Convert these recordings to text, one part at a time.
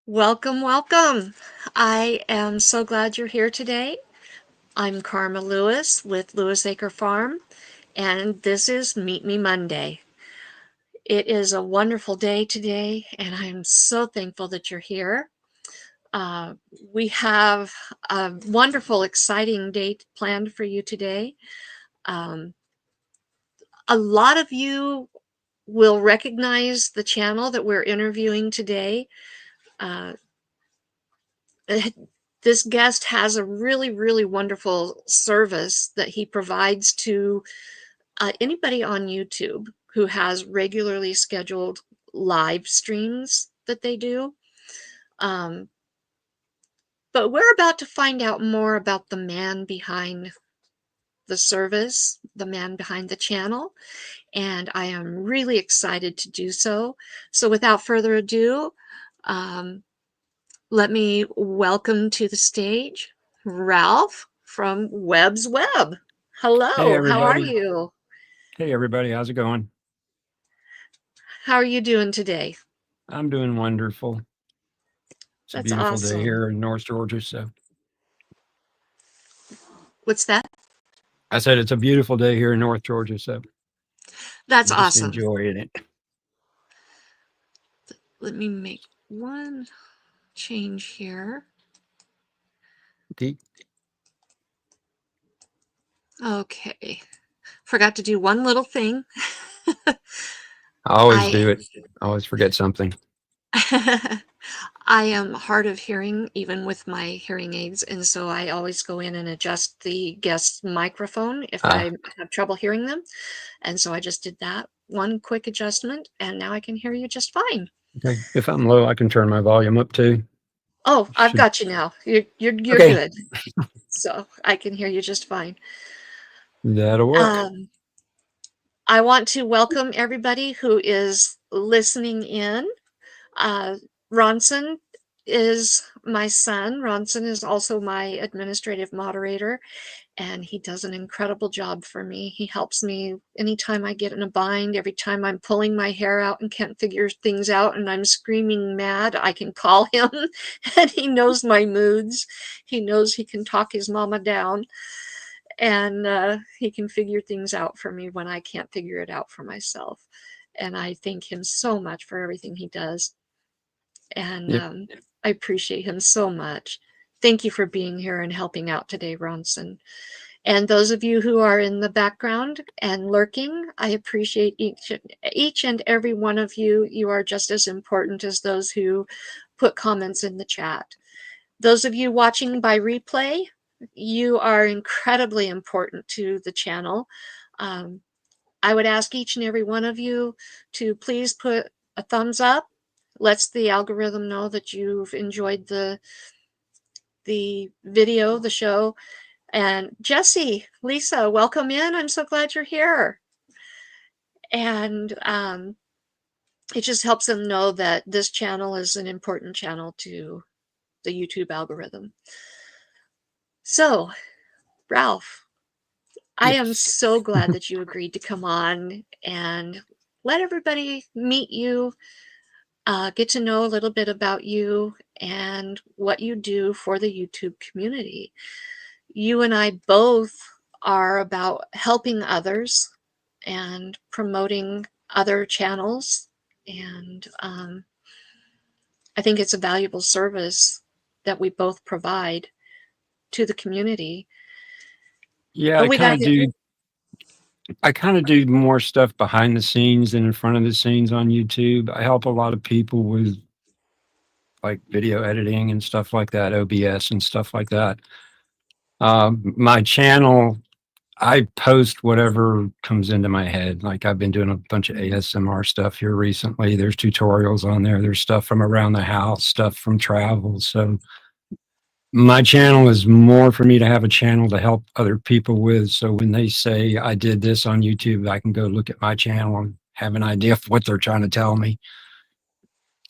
Welcome, welcome. I am so glad you're here today. I'm Karma Lewis with Lewis Acre Farm, and this is Meet Me Monday. It is a wonderful day today, and I'm so thankful that you're here. Uh, we have a wonderful, exciting date planned for you today. Um, a lot of you will recognize the channel that we're interviewing today. Uh, this guest has a really wonderful service that he provides to anybody on YouTube who has regularly scheduled live streams that they do. But we're about to find out more about the man behind the service, the man behind the channel, and I am really excited to do so. So without further ado, let me welcome to the stage Ralph from WebbsWeb. Hey Hello, how are everybody. you? Hey everybody, how's it going? How are you doing today? I'm doing wonderful. It's a That's beautiful day awesome. here in North Georgia, so What's that? I said it's a beautiful day here in North Georgia, so That's I'm just awesome. enjoying it. Let me make one change here. Okay. Forgot to do one little thing. I always I do it. I always forget something. I am hard of hearing, even with my hearing aids, and so I always go in and adjust the guest's microphone if I Ah, have trouble hearing them. And so I just did that one quick adjustment, and now I can hear you just fine. okay. If I'm low, I can turn my volume up too. Oh, I've Should got you now. You're okay. good. So I can hear you just fine. That'll work. I want to welcome everybody who is listening in. Uh, Ronson is my son. Ronson is also my administrative moderator, and he does an incredible job for me. He helps me anytime I get in a bind, every time I'm pulling my hair out and can't figure things out and I'm screaming mad, I can call him and he knows my moods. He knows he can talk his mama down, and he can figure things out for me when I can't figure it out for myself. And I thank him so much for everything he does. And Yep. I appreciate him so much. Thank you for being here and helping out today, Ronson. And those of you who are in the background and lurking, I appreciate each and every one of you. You are just as important as those who put comments in the chat. Those of you watching by replay, you are incredibly important to the channel. I would ask each and every one of you to please put a thumbs up. Lets the algorithm know that you've enjoyed the video, the show. And Jesse, Lisa, welcome in. I'm so glad you're here. And it just helps them know that this channel is an important channel to the YouTube algorithm. So, Ralph, I am Yes. so glad that you agreed to come on and let everybody meet you, get to know a little bit about you and what you do for the YouTube community. You and I both are about helping others and promoting other channels. And I think it's a valuable service that we both provide to the community. Yeah, But I we kind got of do. I kind of do more stuff behind the scenes than in front of the scenes on YouTube. I help a lot of people with like video editing and stuff like that, OBS and stuff like that. My channel, I post whatever comes into my head. Like I've been doing a bunch of ASMR stuff here recently. There's tutorials on there. There's stuff from around the house, stuff from travel. So my channel is more for me to have a channel to help other people with. So when they say I did this on YouTube, I can go look at my channel and have an idea of what they're trying to tell me.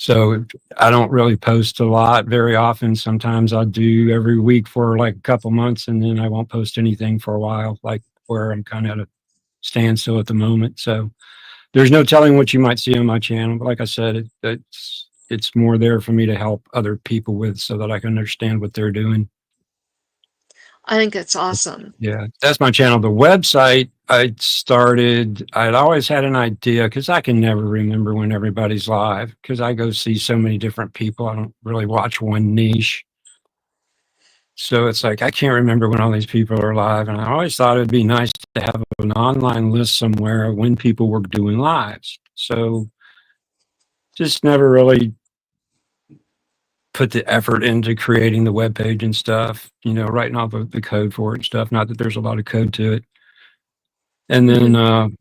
So I don't really post a lot very often. Sometimes I'll do every week for like a couple months and then I won't post anything for a while, like where I'm kind of at a standstill at the moment. So there's no telling what you might see on my channel. But like I said, it's it's more there for me to help other people with so that I can understand what they're doing. I think it's awesome. Yeah, that's my channel. The website I'd always had an idea because I can never remember when everybody's live because I go see so many different people. I don't really watch one niche. So it's like I can't remember when all these people are live. And I always thought it'd be nice to have an online list somewhere of when people were doing lives. So just never really put the effort into creating the web page and stuff, writing all the code for it and stuff. Not that there's a lot of code to it. And then Mhm,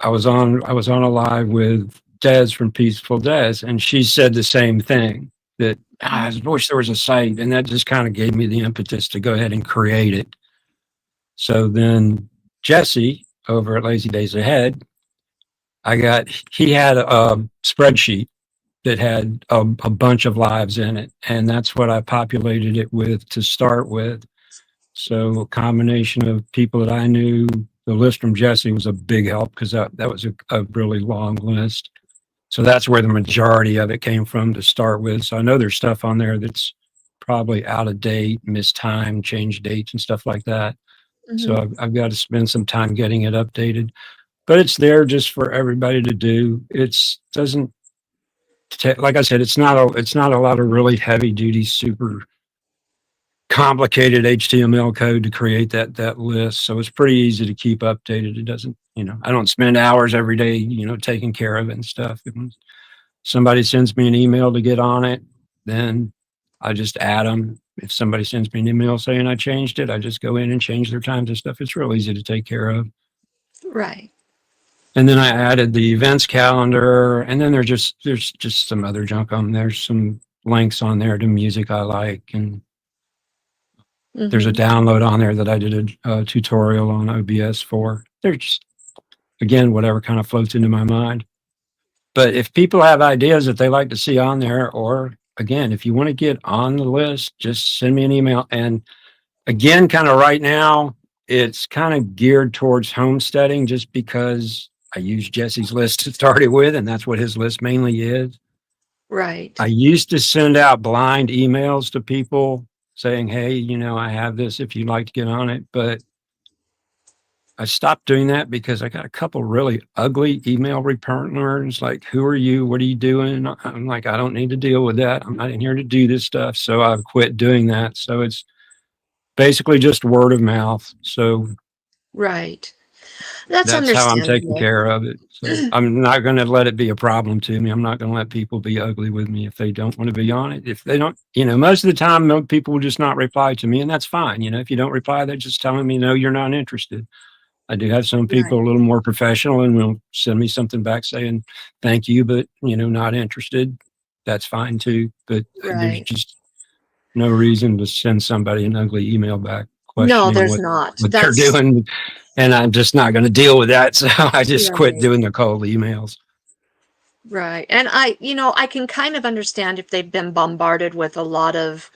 I was on a live with Des from Peaceful Des, and she said the same thing that I wish there was a site, and that just kind of gave me the impetus to go ahead and create it. So then Jesse over at Lazy Days Ahead, he had a spreadsheet that had a bunch of lives in it, and that's what I populated it with to start with. So a combination of people that I knew. The list from Jesse was a big help because that was a really long list. So that's where the majority of it came from to start with. So I know there's stuff on there that's probably out of date, missed time, changed dates and stuff like that. So mhm. I've got to spend some time getting it updated. But it's there just for everybody to do. It's doesn't like I said, it's not a lot of really heavy duty, super complicated HTML code to create that list. So it's pretty easy to keep updated. It doesn't, I don't spend hours every day, taking care of it and stuff. If somebody sends me an email to get on it, then I just add them. If somebody sends me an email saying I changed it, I just go in and change their times and stuff. It's real easy to take care of. Right. And then I added the events calendar, and then there's just some other junk on there. Some links on there to music I like, and there's a Mhm. download on there that I did a tutorial on OBS for. They're just, again, whatever kind of floats into my mind. But if people have ideas that they like to see on there, or again, if you want to get on the list, just send me an email. And again, kind of right now, it's kind of geared towards homesteading just because I use Jesse's list to start it with, and that's what his list mainly is. Right. I used to send out blind emails to people saying, hey, I have this if you'd like to get on it. But I stopped doing that because I got a couple really ugly email returners like, who are you? What are you doing? I'm like, I don't need to deal with that. I'm not in here to do this stuff. So I've quit doing that. So it's basically just word of mouth. So Right. That's that's how I'm taking understandable. care of it. So I'm not going to let it be a problem to me. I'm not going to let people be ugly with me if they don't want to be on it. If they don't, most of the time, people will just not reply to me, and that's fine. If you don't reply, they're just telling me, no, you're not interested. I do have some people Right. a little more professional and will send me something back saying, thank you, but, not interested. That's fine too. But there's Right. just no reason to send somebody an ugly email back No, questioning there's what, not. what they're That's doing. And I'm just not going to deal with that. So I just quit right. doing the cold emails. Right. And I can kind of understand if they've been bombarded with a lot of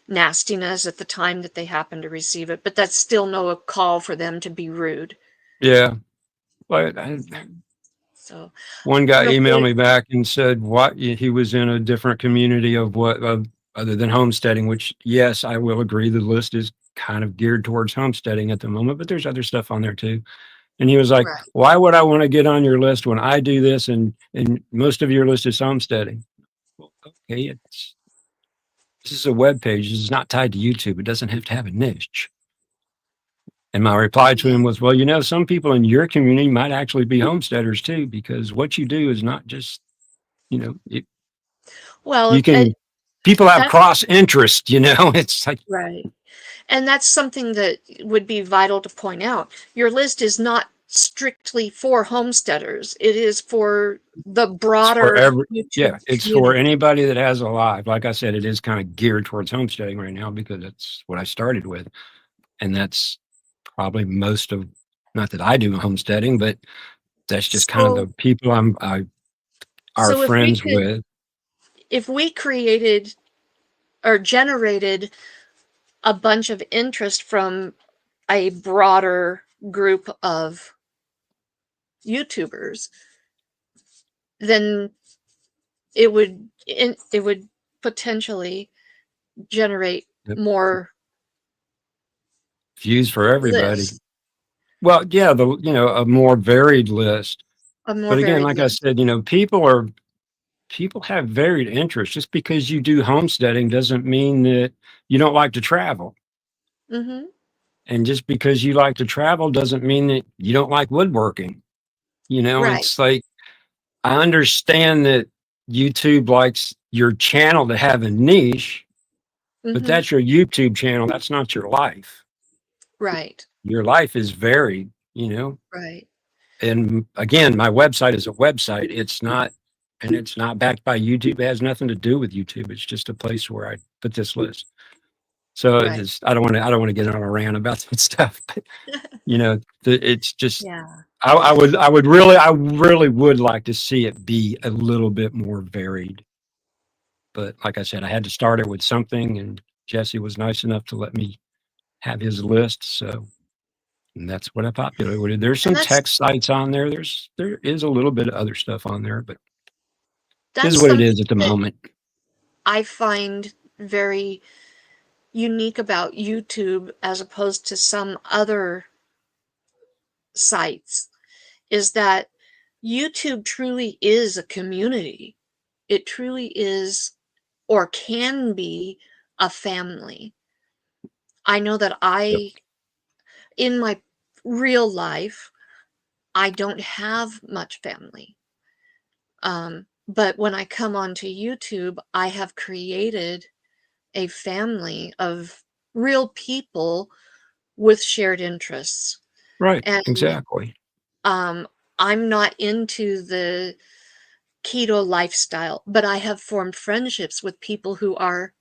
nastiness at the time that they happen to receive it, but that's still no call for them to be rude. Yeah. But So, one guy real emailed quick, me back and said what he was in a different community of other than homesteading, which yes, I will agree the list is kind of geared towards homesteading at the moment, but there's other stuff on there too. And he was like, right. why would I want to get on your list when I do this and most of your list is homesteading? Well, okay, this is a web page. This is not tied to YouTube. It doesn't have to have a niche. And my reply to Yeah. him was, well, some people in your community might actually be homesteaders too, because what you do is not just, you know, it, Well, you can, people have that's cross interest, it's like, right. And that's something that would be vital to point out. Your list is not strictly for homesteaders. It is for the it's for broader every, yeah, YouTube it's for community. anybody that has a live. Like I said, it is kind of geared towards homesteading right now because that's what I started with. And that's probably most of, not that I do homesteading, but that's just kind of So the people I are so if we friends could with. if we created or generated a bunch of interest from a broader group of YouTubers, then it would potentially generate Yep. more Views for everybody. lists, Well, yeah, a more varied list. a more But again, varied like I list. said, people have varied interests. Just because you do homesteading doesn't mean that you don't like to travel. Mhm. And just because you like to travel doesn't mean that you don't like woodworking. Right. It's like I understand that YouTube likes your channel to have a niche, but Mhm. that's your YouTube channel. That's not your life. Right. Your life is varied. Right. And again, my website is a website. It's not backed by YouTube. It has nothing to do with YouTube. It's just a place where I put this list. So Right. I don't want to get on a rant about that stuff. But it's just Yeah. I really would like to see it be a little bit more varied. But like I said, I had to start it with something, and Jesse was nice enough to let me have his list. So and that's what I populated. There's And some tech sites on there. There is a little bit of other stuff on there, but it that's is what it something is at the that moment. I find very unique about YouTube as opposed to some other sites is that YouTube truly is a community. It truly is or can be a family. I know that Yep. in my real life, I don't have much family. But when I come onto YouTube, I have created a family of real people with shared interests. Right. And Exactly. um, I'm not into the keto lifestyle, but I have formed friendships with people who are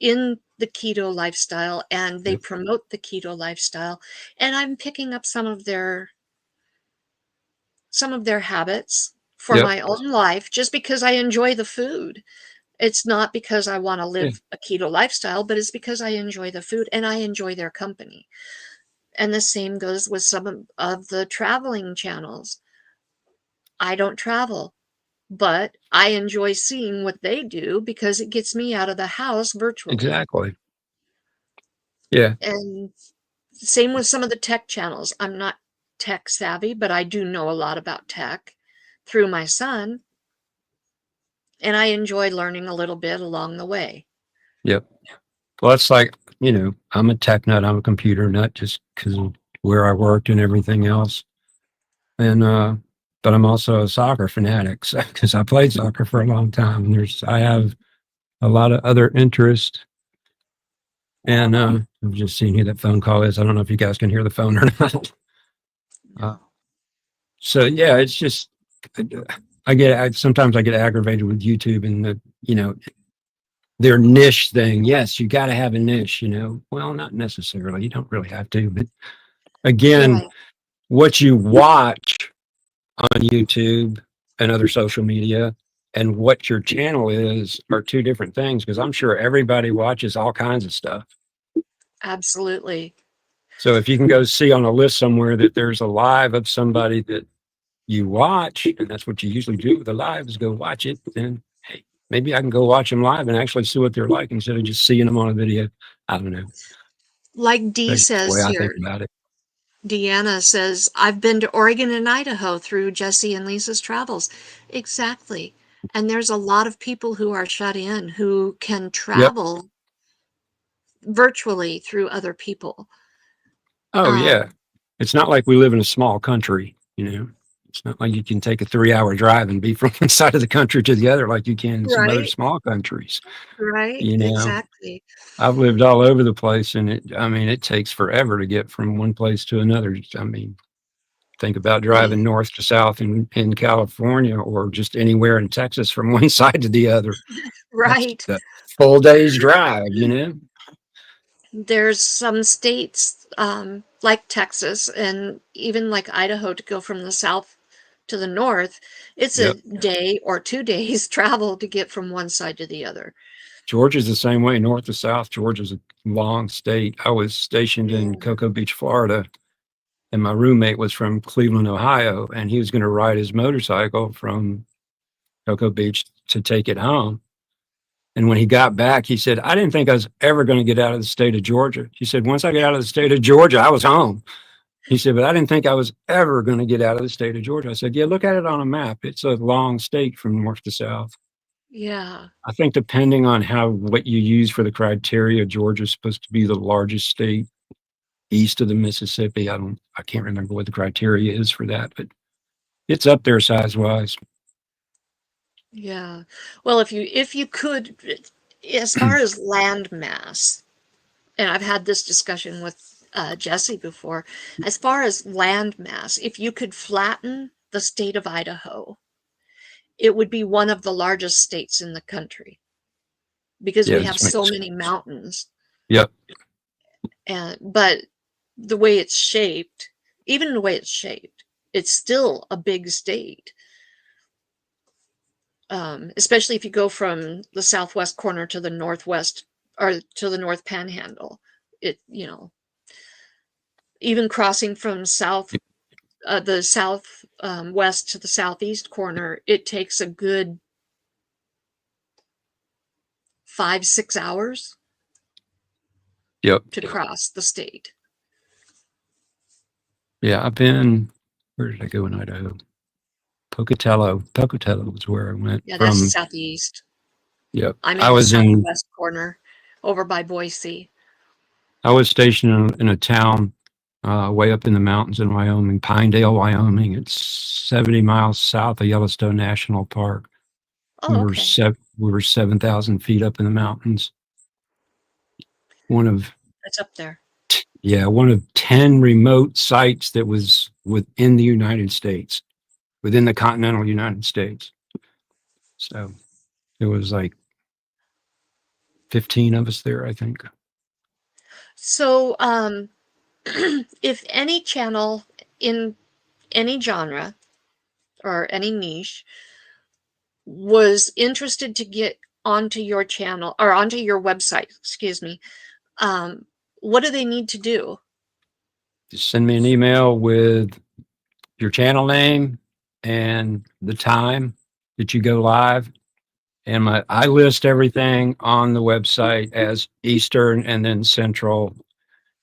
in the keto lifestyle and they Yep. promote the keto lifestyle. And I'm picking up some of their habits for Yep. my own life just because I enjoy the food. It's not because I want to Yeah. live a keto lifestyle, but it's because I enjoy the food and I enjoy their company. And the same goes with some of the traveling channels. I don't travel, but I enjoy seeing what they do because it gets me out of the house virtually. Exactly. Yeah. And same with some of the tech channels. I'm not tech savvy, but I do know a lot about tech through my son, and I enjoy learning a little bit along the way. Yep. Well, it's like, I'm a tech nut. I'm a computer nut just because of where I worked and everything else. And, but I'm also a soccer fanatic because I played soccer for a long time. And I have a lot of other interests. And I've just seen who that phone call is. I don't know if you guys can hear the phone or not. Uh, No. so yeah, it's just, sometimes I get aggravated with YouTube and their niche thing. Yes, you got to have a niche. Well, not necessarily. You don't really have to. But again, Right. what you watch on YouTube and other social media and what your channel is are two different things because I'm sure everybody watches all kinds of stuff. Absolutely. So if you can go see on a list somewhere that there's a live of somebody that you watch, and that's what you usually do with the live is go watch it, then hey, maybe I can go watch them live and actually see what they're like instead of just seeing them on a video. I don't know. Like Dee That's just the way says I think here, about it. Deanna says, I've been to Oregon and Idaho through Jesse and Lisa's travels. Exactly. And there's a lot of people who are shut in who can Yep. travel virtually through other people. Oh Um, yeah. It's not like we live in a small country. It's not like you can take a 3 hour drive and be from one side of the country to the other like you can in some other right, small countries. right, You know, exactly. I've lived all over the place and it takes forever to get from one place to another. I mean, think about Yeah, driving north to south in California or just anywhere in Texas from one side to the other. That's right. a full day's drive. There's some states like Texas and even like Idaho to go from the south to the north. It's a Yep. day or 2 days travel to get from one side to the other. Georgia's the same way, north to south. Georgia's a long state. I was stationed in Yeah. Cocoa Beach, Florida, and my roommate was from Cleveland, Ohio, and he was going to ride his motorcycle from Cocoa Beach to take it home. And when he got back, he said, I didn't think I was ever going to get out of the state of Georgia. He said, once I got out of the state of Georgia, I was home. He said, but I didn't think I was ever going to get out of the state of Georgia. I said, yeah, look at it on a map. It's a long state from north to south. Yeah. I think depending on what you use for the criteria, Georgia's supposed to be the largest state east of the Mississippi. I can't remember what the criteria is for that, but it's up there size wise. Yeah. Well, if you could, as far as land mass, and I've had this discussion with Jesse before, as far as land mass, if you could flatten the state of Idaho, it would be one of the largest states in the country because Yeah, we have so many mountains. Yep. But the way it's shaped, even the way it's shaped, it's still a big state. Especially if you go from the southwest corner to the northwest or to the north panhandle. Even crossing from the south west to the southeast corner, it takes a good 5-6 hours Yep. to cross the state. Yeah, where did I go in Idaho? Pocatello was where I went. Yeah, that's the southeast. Yep. I'm in the southwest corner over by Boise. I was stationed in a town way up in the mountains in Wyoming, Pinedale, Wyoming. It's 70 miles south of Yellowstone National Park. Oh, okay. We were 7,000 feet up in the mountains. That's up there. Yeah, one of 10 remote sites that was within the United States, within the continental United States. So there was like 15 of us there, I think. So, if any channel in any genre or any niche was interested to get onto your channel or onto your website, excuse me, what do they need to do? Just send me an email with your channel name and the time that you go live. And I list everything on the website as Eastern and then Central,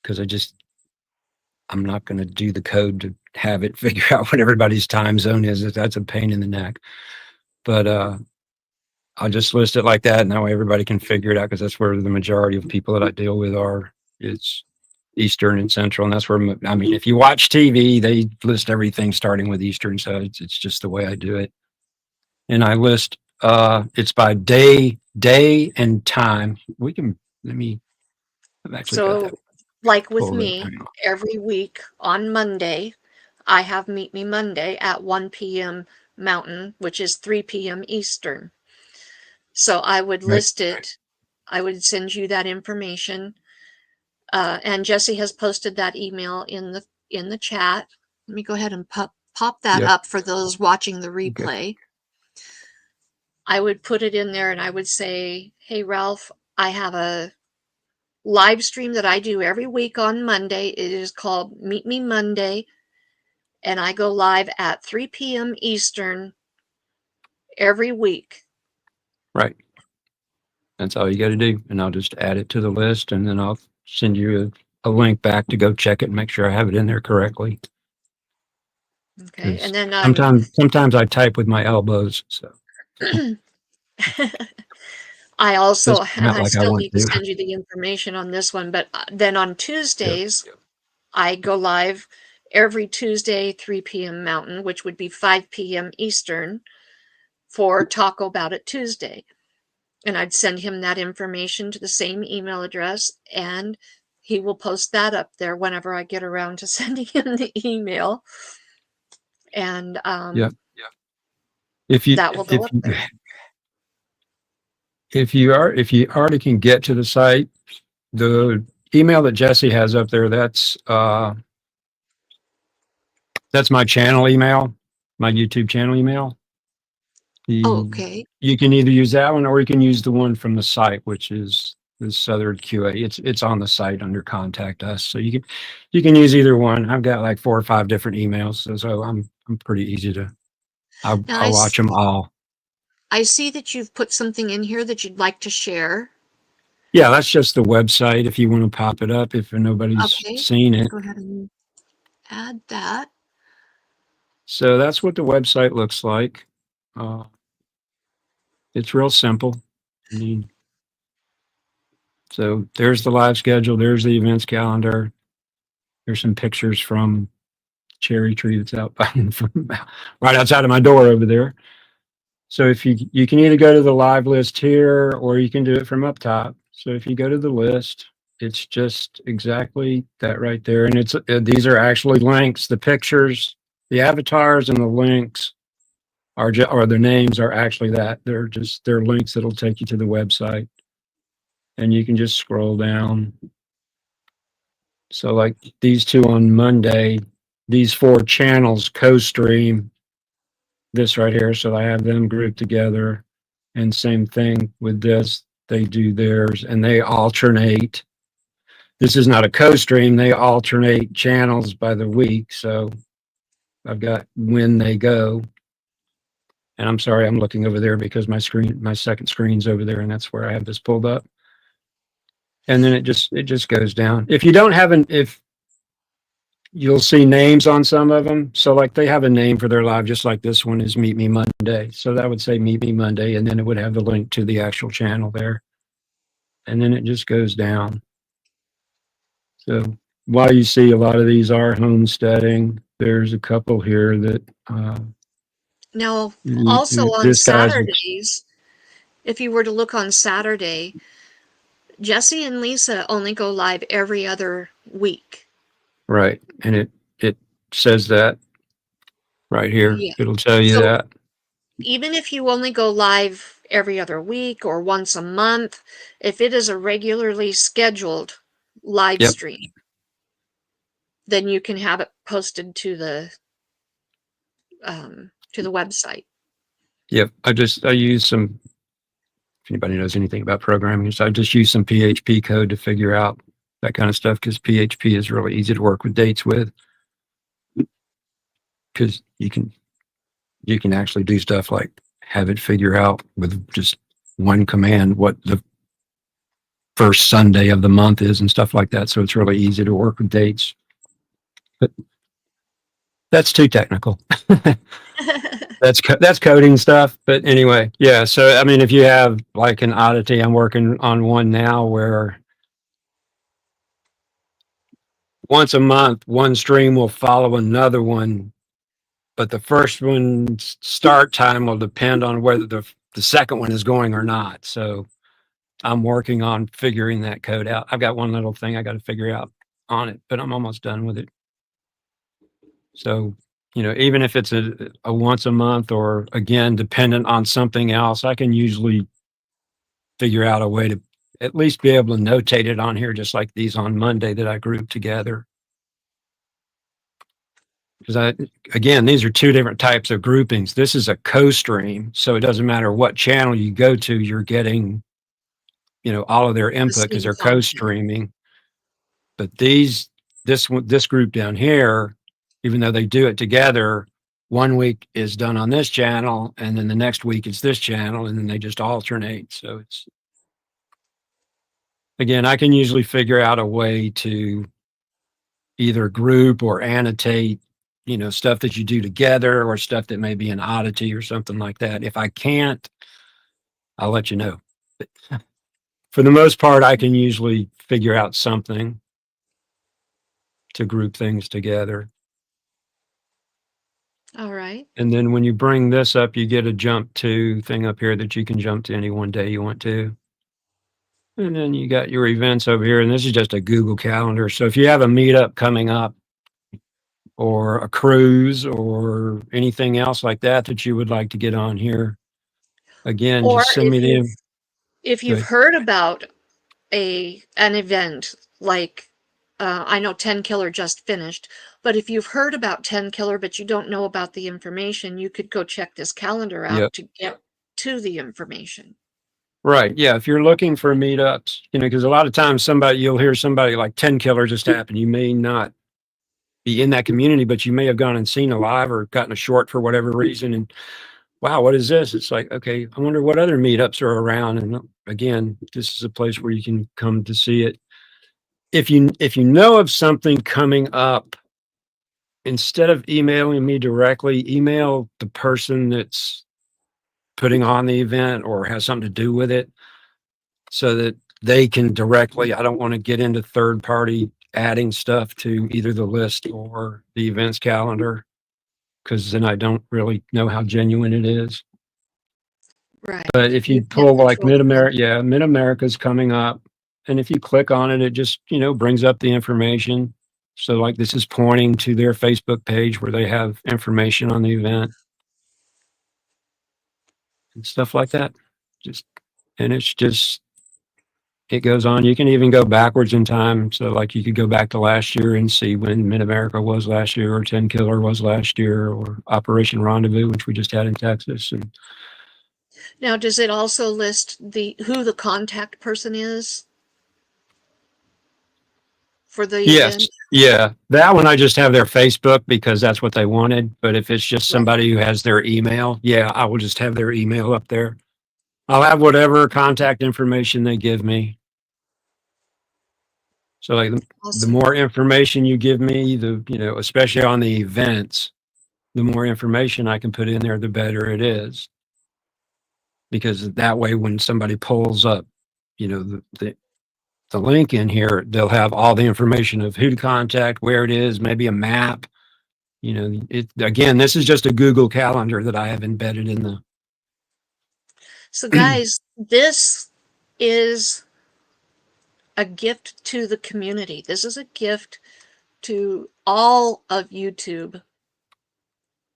because I'm not going to do the code to have it figure out what everybody's time zone is. That's a pain in the neck. But I'll just list it like that, and that way everybody can figure it out, because that's where the majority of people that I deal with are. It's Eastern and Central, and that's where, I mean, if you watch TV, they list everything starting with Eastern, so it's just the way I do it. And I list it's by day and time. I've actually got that. So, like with me, every week on Monday, I have Meet Me Monday at 1 p.m. Mountain, which is 3 p.m. Eastern. So I would list it. I would send you that information. And Jesse has posted that email in the chat. Let me go ahead and pop that up for those watching the replay. Okay. I would put it in there and I would say, hey, Ralph, I have a live stream that I do every week on Monday. It is called Meet Me Monday. And I go live at 3 p.m. Eastern every week. Right. That's all you got to do. And I'll just add it to the list, and then I'll send you a link back to go check it and make sure I have it in there correctly. Okay. And then sometimes I type with my elbows. So I still need to send you the information on this one, but then on Tuesdays, I go live every Tuesday, 3 p.m. Mountain, which would be 5 p.m. Eastern, for Talk About It Tuesday. And I'd send him that information to the same email address, and he will post that up there whenever I get around to sending him the email. And that will go up there. If you already can get to the site, the email that Jesse has up there, that's my channel email, my YouTube channel email. Okay. You can either use that one, or you can use the one from the site, which is the Southern QA. It's on the site under Contact Us, so you can use either one. I've got like 4 or 5 different emails, so I'm pretty easy to. I'll watch them all. I see that you've put something in here that you'd like to share. Yeah, that's just the website if you want to pop it up if nobody's Okay, seen let's it. go ahead and add that. So that's what the website looks like. Uh, it's real simple. I mean, so there's the live schedule, there's the events calendar. There's some pictures from cherry tree that's out from right outside of my door over there. So if you can either go to the live list here or you can do it from up top. So if you go to the list, it's just exactly that right there, and it's these are actually links. The pictures, the avatars, and the links are or the names are actually that. They're links that'll take you to the website, and you can just scroll down. So like these two on Monday, these four channels co-stream this right here. So I have them grouped together. And same thing with this, they do theirs and they alternate. This is not a co-stream, they alternate channels by the week. So I've got when they go. And I'm sorry, I'm looking over there because my second screen's over there, and that's where I have this pulled up. And then it just goes down. If you don't have if you'll see names on some of them. So like they have a name for their live, just like this one is Meet Me Monday. So that would say Meet Me Monday, and then it would have the link to the actual channel there. And then it just goes down. So while you see a lot of these are homesteading, there's a couple here that Now, also on this guy's Saturdays, if you were to look on Saturday, Jesse and Lisa only go live every other week. right, and it says that right here. Yeah. It'll tell you So that. even if you only go live every other week or once a month, if it is a regularly scheduled live Yep, stream, then you can have it posted to the website. yep. I use some. If anybody knows anything about programming, so I just use some PHP code to figure out that kind of stuff because PHP is really easy to work with dates with because you can actually do stuff like have it figure out with just one command what the first Sunday of the month is and stuff like that. So it's really easy to work with dates. But that's too technical. That's coding stuff. But anyway, yeah. So I mean, if you have like an oddity, I'm working on one now where once a month, one stream will follow another one, but the first one's start time will depend on whether the second one is going or not. So I'm working on figuring that code out. I've got one little thing I got to figure out on it, but I'm almost done with it. So, even if it's a once a month or again, dependent on something else, I can usually figure out a way to at least be able to notate it on here, just like these on Monday that I grouped together. Because again, these are two different types of groupings. This is a co-stream, so it doesn't matter what channel you go to, you're getting, all of their The input because same they're content. co-streaming. But this group down here, even though they do it together, one week is done on this channel, and then the next week it's this channel, and then they just alternate. So it's again, I can usually figure out a way to either group or annotate, stuff that you do together or stuff that may be an oddity or something like that. If I can't, I'll let you know. But for the most part, I can usually figure out something to group things together. All right. And then when you bring this up, you get a jump to thing up here that you can jump to any one day you want to. And then you got your events over here. And this is just a Google Calendar. So if you have a meetup coming up or a cruise or anything else like that that you would like to get on here, again, Or just send me the if you've good. heard about an event like I know 10 Killer just finished, but if you've heard about 10 Killer but you don't know about the information, you could go check this calendar Yep. out to get to the information. Right. Yeah. If you're looking for meetups, because a lot of times you'll hear somebody like 10 Killer just happened. You may not be in that community, but you may have gone and seen a live or gotten a short for whatever reason. And wow, what is this? It's like, okay, I wonder what other meetups are around. And again, this is a place where you can come to see it. If you know of something coming up, instead of emailing me directly, email the person that's putting on the event or has something to do with it so that they can directly, I don't want to get into third party adding stuff to either the list or the events calendar because then I don't really know how genuine it is. But Right. if You you can't pull like control them. Mid-America, yeah, Mid-America's coming up. And if you click on it, it just, brings up the information. So like this is pointing to their Facebook page where they have information on the event and stuff like that. Just, and it's just, it goes on. You can even go backwards in time. So like you could go back to last year and see when Mid-America was last year or 10 Killer was last year or Operation Rendezvous, which we just had in Texas. And Now, does it also list who the contact person is for the yes. event? Yeah. That one I just have their Facebook because that's what they wanted. But if it's just Right. somebody who has their email, yeah, I will just have their email up there. I'll have whatever contact information they give me. So like the Awesome. more information you give me, especially on the events, the more information I can put in there, the better it is. Because that way, when somebody pulls up, the link in here, they'll have all the information of who to contact, where it is, maybe a map. Again, this is just a Google Calendar that I have embedded in the. So, guys, this is a gift to the community. This is a gift to all of YouTube,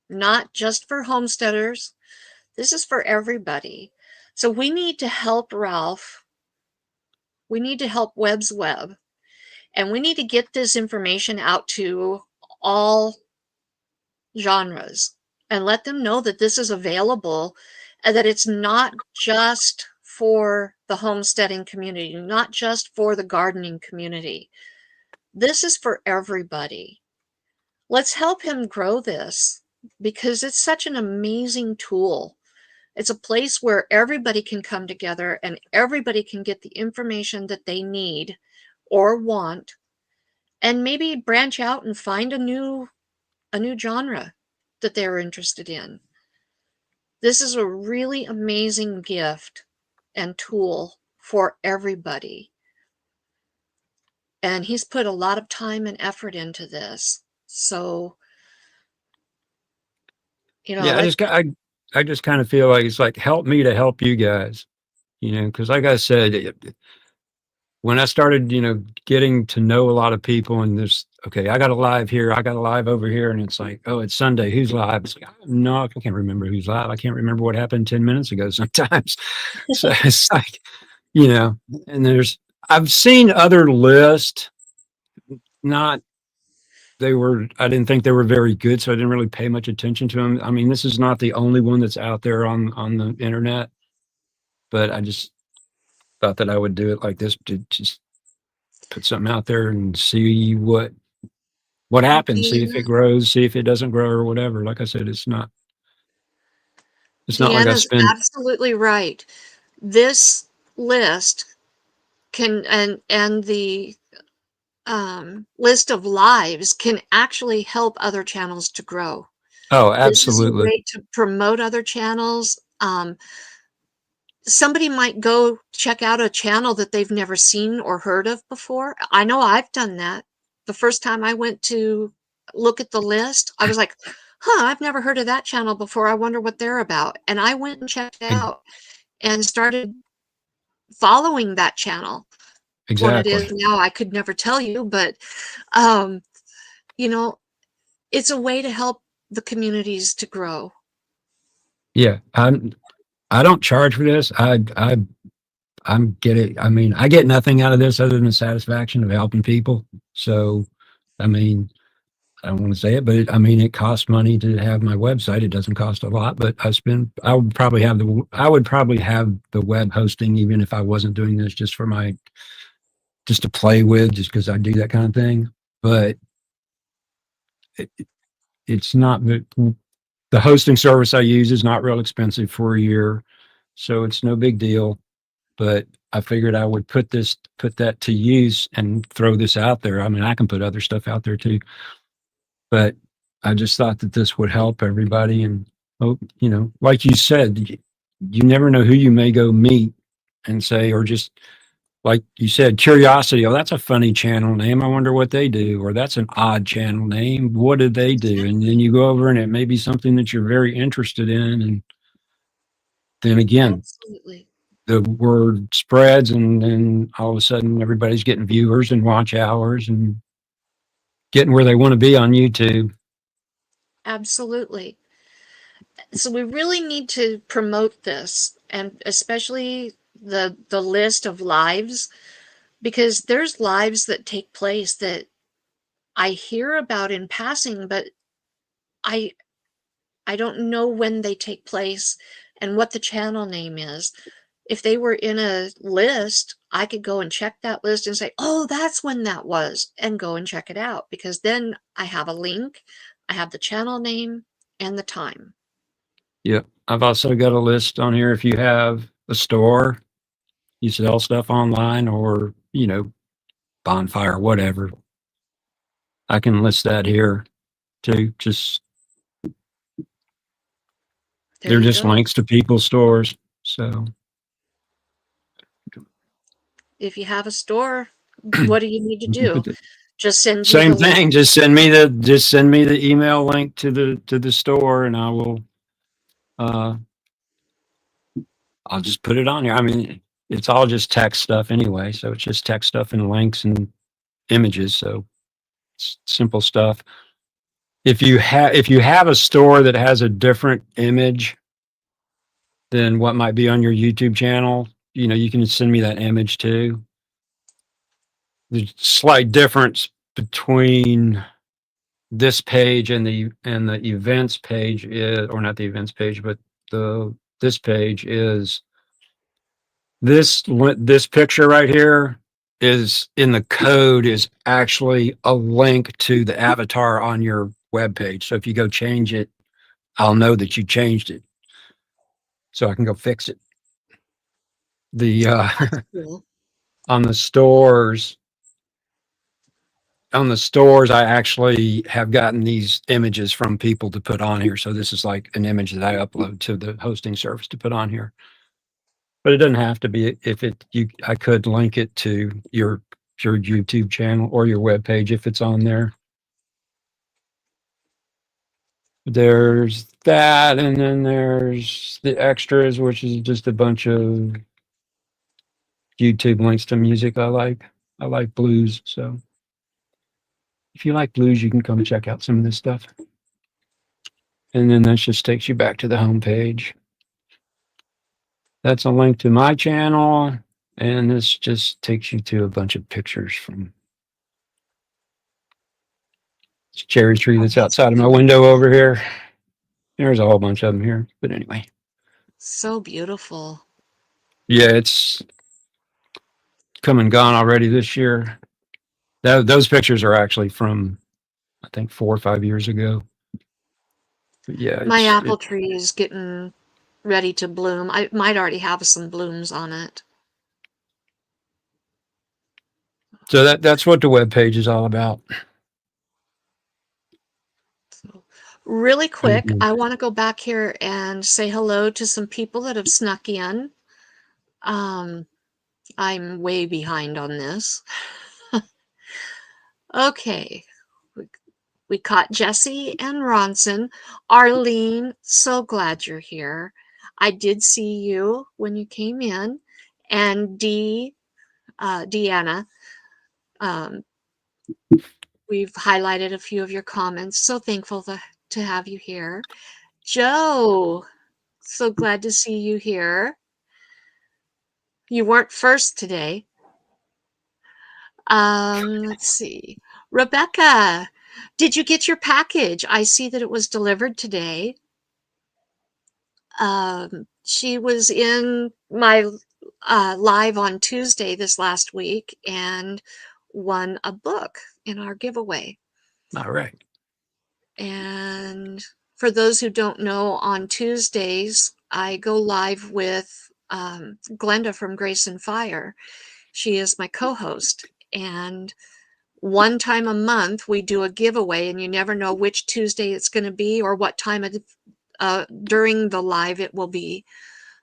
not just for homesteaders. This is for everybody. So, we need to help Ralph. We need to help WebbsWeb. And we need to get this information out to all genres and let them know that this is available and that it's not just for the homesteading community, not just for the gardening community. This is for everybody. Let's help him grow this because it's such an amazing tool. It's a place where everybody can come together and everybody can get the information that they need or want and maybe branch out and find a new genre that they're interested in. This is a really amazing gift and tool for everybody. And he's put a lot of time and effort into this. So, Yeah, let I just kind of feel like it's like help me to help you guys, because like I said, when I started, getting to know a lot of people and there's, okay, I got a live here, I got a live over here. And it's like, oh, it's Sunday. Who's live? It's like, no, I can't remember who's live. I can't remember what happened 10 minutes ago sometimes. So it's like, you know, and I've seen other lists, not, I didn't think they were very good. So I didn't really pay much attention to them. I mean, this is not the only one that's out there on the internet, but I just thought that I would do it like this to just put something out there and see what happens, see if Dean, it grows, see if it doesn't grow or whatever. Like I said, it's not like I Deanna's spend. absolutely right. This list can and the list of lives can actually help other channels to grow. Oh, This is a absolutely. way to promote other channels. Somebody might go check out a channel that they've never seen or heard of before. I know I've done that. The first time I went to look at the list, I was like, huh, I've never heard of that channel before. I wonder what they're about. And I went and checked it Ex- out and started following that channel. What it is exactly. now, I could never tell you, but um, you know, it's a way to help the communities to grow. Yeah, I don't charge for this. I'm getting. I mean, I get nothing out of this other than the satisfaction of helping people. So, I mean, I don't want to say it, but I mean, it costs money to have my website. It doesn't cost a lot, but I would probably have the web hosting even if I wasn't doing this just to play with, just because I do that kind of thing. But it, it's not that. The hosting service I use is not real expensive for a year, so it's no big deal. But I figured I would put that to use and throw this out there. I mean, I can put other stuff out there too, but I just thought that this would help everybody. And oh, like you said, you never know who you may go meet and say, or just like you said, curiosity. Oh, that's a funny channel name. I wonder what they do. Or that's an odd channel name. What do they do? And then you go over and it may be something that you're very interested in. And then again, Absolutely. the word spreads, and then all of a sudden everybody's getting viewers and watch hours and getting where they want to be on YouTube. Absolutely. So we really need to promote this, and especially the list of lives, because there's lives that take place that I hear about in passing, but I I don't know when they take place and what the channel name is. If they were in a list, I could go and check that list and say, "Oh, that's when that was," and go and check it out, because then I have a link, I have the channel name and the time. Yep. I've also got a list on here. If you have a store, you sell stuff online, or, bonfire, whatever, I can list that here too. Just, There they're you just go. links to people's stores. So If you have a store, what do you need to you can do? put the Just send you same the link. thing. Just send me the email link to the store, and uh, I'll just put it on here. I mean, it's all just text stuff anyway. So it's just text stuff and links and images. So it's simple stuff. If you have a store that has a different image than what might be on your YouTube channel, you can send me that image too. The slight difference between this page and the events page is, or not the events page, but the this page is this picture right here is in the code is actually a link to the avatar on your web page. So if you go change it, I'll know that you changed it, so I can go fix it. The That's cool. on the stores on the stores, I actually have gotten these images from people to put on here. So this is like an image that I upload to the hosting service to put on here. But it doesn't have to be. If it you I could link it to your YouTube channel or your web page if it's on there. There's that, and then there's the extras, which is just a bunch of YouTube links to music I like. I like blues, so if you like blues, you can come check out some of this stuff. And then that just takes you back to the home page. That's a link to my channel, and this just takes you to a bunch of pictures from this cherry tree Oh, that's that's outside of my window beautiful. over here. There's a whole bunch of them here, but anyway, So beautiful. yeah, it's come and gone already this year. Those pictures are actually from, I think, 4 or 5 years ago. But yeah, My it's apple it. tree is getting ready to bloom. I might already have some blooms on it. So that's what the web page is all about. So, really quick, Mhm. I want to go back here and say hello to some people that have snuck in. Um, I'm way behind on this. Okay, we, we caught Jesse and Ronson. Arlene, so glad you're here. I did see you when you came in. And Deanna, um, we've highlighted a few of your comments. So thankful to have you here. Joe, so glad to see you here. You weren't first today. Let's see. Rebecca, did you get your package? I see that it was delivered today. She was in my live on Tuesday this last week and won a book in our giveaway. All right. And for those who don't know, on Tuesdays, I go live with Glenda from Grace and Fire. She is my co-host, and one time a month we do a giveaway, and you never know which Tuesday it's going to be or what time during the live it will be.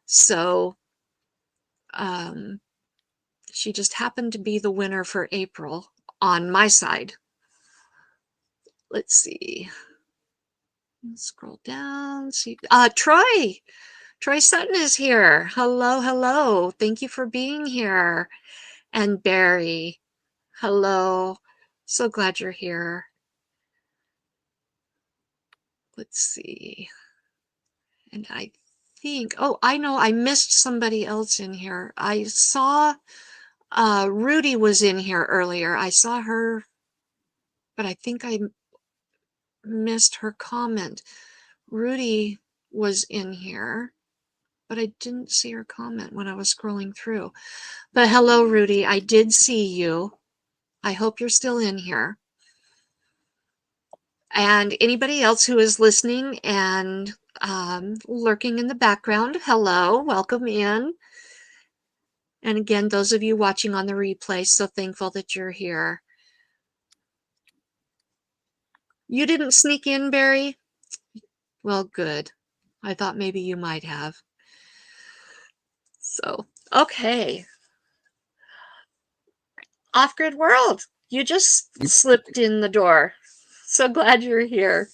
So she just happened to be the winner for April on my side. Let's see. Scroll down. See, Troy Sutton is here. Hello, hello. Thank you for being here. And Barry, hello. So glad you're here. Let's see. And I think, oh, I know I missed somebody else in here. I saw Rudy was in here earlier. I saw her, but I think I missed her comment. Rudy was in here, but I didn't see her comment when I was scrolling through. But hello, Rudy. I did see you. I hope you're still in here. And anybody else who is listening and lurking in the background, hello, welcome in. And again, those of you watching on the replay, so thankful that you're here. You didn't sneak in, Barry? Well, good. I thought maybe you might have. So, okay. Off-Grid World, you just slipped in the door. So glad you're here.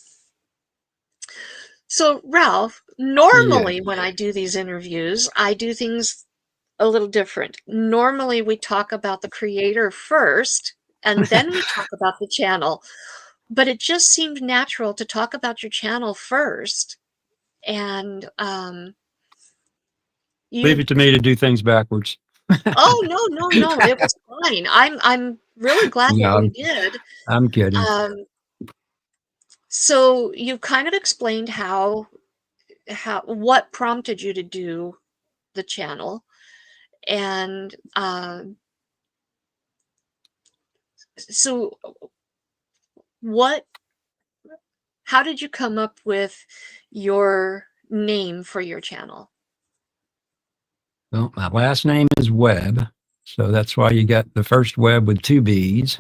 So, Ralph, normally when I do these interviews, I do things a little different. Normally we talk about the creator first, and then we talk about the channel. But it just seemed natural to talk about your channel first. And leave it to me to do things backwards. Oh, no, it was fine. I'm really glad that we did. I'm kidding. So you kind of explained what prompted you to do the channel, and so how did you come up with your name for your channel? Well, my last name is Webb, so that's why you got the first Webb with 2 B's,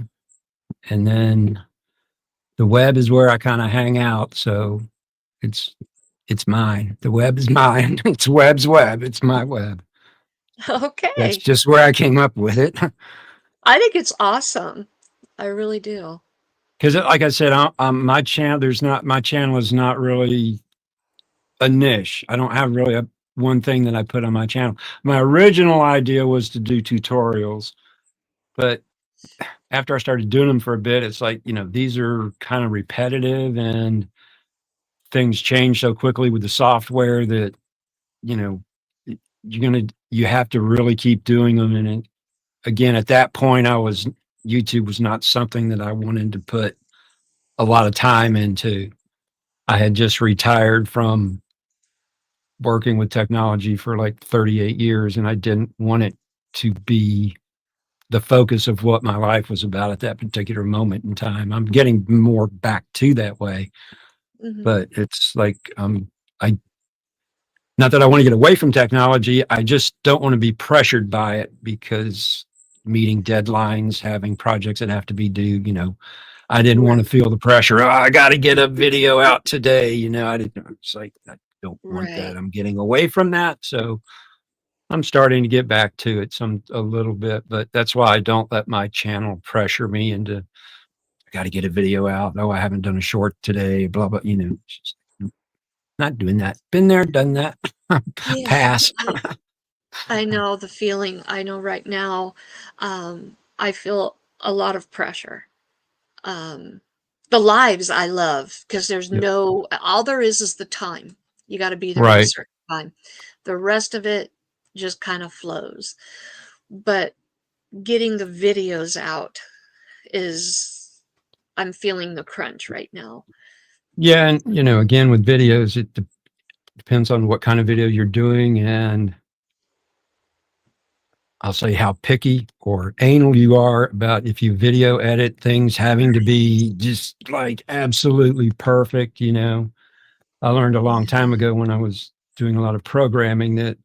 and then the web is where I kind of hang out, so it's mine. The web is mine. It's WebbsWeb. It's my web. Okay. That's just where I came up with it. I think it's awesome. I really do. Because, like I said, my channel is not really a niche. I don't have really one thing that I put on my channel. My original idea was to do tutorials, but after I started doing them for a bit, it's like, these are kind of repetitive and things change so quickly with the software that, you have to really keep doing them. And again, at that point, YouTube was not something that I wanted to put a lot of time into. I had just retired from working with technology for like 38 years, and I didn't want it to be the focus of what my life was about at that particular moment in time. I'm getting more back to that way, but it's like, not that I want to get away from technology. I just don't want to be pressured by it, because meeting deadlines, having projects that have to be due, I didn't want to feel the pressure. Oh, I got to get a video out today. It's like, I don't want that. I'm getting away from that. So I'm starting to get back to it a little bit, but that's why I don't let my channel pressure me into, I got to get a video out. Oh, I haven't done a short today, blah, blah, just not doing that. Been there, done that. Yeah, Pass. I know the feeling. I know right now, I feel a lot of pressure. The lives I love, because there's all there is the time. You got to be there at a certain time. The rest of it just kind of flows. But getting the videos out I'm feeling the crunch right now. Yeah. And, again, with videos, it depends on what kind of video you're doing, and I'll say how picky or anal you are about, if you video edit things having to be just like absolutely perfect. I learned a long time Yeah. ago when I was doing a lot of programming that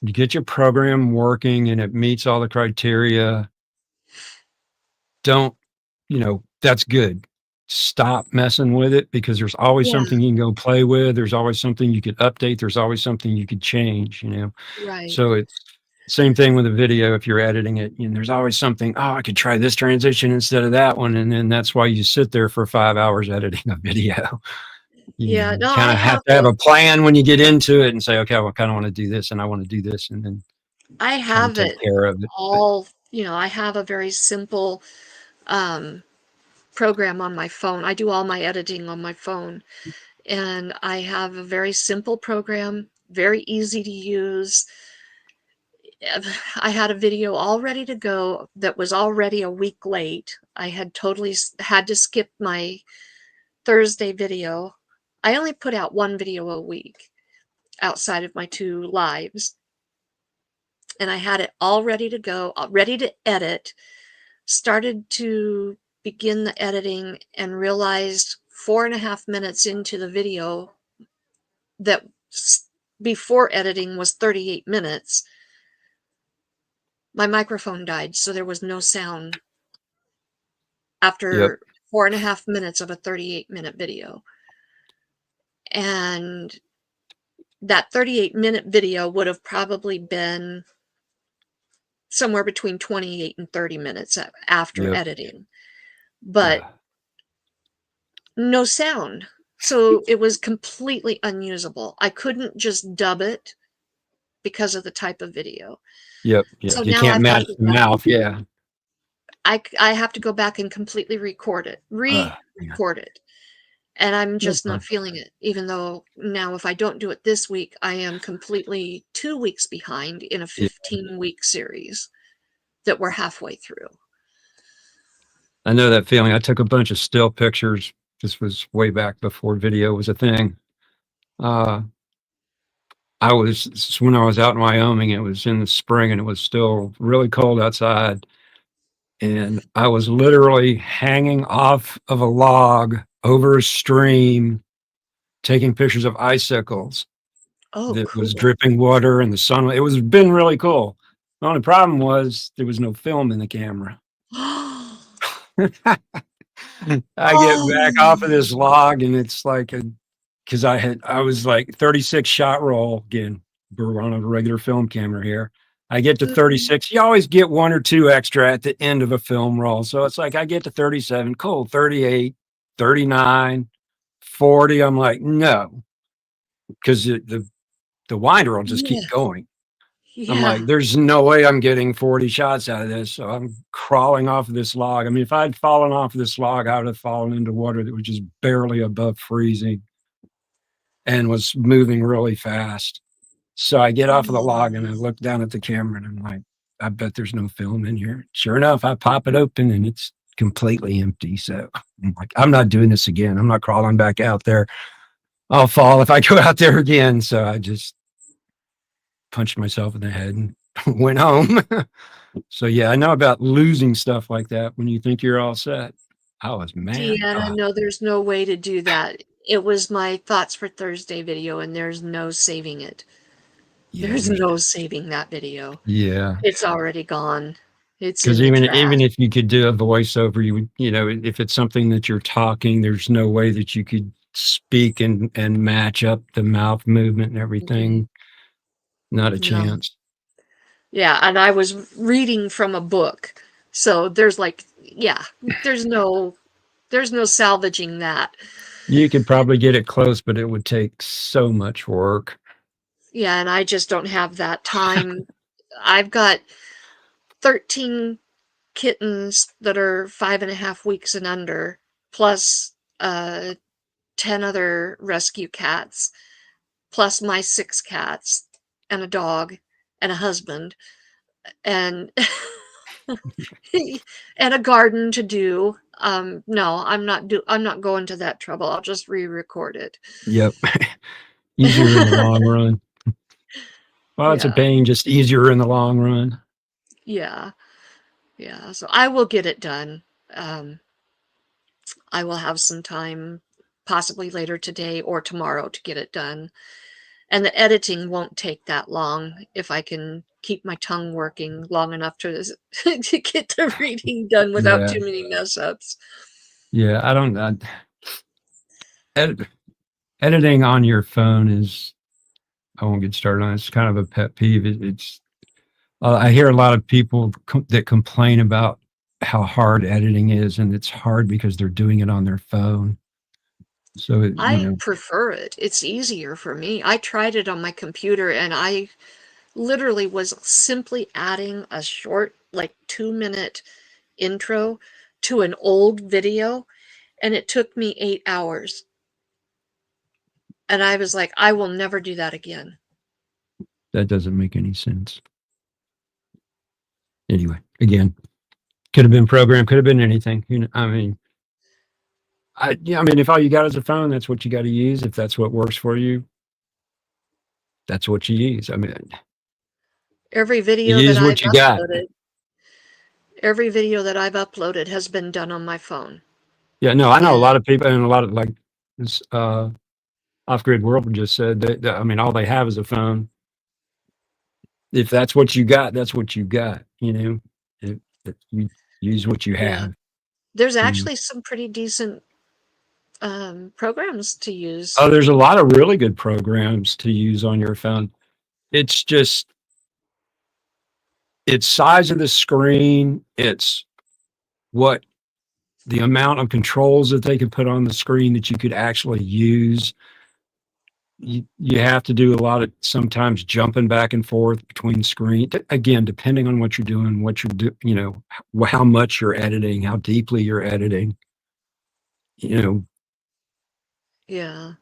you get your program working and it meets all the criteria. Don't, that's good. Stop messing with it because there's always Yeah, something you can go play with. There's always something you could update. There's always something you could change. right. So it's same thing with a video. If you're editing it, there's always something, oh, I could try this transition instead of that one. And then that's why you sit there for 5 hours editing a video. Yeah, You no, kind I of have have to have it a plan when you get into it and say, okay, well, I kind of want to do this and I want to do this and then I kind of have take it care of it. But all, I have a very simple, um, program on my phone. I do all my editing on my phone, and I have a very simple program, very easy to use. I had a video all ready to go that was already a week late. I had totally had to skip my Thursday video. I only put out one video a week outside of my two lives, and I had it all ready to go, ready to edit. Started to begin the editing and realized 4.5 minutes into the video that before editing was 38 minutes, my microphone died, so there was no sound yep, after 4.5 minutes of a 38-minute video. And that 38-minute video would have probably been somewhere between 28 and 30 minutes after yep. editing, but Uh, no sound. So it was completely unusable. I couldn't just dub it because of the type of video. yep, So yep. You now can't I've got to match go the back. mouth. Yeah. I have to go back and completely record it, Man. re-record it. And I'm No just not fun. feeling it, even though now if I don't do it this week, I am completely 2 weeks behind in a Yeah. 15-week series that we're halfway through. I know that feeling. I took a bunch of still pictures. This was way back before video was a thing. Uh, this is when I was out in Wyoming. It was in the spring and it was still really cold outside. And I was literally hanging off of a log over a stream, taking pictures of icicles Oh, that was cool. dripping water and the sun. It was been really cool. The only problem was there was no film in the camera. I get back off of this Oh. log and it's like because I was like 36 shot roll again. We're on a regular film camera here. I get to Mhm. 36. You always get one or two extra at the end of a film roll. So it's like I get to 37, cool, 38, 39, 40. I'm like, no, because the winder will just keep Yeah, going. I'm yeah. like, there's no way I'm getting 40 shots out of this. So I'm crawling off of this log. I mean, if I'd fallen off of this log, I would have fallen into water that was just barely above freezing and was moving really fast. So I get off of the log and I look down at the camera and I'm like, I bet there's no film in here. Sure enough, I pop it open and it's completely empty. So I'm like, I'm not doing this again. I'm not crawling back out there. I'll fall if I go out there again. So I just punched myself in the head and went home. So yeah, I know about losing stuff like that when you think you're all set. I was mad. Deanna, no, there's no way to do that. It was my thoughts for Thursday video, and there's no saving it. Yeah, There's no saving that video. yeah. It's already gone. It's Because in the even trash. if you could do a voiceover, you would, if it's something that you're talking, there's no way that you could speak and match up the mouth movement and Mhm. everything. Not a No. chance. Yeah, and I was reading from a book. So there's like, yeah, there's no salvaging that. You could probably get it close, but it would take so much work. Yeah, and I just don't have that time. I've got 13 kittens that are 5.5 weeks and under, plus 10 other rescue cats, plus my 6 cats, and a dog, and a husband, and and a garden to do. No, I'm not going to that trouble. I'll just re-record it. Yep. Easier in the long run. Well, it's a Yeah, pain, just easier in the long run. yeah, yeah. So I will get it done. Um, I will have some time possibly later today or tomorrow to get it done. And the editing won't take that long if I can keep my tongue working long enough to to get the reading done without Yeah. too many mess ups. Yeah. I don't, edit, editing on your phone is, I won't get started on it. It's kind of a pet peeve. I hear a lot of people that complain about how hard editing is, and it's hard because they're doing it on their phone. So, I prefer it. It's easier for me. I tried it on my computer and I literally was simply adding a short, like 2 minute intro to an old video, and it took me 8 hours. And I was like, I will never do that again. that doesn't make any sense. Anyway, again, could have been programmed, could have been anything. I mean, I mean, if all you got is a phone, that's what you got to use. If that's what works for you, that's what you use. I mean, Every you video that use I've what you got. uploaded, every video that I've uploaded has been done on my phone. Yeah, no, I know a And lot of people, and a lot of like this off grid world just said that, I mean, all they have is a phone. If that's what you got, that's what you got. If you use what you yeah, have. there's You know. actually some pretty decent programs to use. Oh, there's a lot of really good programs to use on your phone. It's just it's size of the screen. It's what the amount of controls that they can put on the screen that you could actually use. You have to do a lot of sometimes jumping back and forth between screen. Again, depending on what you're doing, what you're do, how much you're editing, how deeply you're editing. You know, Yeah,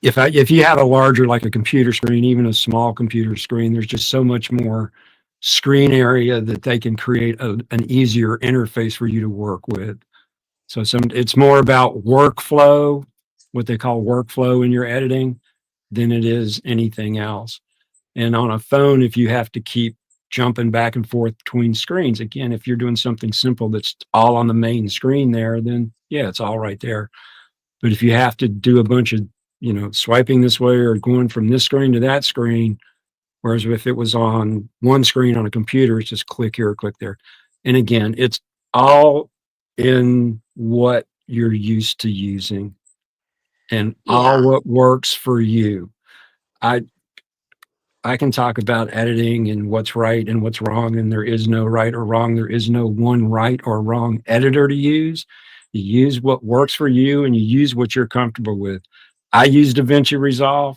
if you have a larger, like a computer screen, even a small computer screen, there's just so much more screen area that they can create an easier interface for you to work with. So it's more about workflow, what they call workflow in your editing, than it is anything else. And on a phone, if you have to keep jumping back and forth between screens, again, if you're doing something simple that's all on the main screen there, then yeah, it's all right there. But if you have to do a bunch of, swiping this way or going from this screen to that screen, whereas if it was on one screen on a computer, it's just click here or click there. And again, it's all in what you're used to using and all yeah, what works for you. I I can talk about editing and what's right and what's wrong, and there is no right or wrong. There is no one right or wrong editor to use. You use what works for you and you use what you're comfortable with. I use DaVinci Resolve,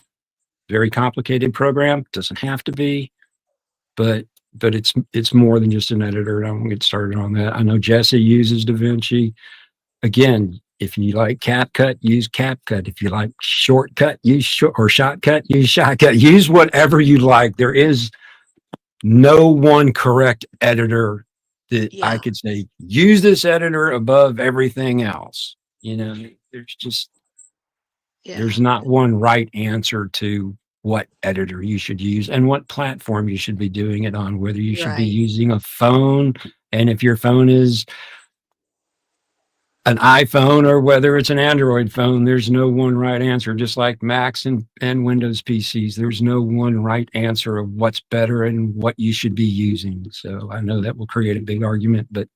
very complicated program, doesn't have to be, but it's more than just an editor. I won't get started on that. I know Jesse uses DaVinci. Again, if you like CapCut, use CapCut. If you like shortcut, use short or shotcut, use shotcut. Use whatever you like. There is no one correct editor that I yeah, could say use this editor above everything else. There's just there's yeah, not one right answer to what editor you should use and what platform you should be doing it on, whether you should be right. using a phone, and if your phone is an iPhone or whether it's an Android phone, there's no one right answer. Just like Macs and Windows PCs, there's no one right answer of what's better and what you should be using. So I know that will create a big argument, but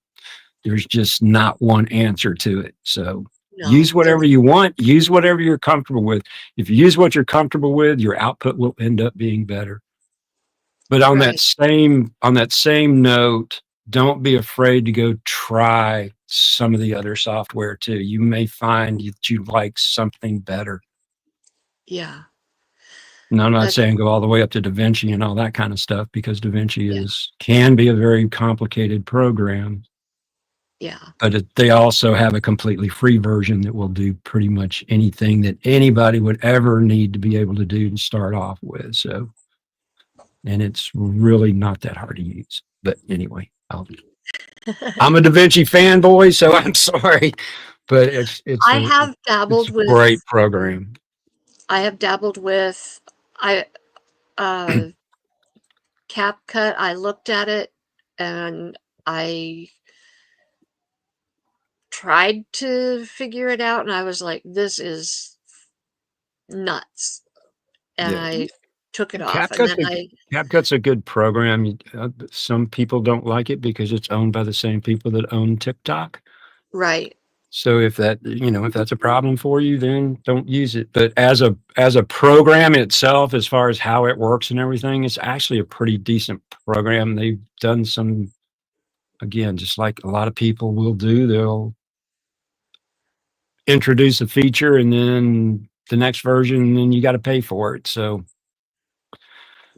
there's just not one answer to it. So use No, whatever there's you want, use whatever you're comfortable with. If you use what you're comfortable with, your output will end up being better. But right. on that same note, don't be afraid to go try some of the other software too. You may find that you like something better. Yeah, And I'm not that's saying go all the way up to DaVinci and all that kind of stuff, because DaVinci yeah, can be a very complicated program, yeah, but they also have a completely free version that will do pretty much anything that anybody would ever need to be able to do to start off with. So, and it's really not that hard to use. But anyway, I'm a Da Vinci fanboy, so I'm sorry, but I have it's dabbled a with great program. I have dabbled with I uh CapCut. I looked at it and I tried to figure it out, and I was like, this is nuts. And Yeah. I took it off. And CapCut's then a CapCut's a good program. Some people don't like it because it's owned by the same people that own TikTok. right. So if that, if that's a problem for you, then don't use it. But as a program itself, as far as how it works and everything, it's actually a pretty decent program. They've done some, again, just like a lot of people will do, they'll introduce a feature and then the next version, and then you got to pay for it. So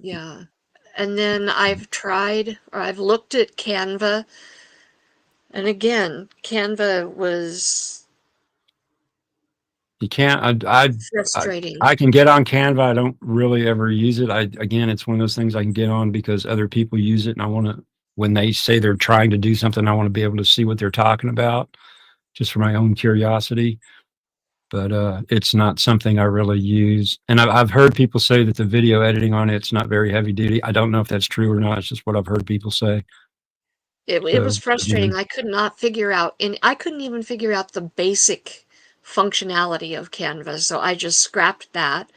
Yeah. And then I've looked at Canva, and again, Canva was you can't, frustrating. I can get on Canva. I don't really ever use it. Again, it's one of those things I can get on because other people use it and I want to, when they say they're trying to do something, I want to be able to see what they're talking about just for my own curiosity. But it's not something I really use. And I've heard people say that the video editing on it's not very heavy duty. I don't know if that's true or not. It's just what I've heard people say. It was So frustrating. again, I could not figure out, and I couldn't even figure out the basic functionality of Canva, so I just scrapped that.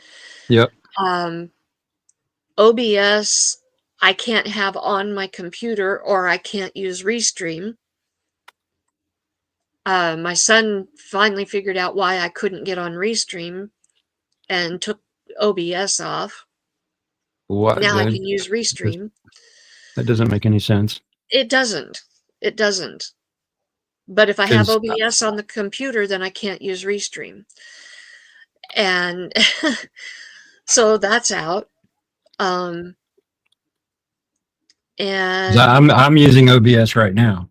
yep. Um, OBS, I can't have on my computer, or I can't use Restream. My son finally figured out why I couldn't get on Restream and took OBS off. What Now I can use Restream. that doesn't make any sense. It doesn't. It doesn't. But if I have Because OBS on the computer, then I can't use Restream. And so that's out. Um, and I'm using OBS right now.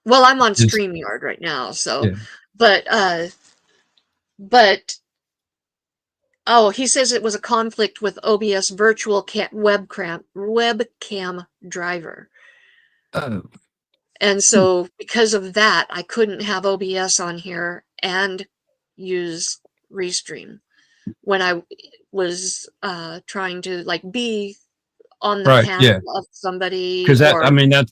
well, I'm on It's, StreamYard right now, so yeah. but but oh, he says it was a conflict with OBS virtual webcam driver. Oh, And so because of that, I couldn't have OBS on here and use Restream when I was trying to like be on the right. panel Yeah. of somebody Because or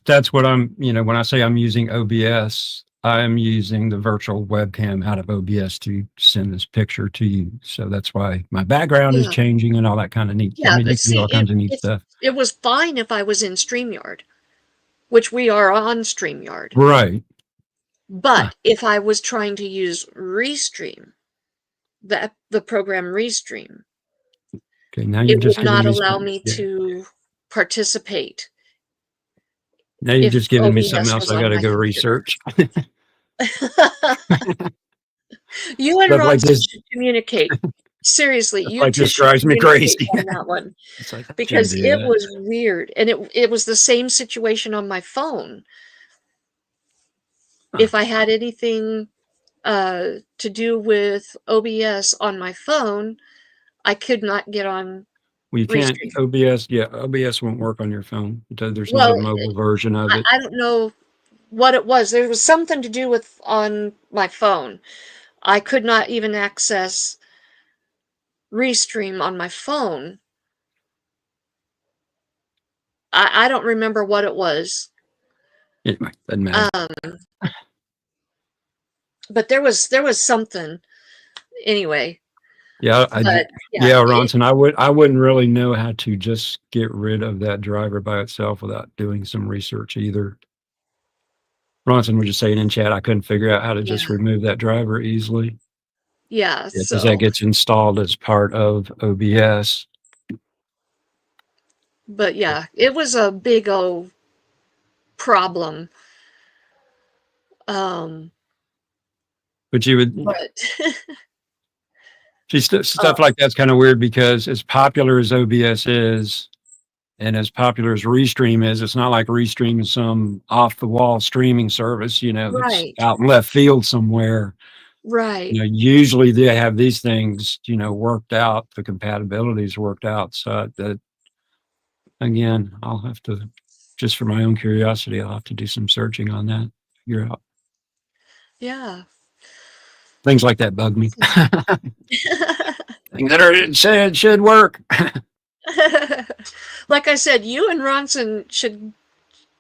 that's what I'm, when I say I'm using OBS, I'm using the virtual webcam out of OBS to send this picture to you. So that's why my background is yeah. changing and all that kind of neat. I Yeah, mean, but you can do see all kinds of neat stuff. it was fine if I was in StreamYard, which we are on StreamYard. Right. Huh. But if I was trying to use Restream, the program Restream, Okay. Now you're it would just giving not me allow some, me yeah. to participate Now you're if just giving me something OBS else was I got on to my go computer. research. You and Stuff like Ronson this, should communicate. Seriously, stuff you like two this should drives me communicate crazy. on that one It's like, I shouldn't because do it that. was weird, and it was the same situation on my phone. Huh. If I had anything to do with OBS on my phone, I could not get on Well, you can't, Restream. OBS, yeah, OBS won't work on your phone. There's not a Well, mobile version of it. I don't know what it was. There was something to do with on my phone. I could not even access Restream on my phone. I don't remember what it was. Anyway, doesn't matter. But there was something anyway. Yeah, But yeah, yeah, Ronson, I wouldn't really know how to just get rid of that driver by itself without doing some research either. Ronson was just saying in chat, I couldn't figure out how to yeah, just remove that driver easily. yeah. Yeah, because that So, gets installed as part of OBS. but yeah, it was a big old problem. Um, But you would but see stuff like that's kind of weird because as popular as OBS is, and as popular as Restream is, it's not like Restream is some off the wall streaming service, that's right, out in left field somewhere. right. Usually they have these things, worked out, the compatibilities worked out. So that, again, I'll have to, just for my own curiosity, I'll have to do some searching on that, figure out Yeah. things like that bug me. Things that are said should work. Like I said, you and Ronson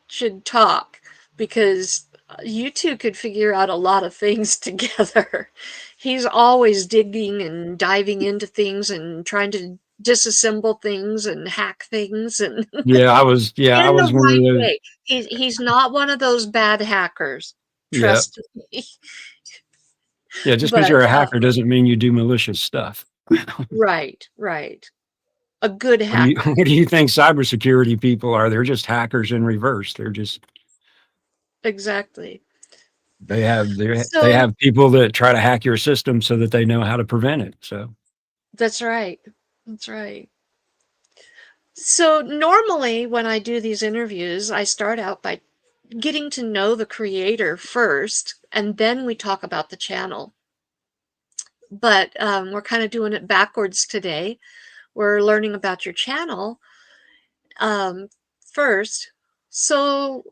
should talk because You two could figure out a lot of things together. He's always digging and diving into things and trying to disassemble things and hack things and Yeah, I was. Yeah, I in the was one of right those. way. He's not one of those bad hackers. Yeah, Trust me. yeah. Just because But you're a hacker doesn't mean you do malicious stuff. right, right. A good What do you hacker. what do you think cybersecurity people are? They're just hackers in reverse. They're just Exactly. they So have people that try to hack your system so that they know how to prevent it. So that's right. That's right. So normally when I do these interviews, I start out by getting to know the creator first, and then we talk about the channel. But we're kind of doing it backwards today. We're learning about your channel um, first. So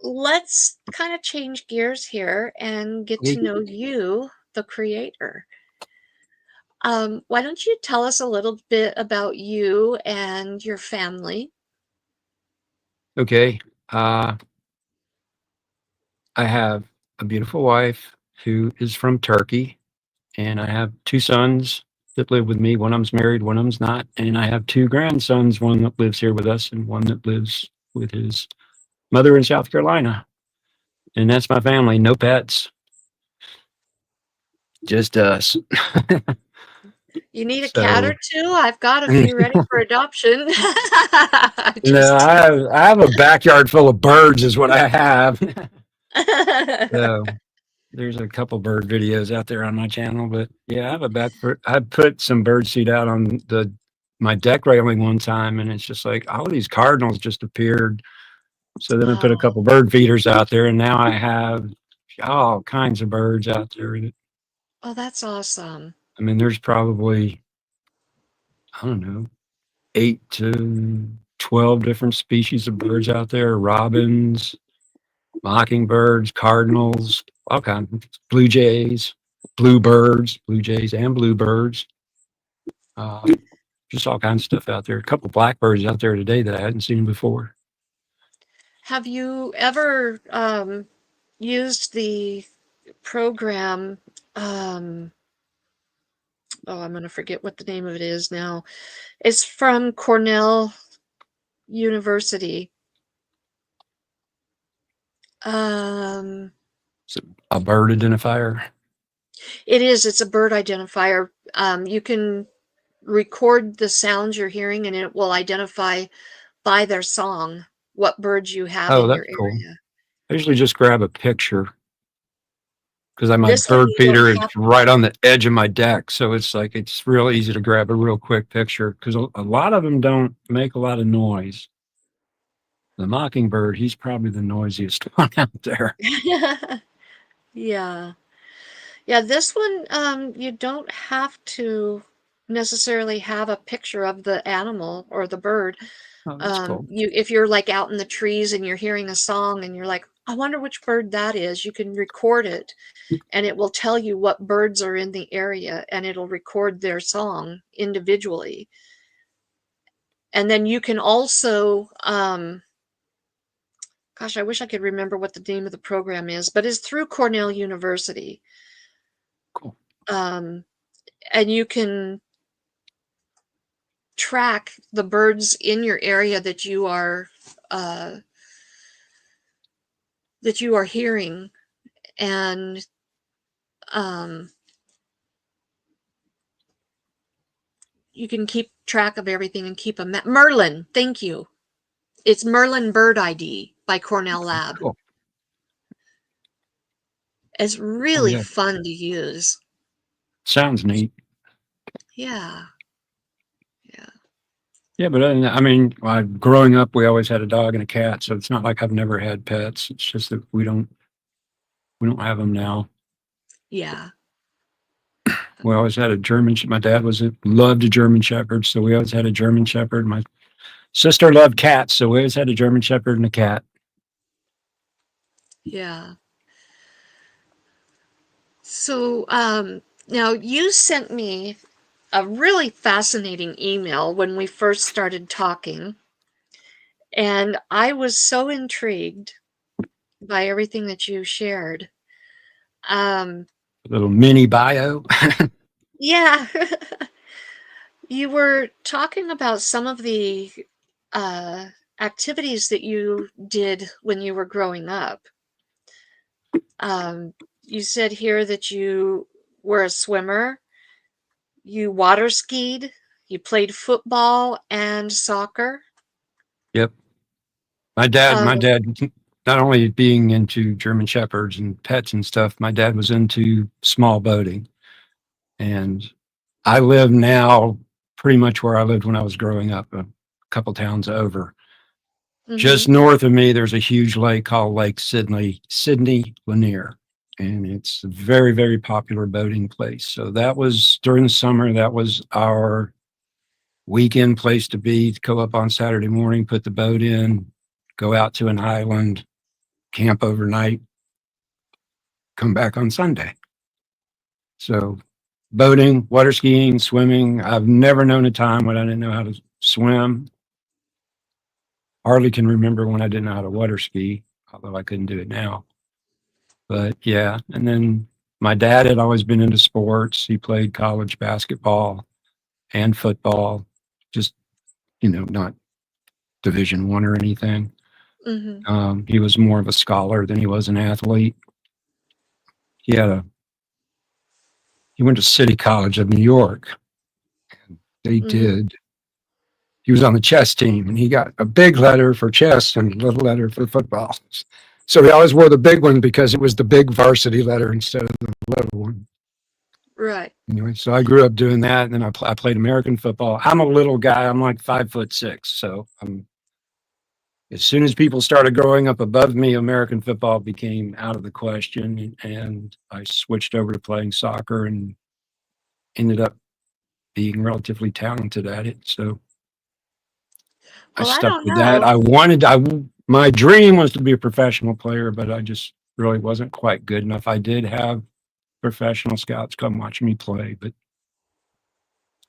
let's kind of change gears here and get we to know you, the creator. Why don't you tell us a little bit about you and your family? okay. Uh, I have a beautiful wife who is from Turkey, and I have two sons that live with me. One of them's married, one of them's not, and I have two grandsons. One that lives here with us, and one that lives with his mother in South Carolina. And that's my family. No pets, just us. You need a cat or So two? I've got a few ready for adoption. no, Just I have a backyard full of birds, is what I have. So there's a couple bird videos out there on my channel, but yeah, I have a back. I put some bird seed out on the my deck railing one time, and it's just like all these cardinals just appeared. So then I put a Oh, couple bird feeders out there, and now I have all kinds of birds out there. oh, that's awesome. I mean, there's probably I don't know 8 to 12 different species of birds out there: robins, mockingbirds, cardinals, all kinds, blue jays, bluebirds, blue jays and bluebirds. Uh, just all kinds of stuff out there. A couple blackbirds out there today that I hadn't seen before. Have you ever used the program? Um, oh, I'm going to forget what the name of it is now. It's from Cornell University. Um, So a bird identifier. it is. It's a bird identifier. You can record the sounds you're hearing, and it will identify by their song what birds you have Oh, in that's your cool. area. I usually just grab a picture because my This one bird you don't feeder is have. right on the edge of my deck. So it's like it's real easy to grab a real quick picture because a lot of them don't make a lot of noise. The mockingbird, he's probably the noisiest one out there. Yeah. Yeah, this one, you don't have to necessarily have a picture of the animal or the bird. Oh, that's cool. If you're like out in the trees and you're hearing a song and you're like, I wonder which bird that is, you can record it and it will tell you what birds are in the area and it'll record their song individually. And then you can also, gosh, I wish I could remember what the name of the program is, but it's through Cornell University. Cool. Um, and you can track the birds in your area uh, that you are hearing, and um, you can keep track of everything and keep a Merlin. Thank you. It's Merlin Bird ID by Cornell Okay, Lab. cool. It's Oh really yeah. fun to use. Sounds neat. Yeah, yeah, Yeah, but I mean, growing up, we always had a dog and a cat, so it's not like I've never had pets. It's just that we don't have them now. yeah. We always had a German. My dad loved a German Shepherd, so we always had a German Shepherd. My sister loved cats, so we always had a German Shepherd and a cat. Yeah. So now you sent me a really fascinating email when we first started talking, and I was so intrigued by everything that you shared. Um, A little mini bio. yeah, you were talking about some of the uh, activities that you did when you were growing up. Um, you said here that you were a swimmer, you water skied, you played football and soccer. Yep. My dad, Um, not only being into German Shepherds and pets and stuff, my dad was into small boating. And I live now pretty much where I lived when I was growing up, a couple towns over. Just mhm, north of me, there's a huge lake called Lake Sydney Lanier. And it's a very, very popular boating place. So that was during the summer, that was our weekend place to be, to go up on Saturday morning, put the boat in, go out to an island, camp overnight, come back on Sunday. So boating, water skiing, swimming. I've never known a time when I didn't know how to swim. Hardly can remember when I didn't know how to water ski, although I couldn't do it now. But yeah, and then my dad had always been into sports. He played college basketball and football, just, not Division I or anything. mhm, He was more of a scholar than he was an athlete. He had a he went to City College of New York. They mhm. did. He was on the chess team, and he got a big letter for chess and a little letter for football. So he always wore the big one because it was the big varsity letter instead of the little one. Right. Anyway, so I grew up doing that, and then I played American football. I'm a little guy. I'm like 5'6", so as soon as people started growing up above me, American football became out of the question, and I switched over to playing soccer and ended up being relatively talented at it. So I Well, I stuck don't with that. know. My dream was to be a professional player, but I just really wasn't quite good enough. I did have professional scouts come watch me play, but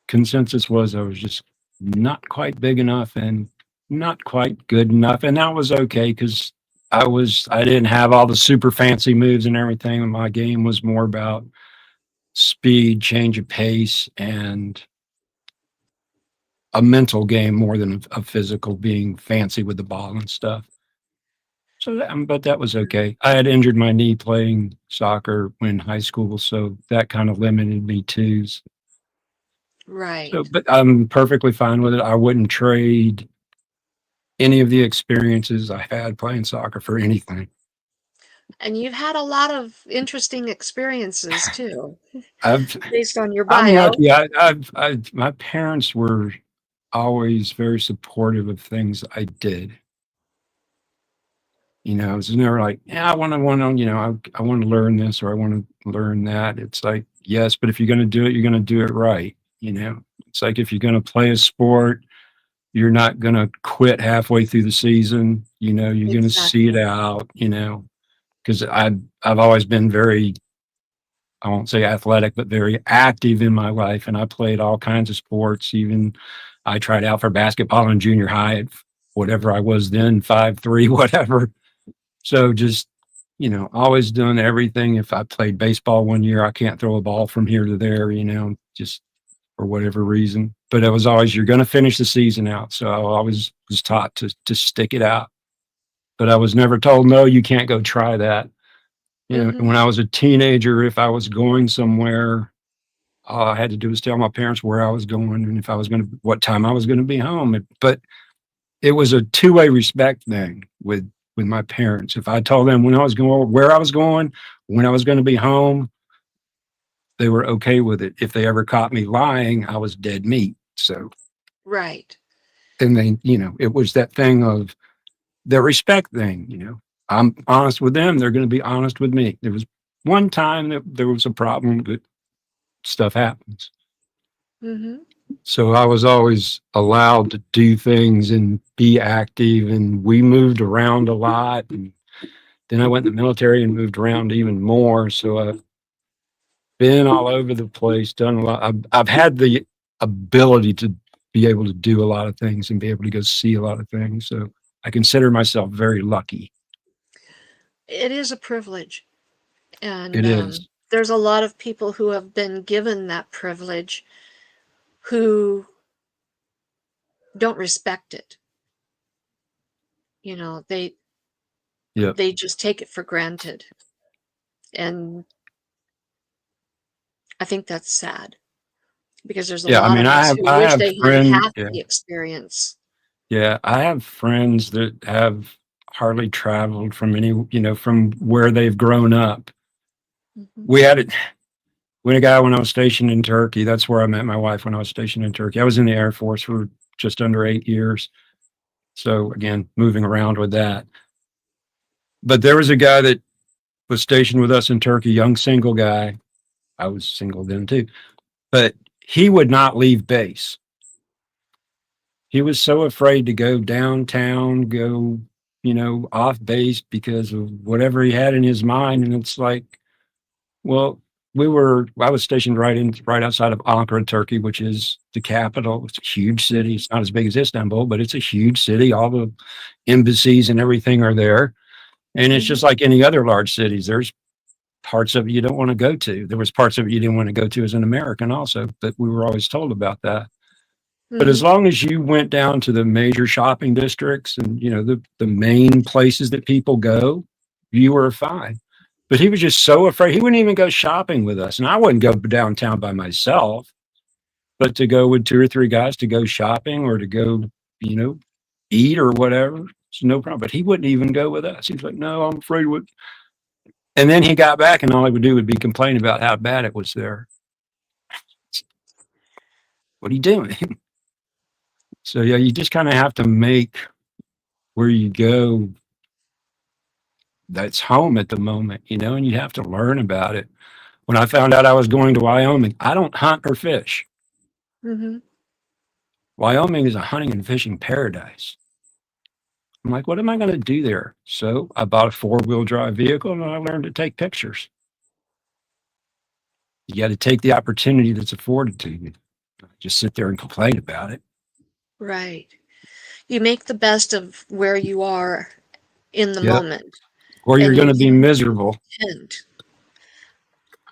consensus was I was just not quite big enough and not quite good enough. And that was okay because I didn't have all the super fancy moves and everything. And my game was more about speed, change of pace, and a mental game more than a physical, being fancy with the ball and stuff. So, but that was okay. I had injured my knee playing soccer in high school, so that kind of limited me too. So, Right. but I'm perfectly fine with it. I wouldn't trade any of the experiences I had playing soccer for anything. And you've had a lot of interesting experiences too, I've, based on your I'm bio. lucky. My parents were always very supportive of things I did. It was never like, yeah, I want to learn this or I want to learn that. It's like, yes, but if you're going to do it, you're going to do it right. It's like if you're going to play a sport, you're not going to quit halfway through the season. You're going to see it Exactly. out, because I've always been very, I won't say athletic, but very active in my life. And I played all kinds of sports. Even I tried out for basketball in junior high at whatever I was then, 5'3", whatever. So just, always done everything. If I played baseball one year, I can't throw a ball from here to there, just for whatever reason. But it was always, you're going to finish the season out. So I always was taught to stick it out. But I was never told, no, you can't go try that. Mhm. When I was a teenager, if I was going somewhere, all I had to do was tell my parents where I was going and if I was going to, what time I was going to be home. But it was a two-way respect thing with my parents. If I told them when I was going, where I was going, when I was going to be home, they were okay with it. If they ever caught me lying, I was dead meat. So, Right. and it was that thing of the respect thing. I'm honest with them; they're going to be honest with me. There was one time that there was a problem, but stuff happens. Mhm. So I was always allowed to do things and be active, and we moved around a lot. And then I went in the military and moved around even more. So I've been all over the place, done a lot. I've had the ability to be able to do a lot of things and be able to go see a lot of things. So I consider myself very lucky. it is a privilege. And It is. there's a lot of people who have been given that privilege who don't respect it. You know, Yep. they just take it for granted. And I think that's sad because there's a Yeah. I lot mean, of us who I wish have they had friends. half Yeah. the experience. Yeah. I have friends that have hardly traveled from any, from where they've grown up. Mhm. We had it. We had a guy when I was stationed in Turkey. That's where I met my wife when I was stationed in Turkey. I was in the Air Force for just under 8 years. So again, moving around with that. But there was a guy that was stationed with us in Turkey, young single guy. I was single then too, but he would not leave base. He was so afraid to go downtown, go, off base because of whatever he had in his mind. And it's like, well, I was stationed right outside of Ankara, Turkey, which is the capital. It's a huge city. Mhm. It's not as big as Istanbul, but it's a huge city. All the embassies and everything are there. And it's Mhm. just like any other large cities. There's parts of it you don't want to go to. There was parts of it you didn't want to go to as an American also, but we were always told about that. But as Mhm. long as you went down to the major shopping districts and the main places that people go, you were fine. But he was just so afraid. He wouldn't even go shopping with us. And I wouldn't go downtown by myself, but to go with two or three guys to go shopping or to go, you know, eat or whatever, it's no problem. But he wouldn't even go with us. He was like, no, I'm afraid what. And then he got back and all he would do would be complain about how bad it was there. What are you doing? So yeah, you just kind of have to make where you go that's home at the moment, and you have to learn about it. When I found out I was going to Wyoming, I don't hunt or fish. Mhm. Wyoming is a hunting and fishing paradise. I'm like, what am I going to do there? So I bought a four-wheel drive vehicle and I learned to take pictures. You got to take the opportunity that's afforded to you. Just sit there and complain about it. Right. You make the best of where you are in the Yep. moment, Or you're and going you to be become miserable. content.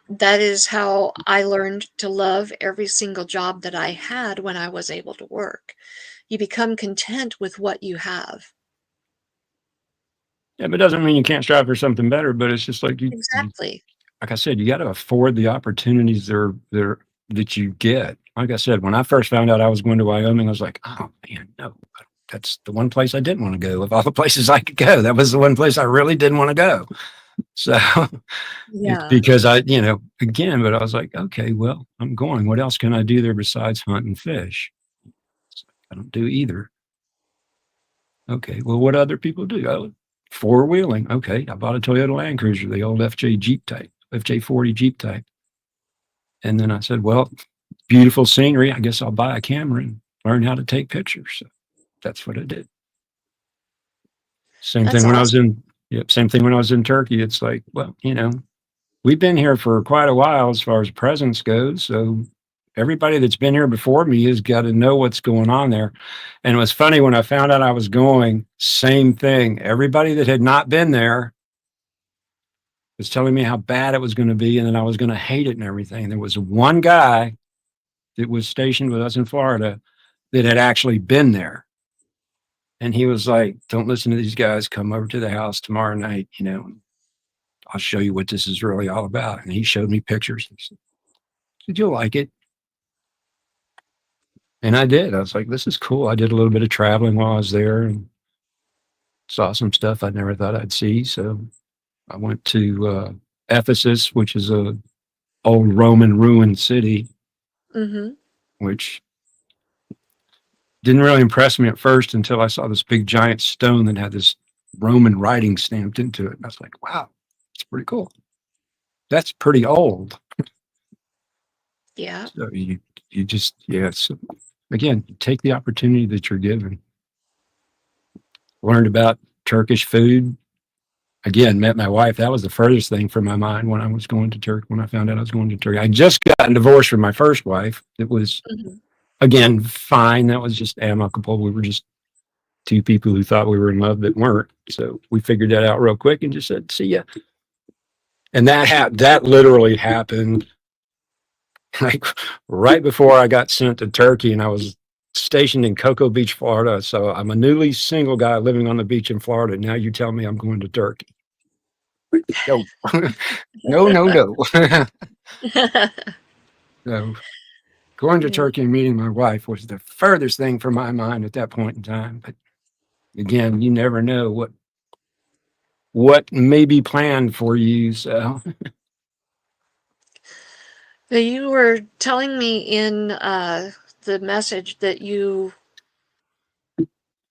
That is how I learned to love every single job that I had when I was able to work. You become content with what you have. Yeah, but it doesn't mean you can't strive for something better. But it's just like Exactly. like I said, you got to afford the opportunities that you get. Like I said, when I first found out I was going to Wyoming, I was like, oh man, no, that's the one place I didn't want to go. Of all the places I could go, that was the one place I really didn't want to go. So it's Yeah. because again, but I was like, okay, well, I'm going. What else can I do there besides hunt and fish? I don't do either. Okay, well, what other people do? Oh, four wheeling. Okay, I bought a Toyota Land Cruiser, the old FJ Jeep type, FJ40 Jeep type. And then I said, well, beautiful scenery. I guess I'll buy a camera and learn how to take pictures. So that's what I did. Same That's thing when I was awesome. in, yep, same thing when I was in Turkey. It's like, well, we've been here for quite a while as far as presence goes. So everybody that's been here before me has got to know what's going on there. And it was funny when I found out I was going, same thing. Everybody that had not been there was telling me how bad it was going to be and that I was going to hate it and everything. There was one guy that was stationed with us in Florida that had actually been there. And he was like, don't listen to these guys. Come over to the house tomorrow night. I'll show you what this is really all about. And he showed me pictures. He said, you'll like it. And I did. I was like, this is cool. I did a little bit of traveling while I was there and saw some stuff I never thought I'd see. So I went to Ephesus, which is a old Roman ruined city, Mhm. which didn't really impress me at first until I saw this big giant stone that had this Roman writing stamped into it. And I was like, wow, it's pretty cool. That's pretty old. Yeah. So you just, yeah, so again, take the opportunity that you're given. Learned about Turkish food. Again, met my wife. That was the furthest thing from my mind when I was going to Turkey, when I found out I was going to Turkey. I just gotten divorced from my first wife. It was, Mhm. again, fine. That was just amicable. We were just two people who thought we were in love that weren't. So we figured that out real quick and just said, see ya. And that literally happened like right before I got sent to Turkey, and I was stationed in Cocoa Beach, Florida. So I'm a newly single guy living on the beach in Florida. Now you tell me I'm going to Turkey. No, no, no, no. So going to Yeah. Turkey and meeting my wife was the furthest thing from my mind at that point in time. But again, you never know what may be planned for you. So Now, you were telling me in the message that you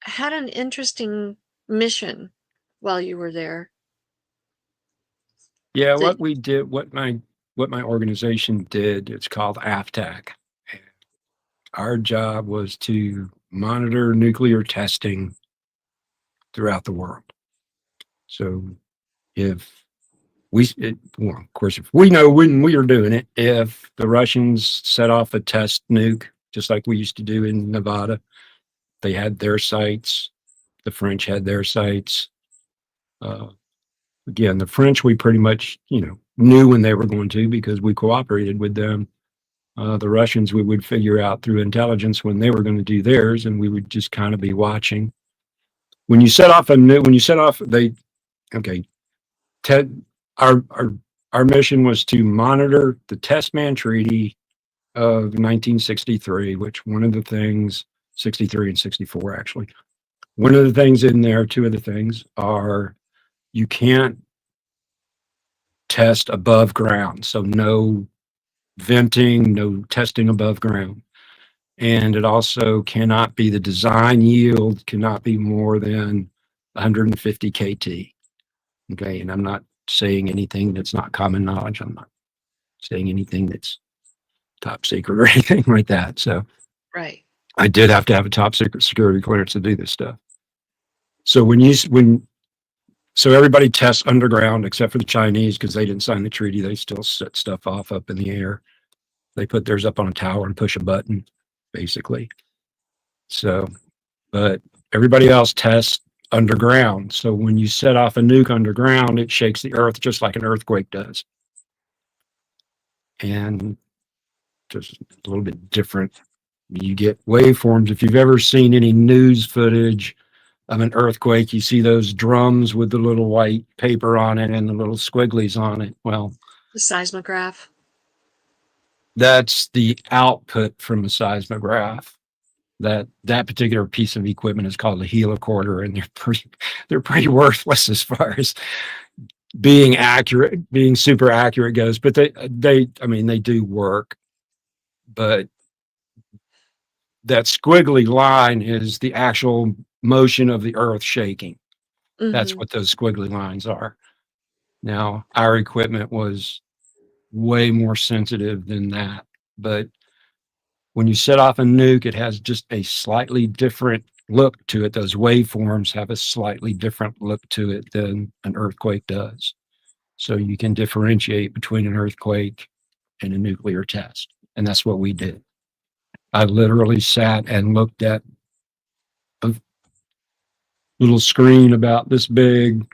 had an interesting mission while you were there. yeah, That what we did, what my organization did, it's called AFTAC. Our job was to monitor nuclear testing throughout the world. So if well, of course, if we know when we are doing it, if the Russians set off a test nuke, just like we used to do in Nevada, they had their sites. The French had their sites. Uh, Again, the French, we pretty much, knew when they were going to because we cooperated with them. The Russians, we would figure out through intelligence when they were going to do theirs, and we would just kind of be watching. When you set off okay, Ted, our mission was to monitor the Test Man Treaty of 1963, which one of the things, 63 and 64 actually, one of the things in there, two of the things are you can't test above ground. So no venting, no testing above ground. And it also cannot be the design yield cannot be more than 150 KT. Okay. And I'm not saying anything that's not common knowledge. I'm not saying anything that's top secret or anything like that. So right. I did have to have a top secret security clearance to do this stuff. So so everybody tests underground except for the Chinese because they didn't sign the treaty. They still set stuff off up in the air. They put theirs up on a tower and push a button, basically. So, but everybody else tests underground. So when you set off a nuke underground, it shakes the earth just like an earthquake does. And just a little bit different. You get waveforms. If you've ever seen any news footage of an earthquake, you see those drums with the little white paper on it and the little squigglies on it. Well, The seismograph. that's the output from a seismograph. That particular piece of equipment is called a helicorder, and they're pretty worthless as far as being accurate, being super accurate goes. But they do work. But that squiggly line is the actual motion of the earth shaking. That's Mm-hmm. what those squiggly lines are. Now, our equipment was way more sensitive than that. But when you set off a nuke, it has just a slightly different look to it. Those waveforms have a slightly different look to it than an earthquake does. So you can differentiate between an earthquake and a nuclear test. And that's what we did. I literally sat and looked at a little screen about this big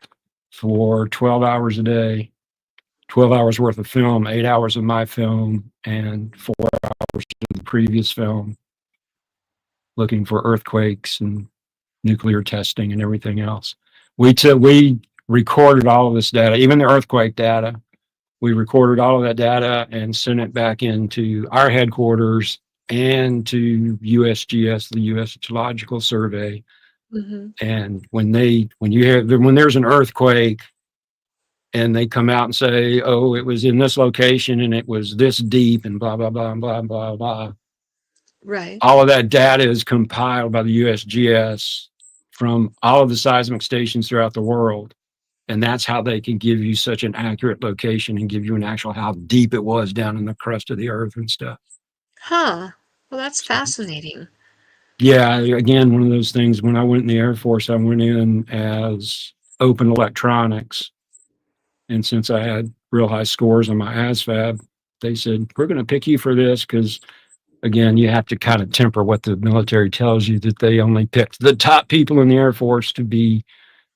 for 12 hours a day, 12 hours worth of film, 8 hours of my film, and 4 hours of the previous film, looking for earthquakes and nuclear testing and everything else. We recorded all of this data, even the earthquake data. We recorded all of that data and sent it back into our headquarters and to USGS, the U.S. Geological Survey. Mm-hmm. And when there's an earthquake and they come out and say, oh, it was in this location and it was this deep and blah, blah, blah, blah, blah, blah. Right. All of that data is compiled by the USGS from all of the seismic stations throughout the world. And that's how they can give you such an accurate location and give you an actual how deep it was down in the crust of the earth and stuff. Huh. Well, that's So, fascinating. yeah, again, one of those things. When I went in the Air Force, I went in as open electronics. And since I had real high scores on my ASVAB, they said, we're going to pick you for this because again, you have to kind of temper what the military tells you, that they only picked the top people in the Air Force to be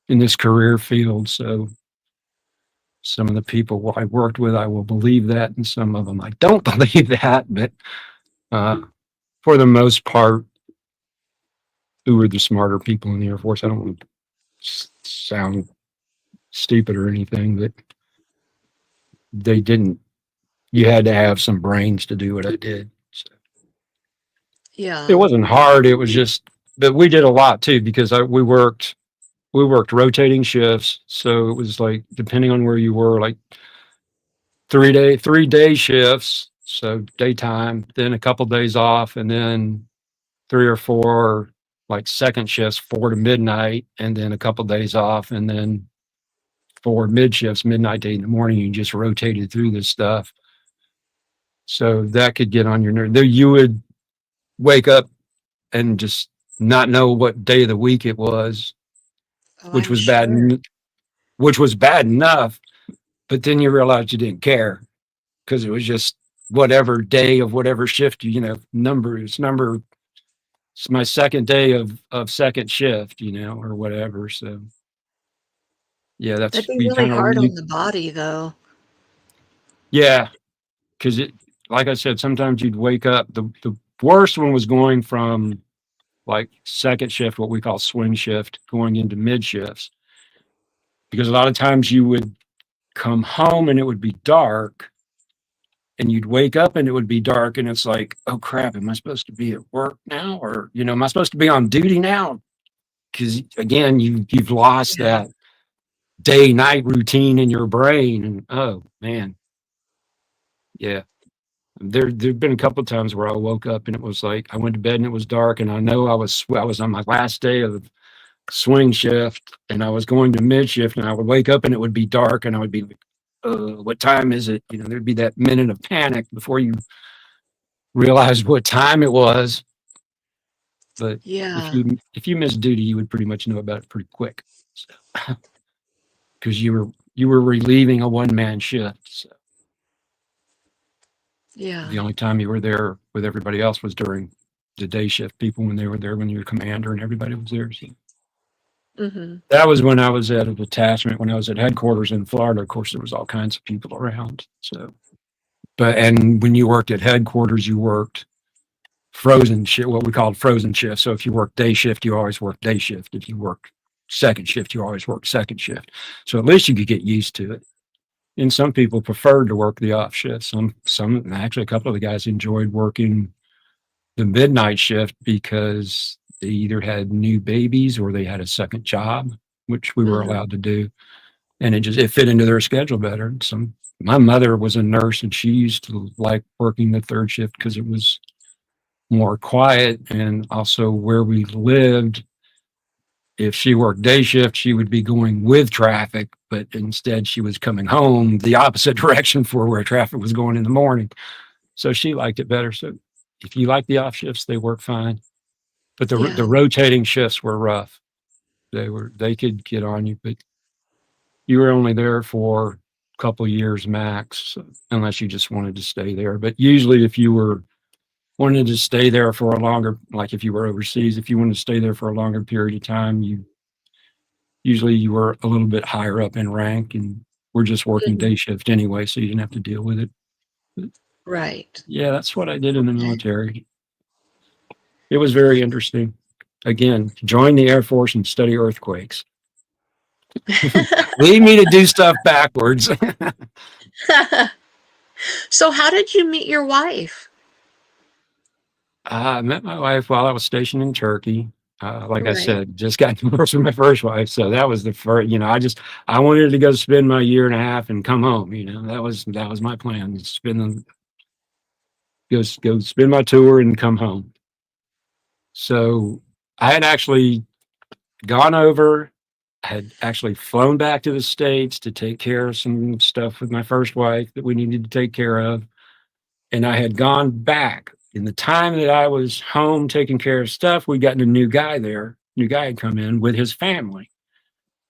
in this career field. So some of the people I worked with, I will believe that, and some of them I don't believe that. But uh, for the most part, who were the smarter people in the Air Force? I don't want to sound stupid or anything, but they didn't. You had to have some brains to do what I did. So it Yeah. wasn't hard. It was just, but we did a lot too because we worked rotating shifts. So it was like depending on where you were, like 3 day shifts. So daytime, then a couple days off, and then 3 or 4 like second shifts, 4 to midnight, and then a couple days off, and then 4 mid shifts, midnight to 8 in the morning. You just rotated through this stuff. So that could get on your nerve. There you would wake up and just not know what day of the week it was, Oh, which I'm was bad, sure. which was bad enough. But then you realized you didn't care because it was just whatever day of whatever shift number. It's my second day of second shift, or whatever. So yeah, That'd that's be you really kind of hard on the body, though. yeah, because it, like I said, sometimes you'd wake up. The worst one was going from like second shift, what we call swing shift, going into mid shifts, because a lot of times you would come home and it would be dark, and you'd wake up and it would be dark, and it's like, oh crap, am I supposed to be at work now, or am I supposed to be on duty now? Because again, you've lost Yeah. that day night routine in your brain, and oh man, yeah. There've been a couple of times where I woke up and it was like I went to bed and it was dark, and I know I was on my last day of swing shift, and I was going to mid shift, and I would wake up and it would be dark, and I would be like, what time is it? There'd be that minute of panic before you realized what time it was. But if Yeah. you missed duty, you would pretty much know about it pretty quick, so, because you were relieving a one man shift. So Yeah. the only time you were there with everybody else was during the day shift people when they were there when you were commander and everybody was there. So Mhm. that was when I was at a detachment. When I was at headquarters in Florida, of course, there was all kinds of people around. So, and when you worked at headquarters, you worked frozen shift, what we called frozen shift. So if you work day shift, you always work day shift. If you work second shift, you always work second shift. So at least you could get used to it. And some people preferred to work the off shift. Some actually, a couple of the guys enjoyed working the midnight shift because they either had new babies or they had a second job, which we were Mhm. allowed to do, and it fit into their schedule better. My mother was a nurse, and she used to like working the third shift because it was more quiet, and also where we lived. If she worked day shift, she would be going with traffic, but instead she was coming home the opposite direction for where traffic was going in the morning. So she liked it better. So if you like the off shifts, they work fine. But the Yeah. rotating shifts were rough. They could get on you, but you were only there for a couple years max, so, unless you just wanted to stay there. But usually, if you were wanted to stay there for a longer, like if you were overseas, if you wanted to stay there for a longer period of time, you were a little bit higher up in rank, and we're just working Mhm. day shift anyway, so you didn't have to deal with it. But Right. yeah, that's what I did in the Okay. military. It was very interesting. Again, join the Air Force and study earthquakes. Leave me to do stuff backwards. So how did you meet your wife? I met my wife while I was stationed in Turkey. Like I Right. said, just got divorced from my first wife, so that was the first. I wanted to go spend my year and a half and come home. That was my plan: go spend my tour and come home. So I had actually gone over, had actually flown back to the States to take care of some stuff with my first wife that we needed to take care of. And I had gone back. In the time that I was home taking care of stuff, we got a new guy there. New guy had come in with his family,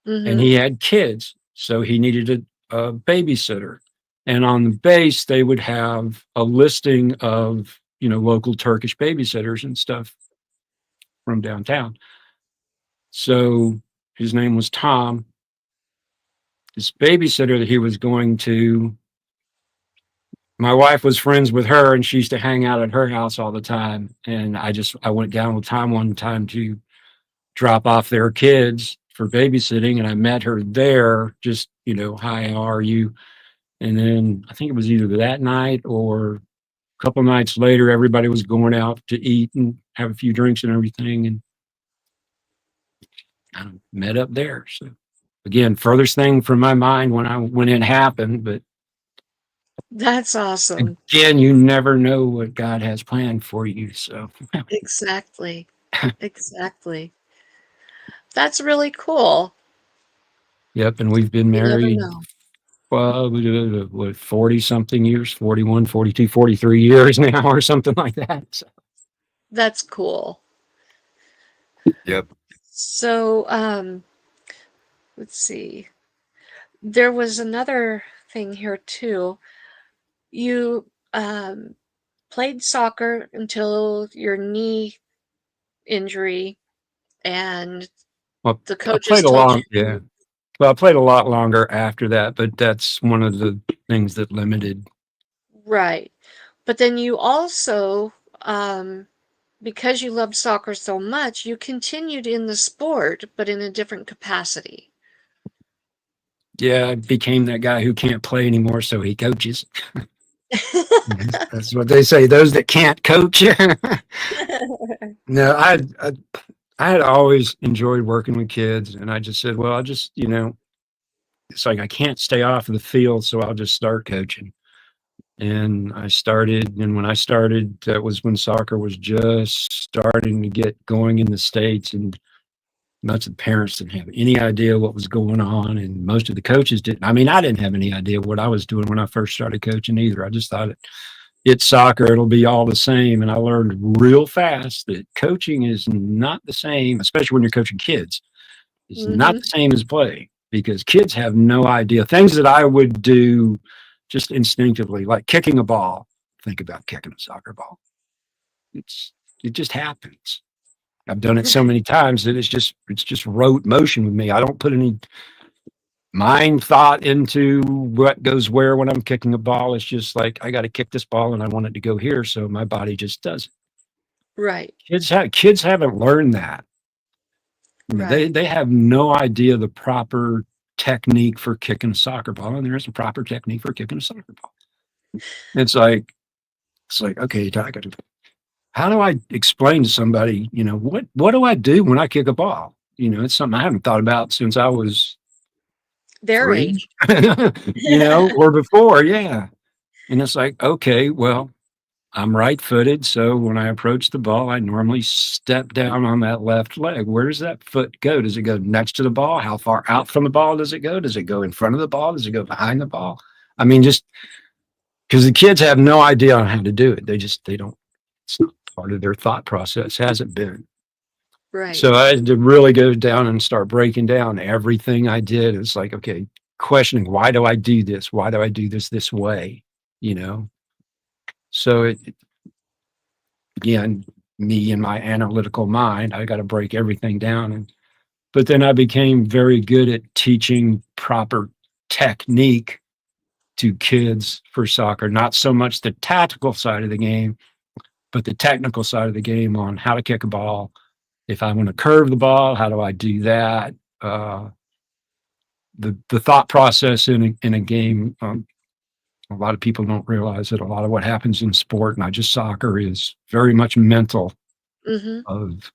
and Mhm. he had kids. So he needed a babysitter. And on the base, they would have a listing of local Turkish babysitters and stuff from downtown. So his name was Tom. This babysitter that he was going to, my wife was friends with her and she used to hang out at her house all the time. And I went down with Tom one time to drop off their kids for babysitting. And I met her there, just, hi, how are you? And then I think it was either that night or a couple of nights later, everybody was going out to eat and have a few drinks and everything. And I met up there. So again, furthest thing from my mind when it happened, but That's awesome. again, you never know what God has planned for you. So Exactly. Exactly. That's really cool. yep, and we've been You never married know. what 40 something years, 41, 42, 43 years now or something like that. So, That's cool. yep. So, let's see. There was another thing here too. You played soccer until your knee injury, and Well, the I coaches played a told long, yeah. you, Well, I played a lot longer after that, but that's one of the things that limited. right. But then you also, because you loved soccer so much, you continued in the sport, but in a different capacity. Yeah, I became that guy who can't play anymore, so he coaches. That's what they say. Those that can't coach. No, I had always enjoyed working with kids, and I just said, well, it's like I can't stay off of the field, so I'll just start coaching. And I started, and when I started, that was when soccer was just starting to get going in the States, and most of the parents didn't have any idea what was going on, and most of the coaches didn't. I mean, I didn't have any idea what I was doing when I first started coaching either. I just thought it's soccer, it'll be all the same. And I learned real fast that coaching is not the same, especially when you're coaching kids. It's not Mm-hmm. the same as play because kids have no idea. Things that I would do just instinctively, like kicking a ball. Think about kicking a soccer ball. It's it just happens. I've done it so many times that it's just rote motion with me. I don't put any mind thought into what goes where when I'm kicking a ball. It's just like I got to kick this ball and I want it to go here, so my body just does it. Right, Kids haven't learned that. They right, they have no idea the proper technique for kicking a soccer ball, and there is a proper technique for kicking a soccer ball. It's like okay, Doc, how do I explain to somebody, what do I do when I kick a ball? It's something I haven't thought about since I was their 3, age. or before, yeah. And it's like, okay, well, I'm right-footed, so when I approach the ball, I normally step down on that left leg. Where does that foot go? Does it go next to the ball? How far out from the ball does it go? Does it go in front of the ball? Does it go behind the ball? I mean, just because the kids have no idea on how to do it. They don't, it's not part of their thought process, hasn't been. Right, So I had to really go down and start breaking down everything I did. It's like, okay, questioning, why do I do this? Why do I do this way? You know? So again, me and my analytical mind, I got to break everything down. But then I became very good at teaching proper technique to kids for soccer, not so much the tactical side of the game, but the technical side of the game on how to kick a ball. If I want to curve the ball, how do I do that? Uh, the thought process in a game. A lot of people don't realize that a lot of what happens in sport, not just soccer, is very much mental. mm-hmm, Of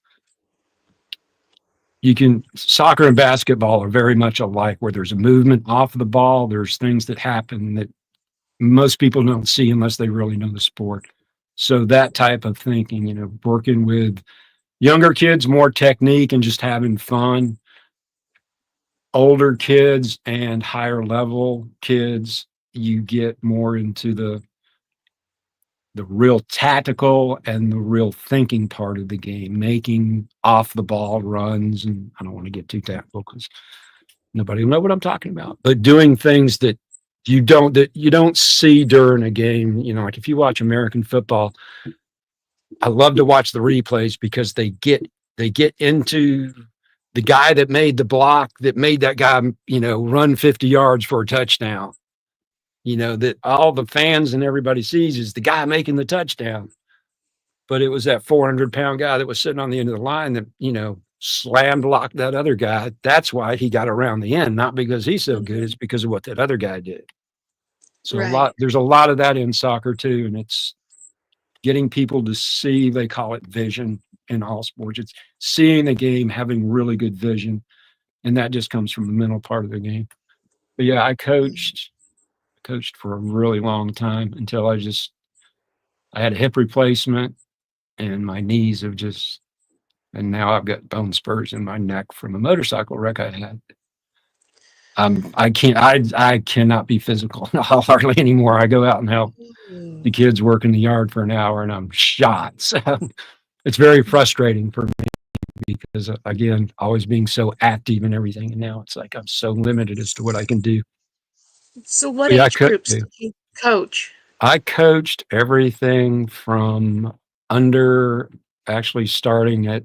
you can soccer and basketball are very much alike, where there's a movement off of the ball. There's things that happen that most people don't see unless they really know the sport. So that type of thinking, working with younger kids, more technique and just having fun. Older kids and higher level kids, you get more into the real tactical and the real thinking part of the game, making off the ball runs. And I don't want to get too technical because nobody will know what I'm talking about, but doing things that you don't see during a game. Like if you watch American football, I love to watch the replays because they get into the guy that made the block that made that guy, run 50 yards for a touchdown. That all the fans and everybody sees is the guy making the touchdown. But it was that 400-pound guy that was sitting on the end of the line that, slam blocked that other guy. That's why he got around the end, not because he's so good. It's Mhm. because of what that other guy did. So Right. there's a lot of that in soccer too. And it's getting people to see, they call it vision in all sports. It's seeing the game, having really good vision. And that just comes from the mental part of the game. But yeah, I Mhm. coached for a really long time until I had a hip replacement and my knees have just, and now I've got bone spurs in my neck from a motorcycle wreck I had. I cannot be physical hardly anymore. I go out and help the Mm. kids work in the yard for an hour and I'm shot. So it's very frustrating for me because again, always being so active and everything. And now it's like I'm so limited as to what I can do. So what But yeah, age groups did you coach? I coached everything from under, actually starting at,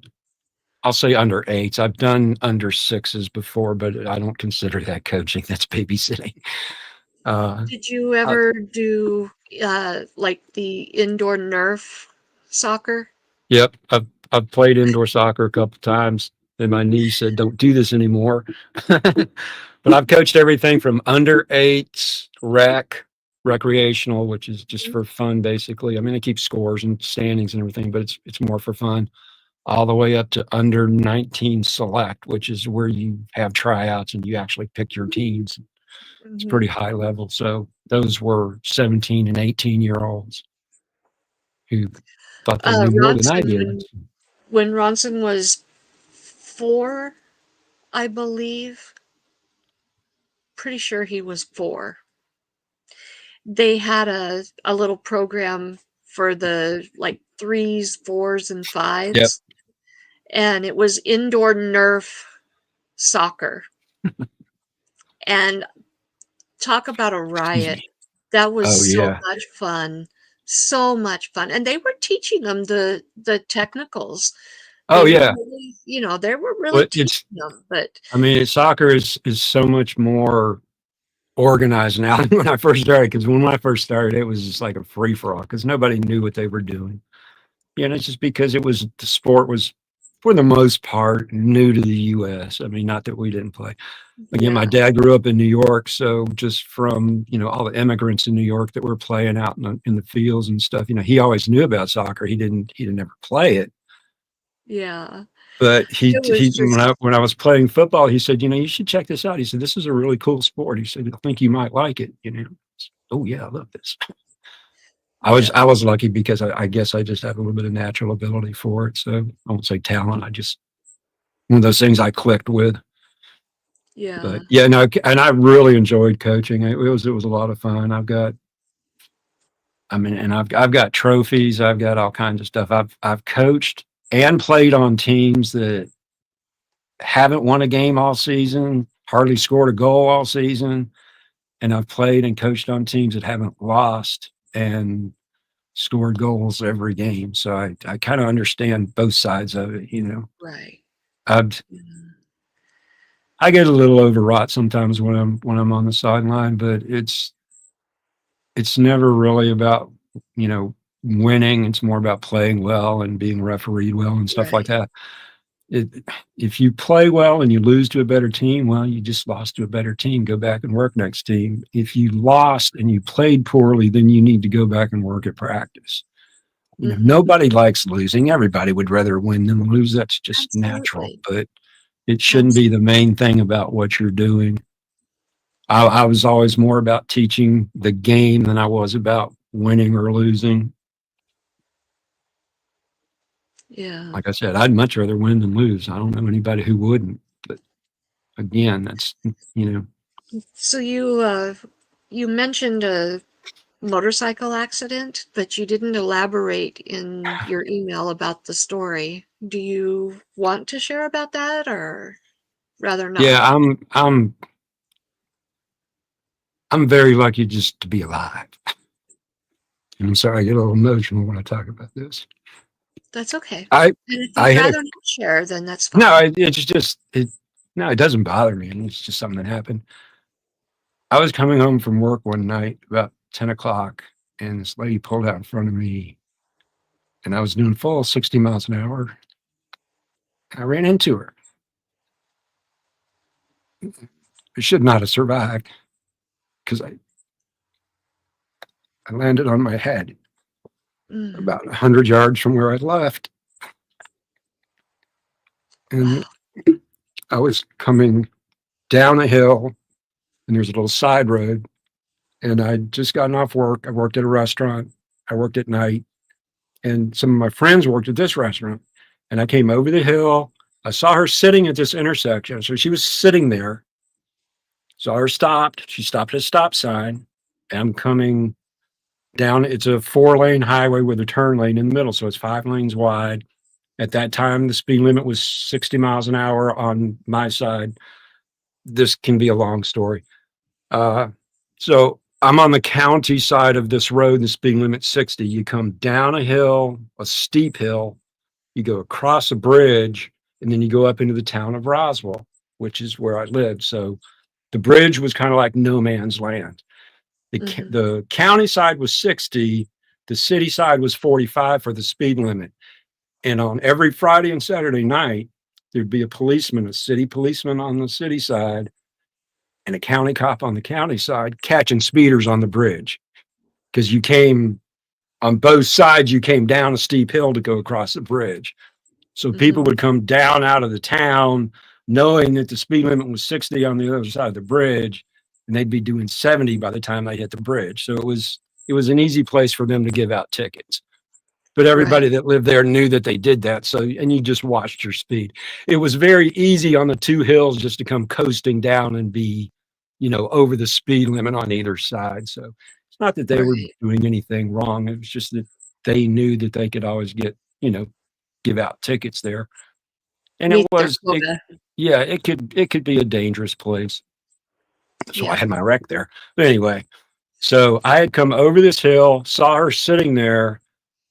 I'll say under eights. I've done under sixes before, but I don't consider that coaching. That's babysitting. Uh, Did you I, ever do, like, the indoor Nerf soccer? yep, I've played indoor soccer a couple times, and my niece said, "Don't do this anymore." But I've coached everything from under eights, recreational, which is just Mhm. for fun, basically. I mean, it keeps scores and standings and everything, but it's more for fun. All the way up to under 19 select, which is where you have tryouts and you actually pick your teams. It's pretty Mhm. high level. So those were 17 and 18-year olds who thought they knew more than I Ronson, did. when Ronson was 4, I believe, pretty sure he was 4, they had a little program for the, like, 3s, 4s, and Yep. 5s, and it was indoor Nerf soccer, and talk about a Excuse riot. me. That was Oh so yeah. much fun. So much fun. And they were teaching them the technicals. Oh They were yeah. really, they were really But teaching them, but I mean, soccer is so much more organized now than when I first started. Because when I first started, it was just like a free for all because nobody knew what they were doing. Yeah, and it's just because the sport was, for the most part, new to the U.S. I mean, not that we didn't play. Again, my yeah, dad grew up in New York, so just from all the immigrants in New York that were playing out in the fields and stuff, he always knew about soccer. He didn't ever play it, yeah. but It was when just I was playing football, he said, you should check this out. He said, this is a really cool sport. He said, I think you might like it. Oh yeah, I love this. yeah, I was lucky because I guess I just have a little bit of natural ability for it. So I won't say talent. I just one of those things I clicked with. yeah. But yeah, no, and I really enjoyed coaching. It was a lot of fun. I mean, and I've got trophies. I've got all kinds of stuff. I've coached and played on teams that haven't won a game all season, hardly scored a goal all season, and I've played and coached on teams that haven't lost and scored goals every game. So I kind of understand both sides of it. Right. I Yeah. I get a little overwrought sometimes when I'm on the sideline, but it's never really about you know winning. It's more about playing well and being refereed well and stuff like Right. that. It, if you play well and you lose to a better team, well, you just lost to a better team. Go back and work next team. If you lost and you played poorly, then you need to go back and work at practice. Mhm. Nobody likes losing. Everybody would rather win than lose. That's just natural, Absolutely. but it shouldn't be the Absolutely. main thing about what you're doing. I was always more about teaching the game than I was about winning or losing. Yeah. Like I said, I'd much rather win than lose. I don't know anybody who wouldn't. But again, that's, you know, So you mentioned a motorcycle accident, but you didn't elaborate in your email about the story. Do you want to share about that or rather yeah, not? I'm very lucky just to be alive. And I'm sorry, I get a little emotional when I talk about this. That's okay. I And if I you'd hit a rather not share, then that's no. fine. It's just it. No, it doesn't bother me. I mean, it's just something that happened. I was coming home from work one night about 10 o'clock, and this lady pulled out in front of me, and I was doing full 60 miles an hour. I ran into her. I should not have survived because I landed on my head Mm, about 100 yards from where I left. And wow. I was coming down a hill, and there's a little side road. And I'd just gotten off work. I worked at a restaurant. I worked at night. And some of my friends worked at this restaurant. And I came over the hill. I saw her sitting at this intersection. So she was sitting there. Saw her stopped. She stopped at a stop sign. And I'm coming down. It's a 4-lane highway with a turn lane in the middle. So it's 5 lanes wide. At that time, the speed limit was 60 miles an hour on my side. This can be a long story. Uh, so I'm on the county side of this road, the speed limit 60. You come down a hill, a steep hill, you go across a bridge, and then you go up into the town of Roswell, which is where I lived. So the bridge was kind of like no man's land. Mhm. The county side was 60, the city side was 45 for the speed limit. And on every Friday and Saturday night, there'd be a policeman, a city policeman on the city side, and a county cop on the county side catching speeders on the bridge. Because you came on both sides, you came down a steep hill to go across the bridge. So people Mhm. would come down out of the town knowing that the speed limit was 60 on the other side of the bridge, and they'd be doing 70 by the time they hit the bridge. So it was an easy place for them to give out tickets. But Right. everybody that lived there knew that they did that. So, and you just watched your speed. It was very easy on the two hills just to come coasting down and be, over the speed limit on either side. So it's not that they were Right. doing anything wrong. It was just that they knew that they could always give out tickets there. And it Meet their was, quota. yeah, it could be a dangerous place. So I Yeah. had my wreck there. But anyway, so I had come over this hill, saw her sitting there.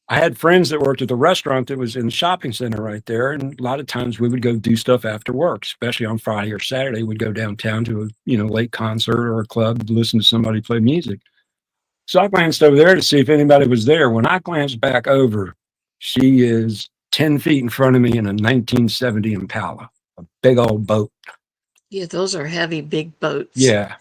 I had friends that worked at the restaurant that was in the shopping center right there, and a lot of times we would go do stuff after work, especially on Friday or Saturday. We'd go downtown to a late concert or a club to listen to somebody play music. So I glanced over there to see if anybody was there. When I glanced back over, she is 10 feet in front of me in a 1970 Impala, a big old boat. Yeah, those are heavy, big boats. Yeah,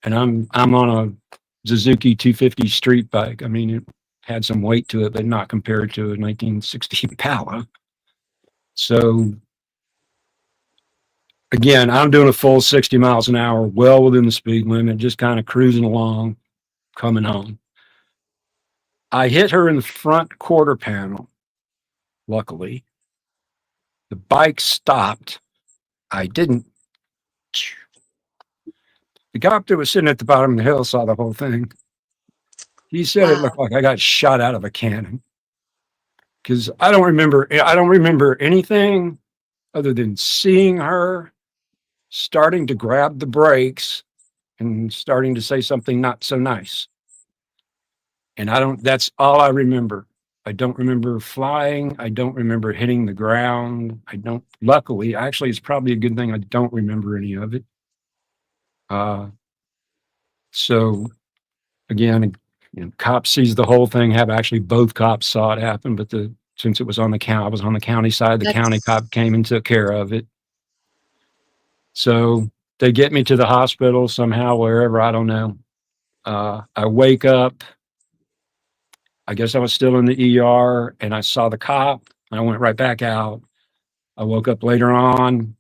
and I'm on a Suzuki 250 street bike. I mean, it had some weight to it, but not compared to a 1960 Impala. So again, I'm doing a full 60 miles an hour, well within the speed limit, just kind of cruising along, coming home. I hit her in the front quarter panel. Luckily, the bike stopped. I didn't. The cop that was sitting at the bottom of the hill saw the whole thing. He said it Wow. looked like I got shot out of a cannon because I don't remember. I don't remember anything other than seeing her starting to grab the brakes and starting to say something not so nice. And that's all I remember. I don't remember flying. I don't remember hitting the ground. Luckily, actually, it's probably a good thing I don't remember any of it. Uh, so again, cop sees the whole thing happen. Actually, both cops saw it happen, but since it was on the count, I was on the county side. The county That's cop came and took care of it. So they get me to the hospital somehow, wherever, I don't know. I wake up. I guess I was still in the ER and I saw the cop. I went right back out. I woke up later on.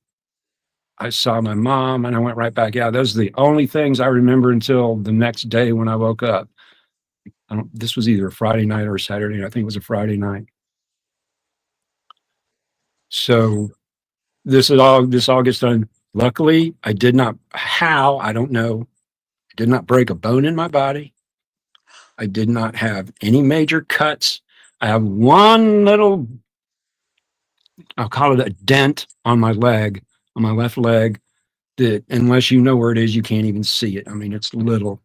I saw my mom and I went right back out. Those are the only things I remember until the next day when I woke up. This was either a Friday night or a Saturday. I think it was a Friday night. So this all gets done. Luckily, I did not, how, I don't know. I did not break a bone in my body. I did not have any major cuts. I have one little, I'll call it a dent on my leg, on my left leg, that unless you know where it is, you can't even see it. I mean, it's little.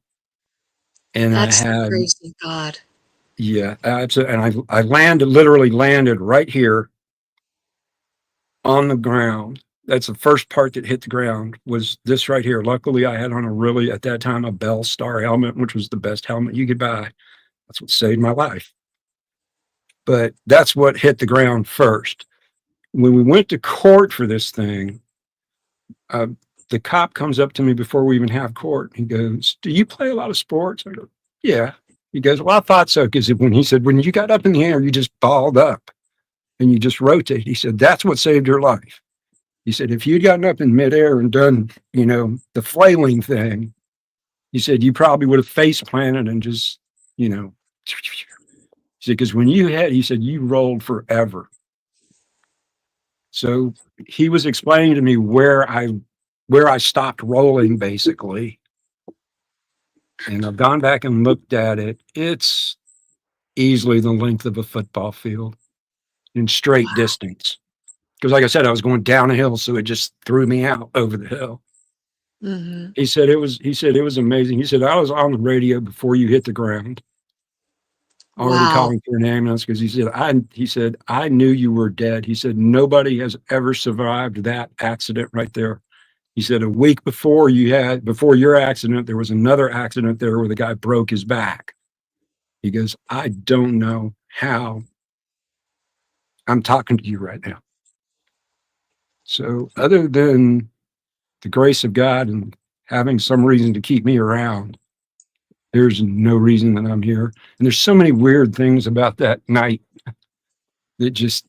And I that's the had, grace of God. Yeah, absolutely. And I landed, literally landed right here on the ground. That's the first part that hit the ground was this right here. Luckily, I had on a really, at that time, a Bell Star helmet, which was the best helmet you could buy. That's what saved my life. But that's what hit the ground first. When we went to court for this thing, uh, the cop comes up to me before we even have court. He goes, "Do you play a lot of sports?" I go, "Yeah." He goes, "Well, I thought so." Because when he said, when you got up in the air, you just balled up and you just rotate. He said, "That's what saved your life." He said, "If you'd gotten up in midair and done, the flailing thing," he said, "you probably would have face planted and just, you know, he said, because when you had, he said, you rolled forever." So he was explaining to me where I stopped rolling basically. And I've gone back and looked at it. It's easily the length of a football field in straight Wow. distance. Because like I said, I was going down a hill, so it just threw me out over the hill. Mhm. He said it was amazing. He said, "I was on the radio before you hit the ground, already Wow. calling for an ambulance," because he said, "I knew you were dead." He said, "Nobody has ever survived that accident right there." He said, "A week before your accident, there was another accident there where the guy broke his back." He goes, "I don't know how I'm talking to you right now." So other than the grace of God and having some reason to keep me around, there's no reason that I'm here. And there's so many weird things about that night that just,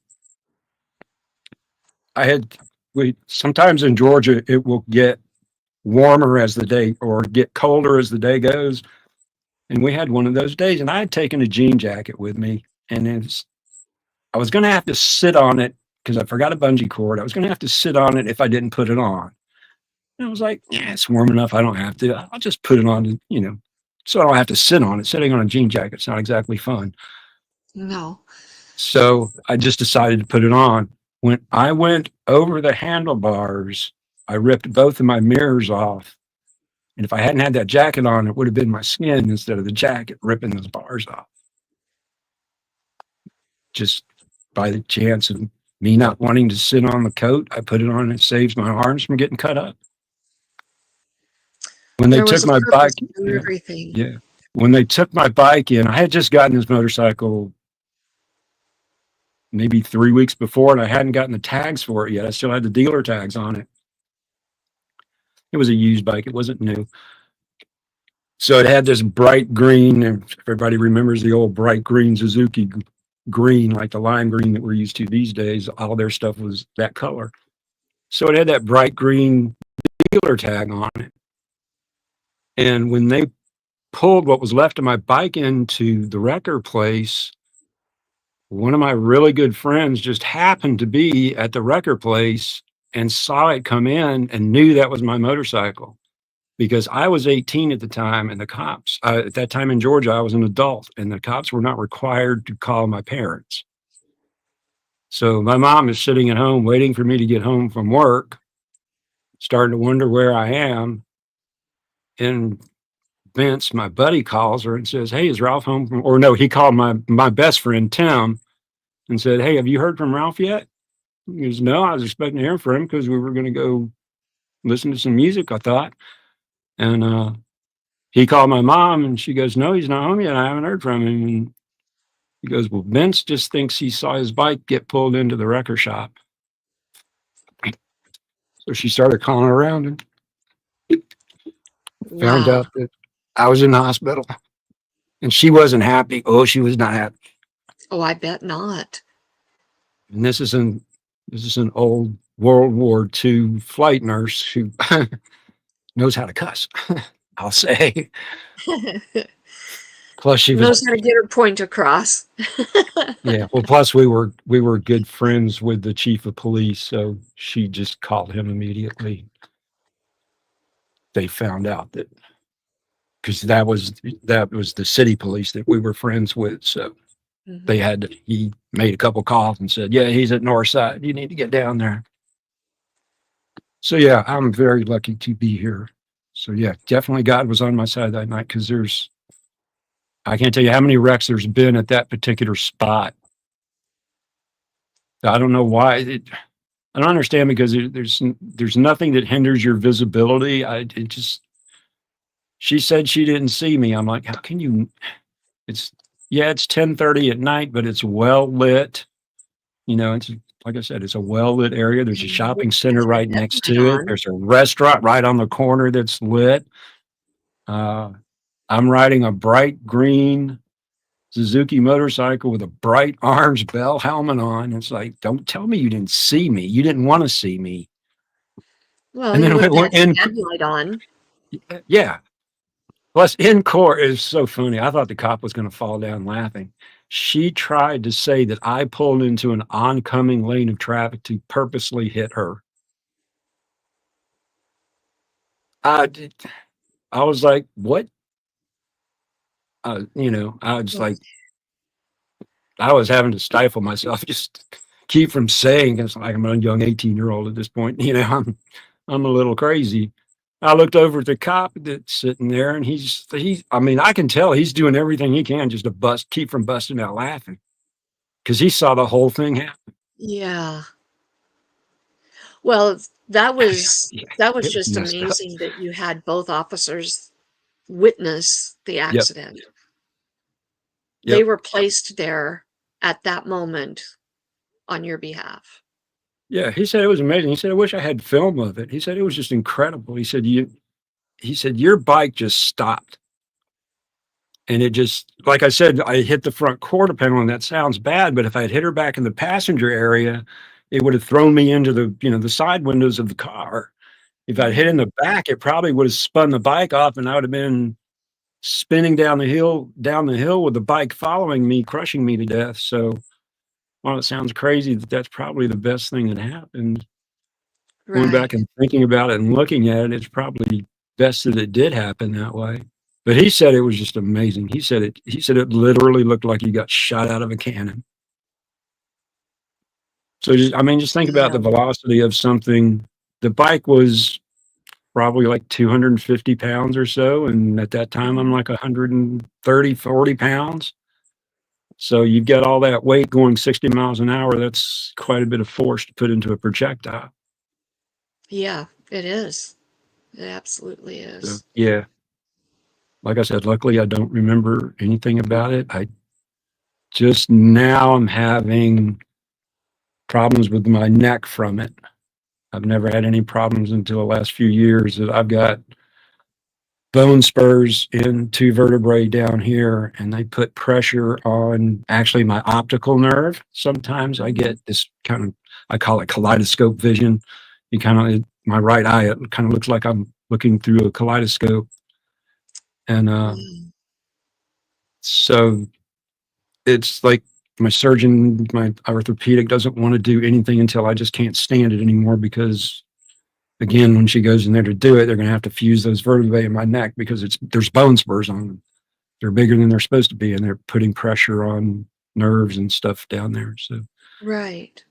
I had, we sometimes in Georgia, it will get warmer as the day or get colder as the day goes. And we had one of those days, and I had taken a jean jacket with me, and I was going to have to sit on it because I forgot a bungee cord. I was going to have to sit on it if I didn't put it on. And I was like, "Yeah, it's warm enough. I don't have to. I'll just put it on, so I don't have to sit on it. Sitting on a jean jacket's not exactly fun." No. So I just decided to put it on. When I went over the handlebars, I ripped both of my mirrors off. And if I hadn't had that jacket on, it would have been my skin instead of the jacket ripping those bars off. Just by the chance of me not wanting to sit on the coat, I put it on and it saves my arms from getting cut up. When they There took was a my purpose bike, to yeah, everything. yeah. When they took my bike in, I had just gotten this motorcycle maybe 3 weeks before, and I hadn't gotten the tags for it yet. I still had the dealer tags on it. It was a used bike; it wasn't new. So it had this bright green, and everybody remembers the old bright green Suzuki green, like the lime green that we're used to these days. All their stuff was that color. So it had that bright green dealer tag on it. And when they pulled what was left of my bike into the wrecker place, one of my really good friends just happened to be at the wrecker place and saw it come in and knew that was my motorcycle because I was 18 at the time and the cops, at that time in Georgia, I was an adult and the cops were not required to call my parents. So my mom is sitting at home waiting for me to get home from work, starting to wonder where I am. And Vince, my buddy, calls her and says, "Hey, is Ralph home from," or no, he called my best friend Tim and said, "Hey, have you heard from Ralph yet?" He goes, "No, I was expecting to hear from him because we were going to go listen to some music, I thought." And he called my mom and she goes, "No, he's not home yet. I haven't heard from him." And he goes, "Well, Vince just thinks he saw his bike get pulled into the wrecker shop." So she started calling around and found Wow. out that I was in the hospital. And she wasn't happy. Oh, she was not happy. Oh, I bet not. And this is an old World War II flight nurse who knows how to cuss, I'll say. Plus she was, Knows how to get her point across. yeah. Well, plus we were good friends with the chief of police, so she just called him immediately. They found out that because that was the city police that we were friends with. So Mhm. he made a couple calls and said, "Yeah, he's at Northside. You need to get down there." So yeah, I'm very lucky to be here. So yeah, definitely God was on my side that night because I can't tell you how many wrecks there's been at that particular spot. I don't know why. I don't understand because there's nothing that hinders your visibility. It just she said she didn't see me. I'm like, how can you? It's yeah, it's 10:30 at night, but it's well lit. You know, it's like I said, it's a well lit area. There's a shopping center With your right next headlight to it. on. There's a restaurant right on the corner that's lit. Uh, I'm riding a bright green Suzuki motorcycle with a bright orange bell helmet on. It's like, don't tell me you didn't see me. You didn't want to see me. Well, And you then would we have went had your in. headlight on. Yeah. Plus, in court is so funny. I thought the cop was going to fall down laughing. She tried to say that I pulled into an oncoming lane of traffic to purposely hit her. I, I was like, what? I was like, I was having to stifle myself just keep from saying it's like I'm a young 18-year-old at this point. I'm a little crazy. I looked over at the cop that's sitting there, and he's. I mean, I can tell he's doing everything he can just to keep from busting out laughing because he saw the whole thing happen. Yeah. Well, that was Yeah, that was it was just messed up. amazing that you had both officers witness the Yep, accident. They yep. were placed there at that moment on your behalf. Yeah, he said it was amazing. He said, I wish I had film of it. He said it was just incredible. He said your bike just stopped. And it just, like I said, I hit the front quarter panel, and that sounds bad, but if I had hit her back in the passenger area, it would have thrown me into the side windows of the car. If I'd hit in Mhm. the back, it probably would have spun the bike off, and I would have been spinning down the hill with the bike following me, crushing me to death. So while it sounds crazy that that's probably the best thing that happened, going back Right. and thinking about it and looking at it, it's probably best that it did happen that way. But he said it was just amazing. He said it literally looked like you got shot out of a cannon. So just I mean, just think about Yeah. the velocity of something. The bike was probably like 250 pounds or so. And at that time I'm Mhm. like 130, 40 pounds. So you've got all that weight going 60 miles an hour. That's quite a bit of force to put into a projectile. Yeah, it is. It absolutely So is. yeah, like I said, luckily I don't remember anything about it. I just now I'm having problems with my neck from it. I've never had any problems until the last few years that I've got bone spurs in two vertebrae down here, and they put pressure on actually my optical nerve. Sometimes I Mhm. get this kind of, I call it kaleidoscope vision. You kind of, my right eye, it kind of looks like I'm looking through a kaleidoscope. And Wow. so it's like my orthopedic doesn't want to do anything until I just can't stand it anymore because again, when she goes in there to do it, they're going to have to fuse those vertebrae in my neck because there's bone spurs on them. They're bigger than they're supposed to be, and they're putting pressure on nerves and stuff down there. So Right.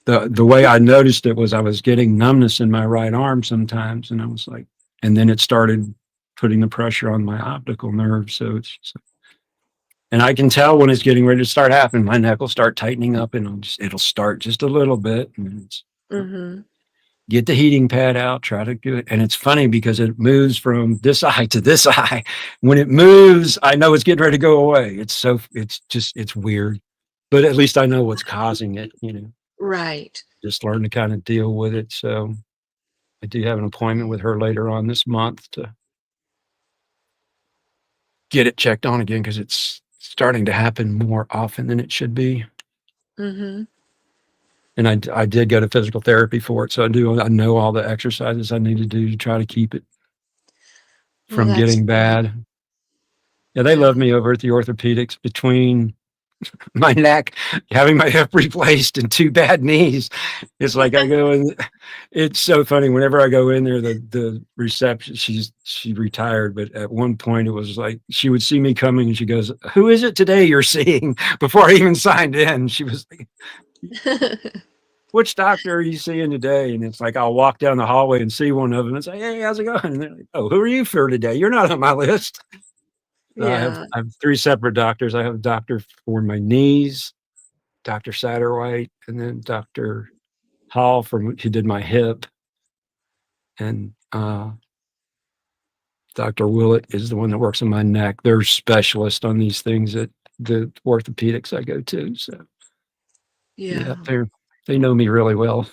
the way I noticed it was I was getting numbness in my right arm sometimes, and I was like, and then it started putting the pressure on my optical nerve. So and I can tell when it's getting ready to start happening. My neck will start tightening up, and it'll start just a little bit, and it's Mhm. get the heating pad out, try to do it. And it's funny because it moves from this eye to this eye. When it moves, I know it's getting ready to go away. It's weird, but at least I know what's causing it, Right. just learn to kind of deal with it. So I do have an appointment with her later on this month to get it checked on again because it's starting to happen more often than it should be. Mhm. And I did go to physical therapy for it. So I know all the exercises I need to do to try to keep it Well, from that's getting good. bad. Yeah, they Yeah. love me over at the orthopedics between my neck, having my hip replaced, and two bad knees. It's like I go in. It's so funny. Whenever I go in there, the reception, she retired, but at one point it was like she would see me coming and she goes, "Who is it today you're seeing?" Before I even signed in, she was like, "Which doctor are you seeing today?" And it's like I'll walk down the hallway and see one of them and say, "Hey, how's it going?" And they're like, "Oh, who are you for today? You're not on my list." Yeah. I have three separate doctors. I have a doctor for my knees, Dr. Satterwhite, and then Dr. Hall from who did my hip, and Dr. Willett is the one that works on my neck. They're specialists on these things at the orthopedics I go to. So yeah, Yeah. they know me really well.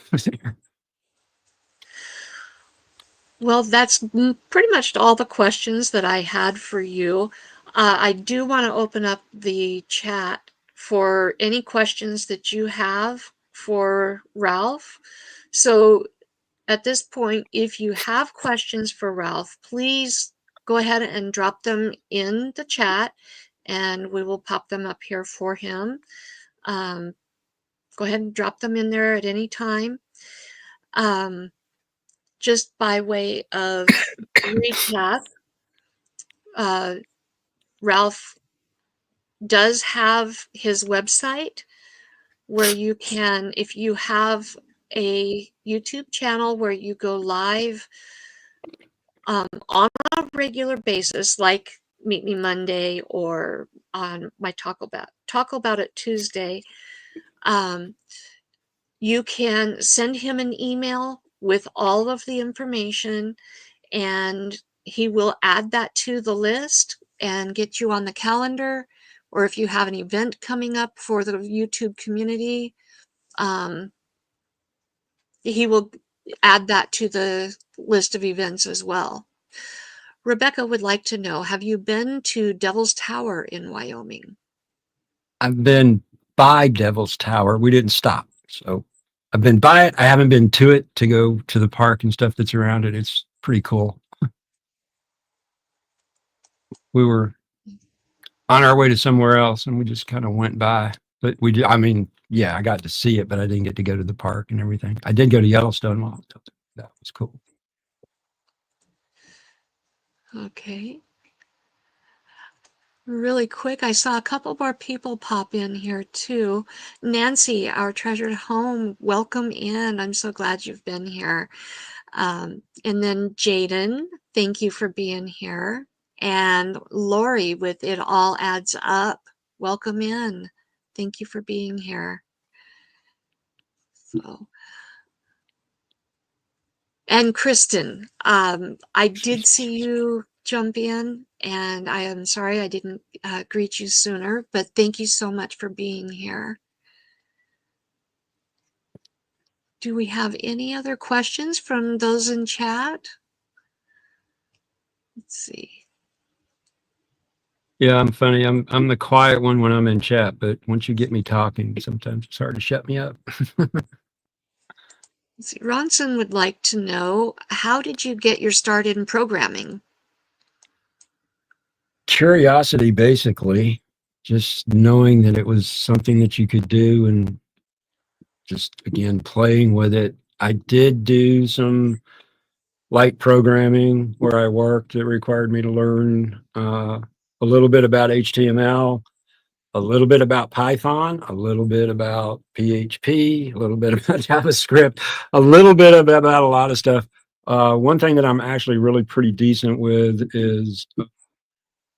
Well, that's pretty much all the questions that I had for you. I do want to open up the chat for any questions that you have for Ralph. So at this point, if you have questions for Ralph, please go ahead and drop them in the chat and we will pop them up here for him. Go ahead and drop them in there at any time. Just by way of recap, uh, Ralph does have his website where you can, if you have a YouTube channel where you go live on a regular basis, like Meet Me Monday or on my Talk About It Tuesday, um, you can send him an email with all of the information and he will add that to the list and get you on the calendar. Or if you have an event coming up for the YouTube community, um, he will add that to the list of events as well. Rebecca would like to know, have you been to Devil's Tower in Wyoming? I've been by Devil's Tower. We didn't stop. So I've been by it. I haven't been to it to go to the park and stuff that's around it. It's pretty cool. We were on our way to somewhere else and we just kind of went by. But we did, I mean, yeah, I got to see it, but I didn't get to go to the park and everything. I did go to Yellowstone while I was there. That was cool. Okay. Really quick, I saw a couple more people pop in here too. Nancy, our treasured home, welcome in. I'm so glad you've been here. And then Jaden, thank you for being here. And Lori with It All Adds Up, welcome in. Thank you for being here. So, and Kristen, I did see you jump in, and I am sorry I didn't greet you sooner, but thank you so much for being here. Do we have any other questions from those in chat? Let's see. Yeah, I'm funny. I'm the quiet one when I'm in chat, but once you get me talking, sometimes it's hard to shut me up. Let's see. Ronson would like to know, how did you get your start in programming? Curiosity, basically, just knowing that it was something that you could do and just again playing with it. I did do some light programming where I worked that required me to learn a little bit about HTML, a little bit about Python, a little bit about PHP, a little bit about JavaScript, a little bit about a lot of stuff. One thing that I'm actually really pretty decent with is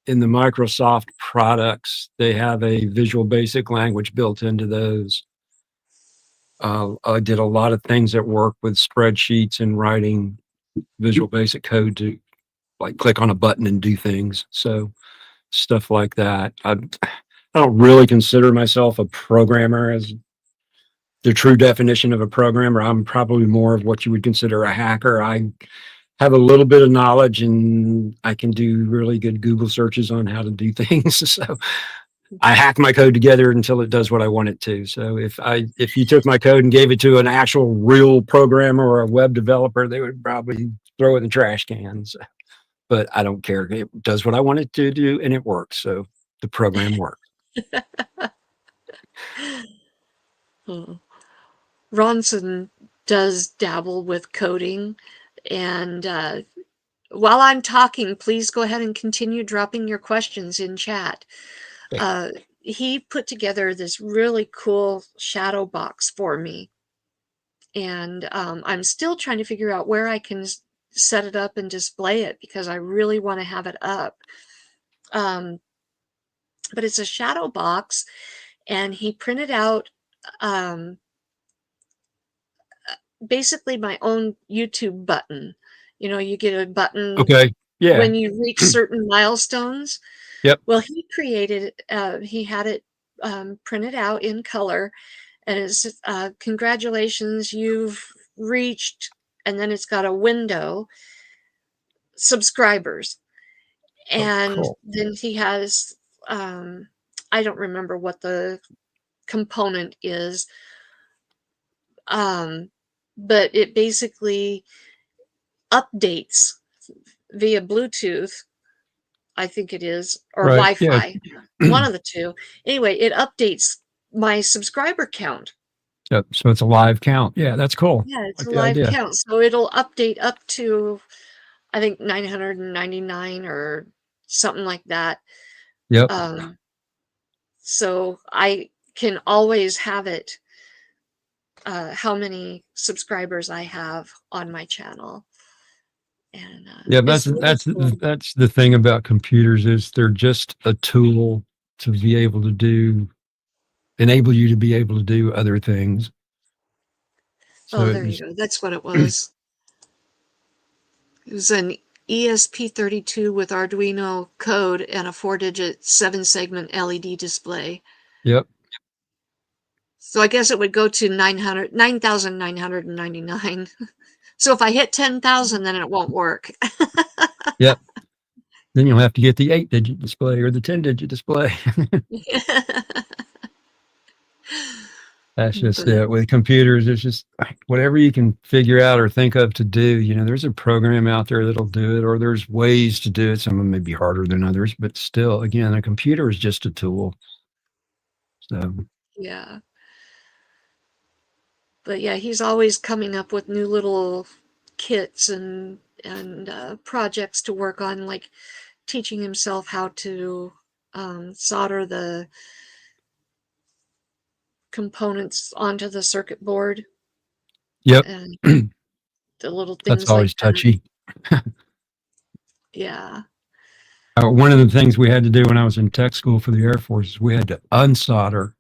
in the Microsoft products, they have a Visual Basic language built into those. I did a lot of things that work with spreadsheets and writing Visual Basic code to like click on a button and do things. So stuff like that. I don't really consider myself a programmer as the true definition of a programmer. I'm probably more of what you would consider a hacker. I have a little bit of knowledge and I can do really good Google searches on how to do things. So I hack my code together until it does what I want it to. So if you took my code and gave it to an actual real programmer or a web developer, they would probably throw it in the trash cans. But I don't care. It does what I want it to do and it works. So the program works. Oh. Ronson does dabble with coding, and while I'm talking, please go ahead and continue dropping your questions in chat. He put together this really cool shadow box for me, and I'm still trying to figure out where I can set it up and display it because I really want to have it up. Um, but it's a shadow box, and he printed out um, basically my own YouTube button. You know, you get a button Okay. Yeah. when you reach certain milestones. Yep. Well, he created, he had it printed out in color, and it's congratulations, you've reached, and then it's got a window, subscribers. Oh, And cool. then he has, um, I don't remember what the component is, um, but it basically updates via Bluetooth, I think it is, or Right. Yeah. Wi-Fi, one of the two. Anyway, it updates my subscriber count. Yep. So it's a live count. Yeah, that's cool. Yeah, it's Like a the live idea. count, so it'll update up to, I think, 999 or something like that. Yep. Um, so I can always have it, how many subscribers I have on my channel, and Yeah, it's really cool. that's the thing about computers is they're just a tool to be able to do enable you to be able to do other things. So Oh, it there you was go. That's what it was. It was an ESP32 with Arduino code and a 4-digit 7-segment LED display. yep. So I guess it would go to 9,999. So if I hit 10,000, then it won't work. Yep. Then you'll have to get the 8-digit display or the 10-digit display. That's just But it. With computers, it's just whatever you can figure out or think of to do. You know, there's a program out there that'll do it, or there's ways to do it. Some of them may be harder than others, but still, again, a computer is just a tool. So, yeah. But yeah, he's always coming up with new little kits and projects to work on, like teaching himself how to solder the components onto the circuit board yep. and the little That's things like always that. touchy. Yeah. One of the things we had to do when I was in tech school for the Air Force is we had to unsolder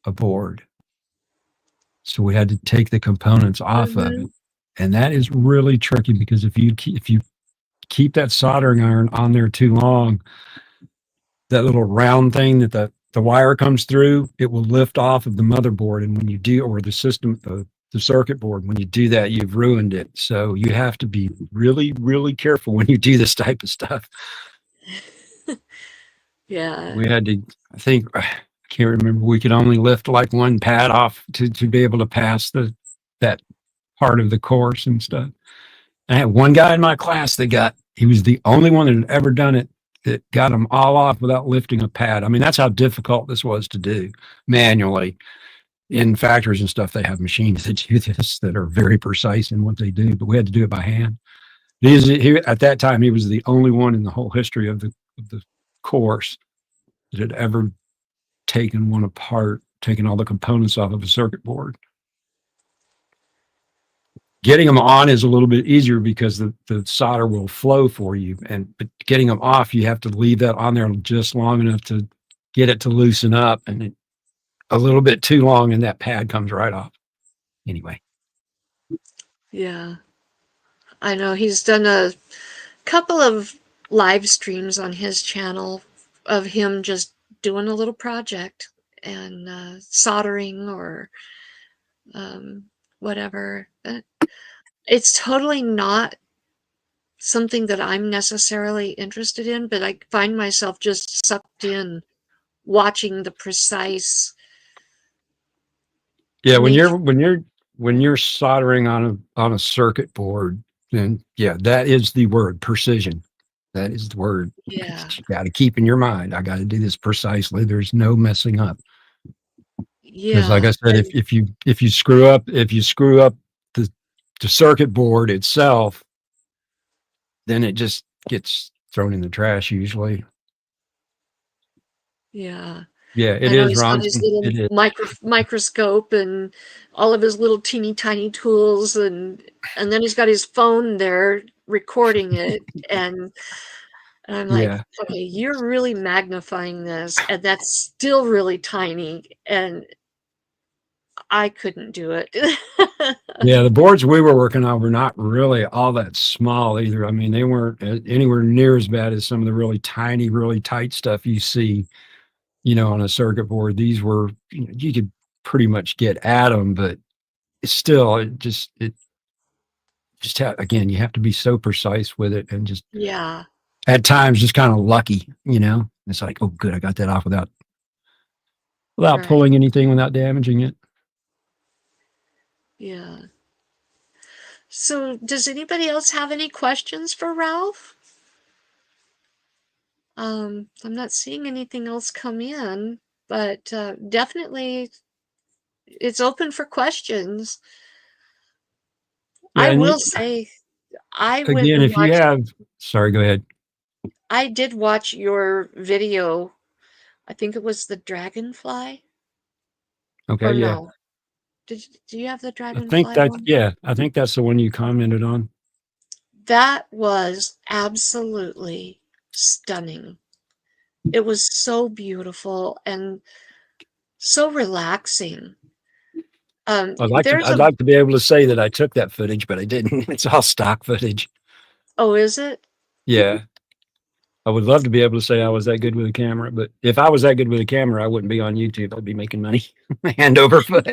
a board. So we had to take the components off of Hmm. it. And that is really tricky because if you keep that soldering iron on there too long, that little round thing that the wire comes through, it will lift off of the motherboard. And when you do, or the system, the circuit board, when you do that, you've ruined it. So you have to be really, really careful when you do this type of stuff. Yeah. We had to, I think, I can't remember, we could only lift like one pad off to be able to pass that part of the course and stuff. I had one guy in my class that he was the only one that had ever done it that got them all off without lifting a pad. I mean, that's how difficult this was to do manually. In factories and stuff, they have machines that do this that are very precise in what they do, but we had to do it by hand. At that time, he was the only one in the whole history of the course that had ever taken one apart, taken all the components off of a circuit board. Getting them on is a little bit easier because the solder will flow for you. But getting them off, you have to leave that on there just long enough to get it to loosen up. And a little bit too long, and that pad comes right off. Anyway. Yeah. I know he's done a couple of live streams on his channel of him just doing a little project and soldering or um, whatever. It's totally not something that I'm necessarily interested in, but I find myself just sucked in watching the precise Yeah, nature. when you're soldering on a circuit board, then yeah, that is the word precision. That is the word Yeah. that you got to keep in your mind. I got to do this precisely. There's no messing up. Because like Yeah. I said, And if you screw up the the circuit board itself, then it just gets thrown in the trash usually. yeah. Yeah, it I know is, he's got his Ronson. little It is. microscope and all of his little teeny tiny tools, and then he's got his phone there recording it, and And I'm like, Yeah. okay, you're really magnifying this, and that's still really tiny, and I couldn't do it. Yeah, the boards we were working on were not really all that small either. I mean, they weren't anywhere near as bad as some of the really tiny, really tight stuff you see, on a circuit board. These were, you could pretty much get at them, but it's still, again, you have to be so precise with it and just Yeah, at times just kind of lucky. It's like, oh, good, I got that off without right. pulling anything, without damaging it. Yeah. So, does anybody else have any questions for Ralph? I'm not seeing anything else come in, but definitely it's open for questions. Yeah, I and will say, I went again, and if you watched, have, sorry, go ahead. I did watch your video. I think it was the dragonfly, Okay, or yeah. no? Do you have the dragonfly one? I think that's the one you commented on. That was absolutely stunning. It was so beautiful and so relaxing. There's I'd a, like to be able to say that I took that footage, but I didn't. It's all stock footage. oh, is it? Yeah. I would love to be able to say I was that good with a camera, but if I was that good with a camera, I wouldn't be on YouTube. I'd be making money hand over foot.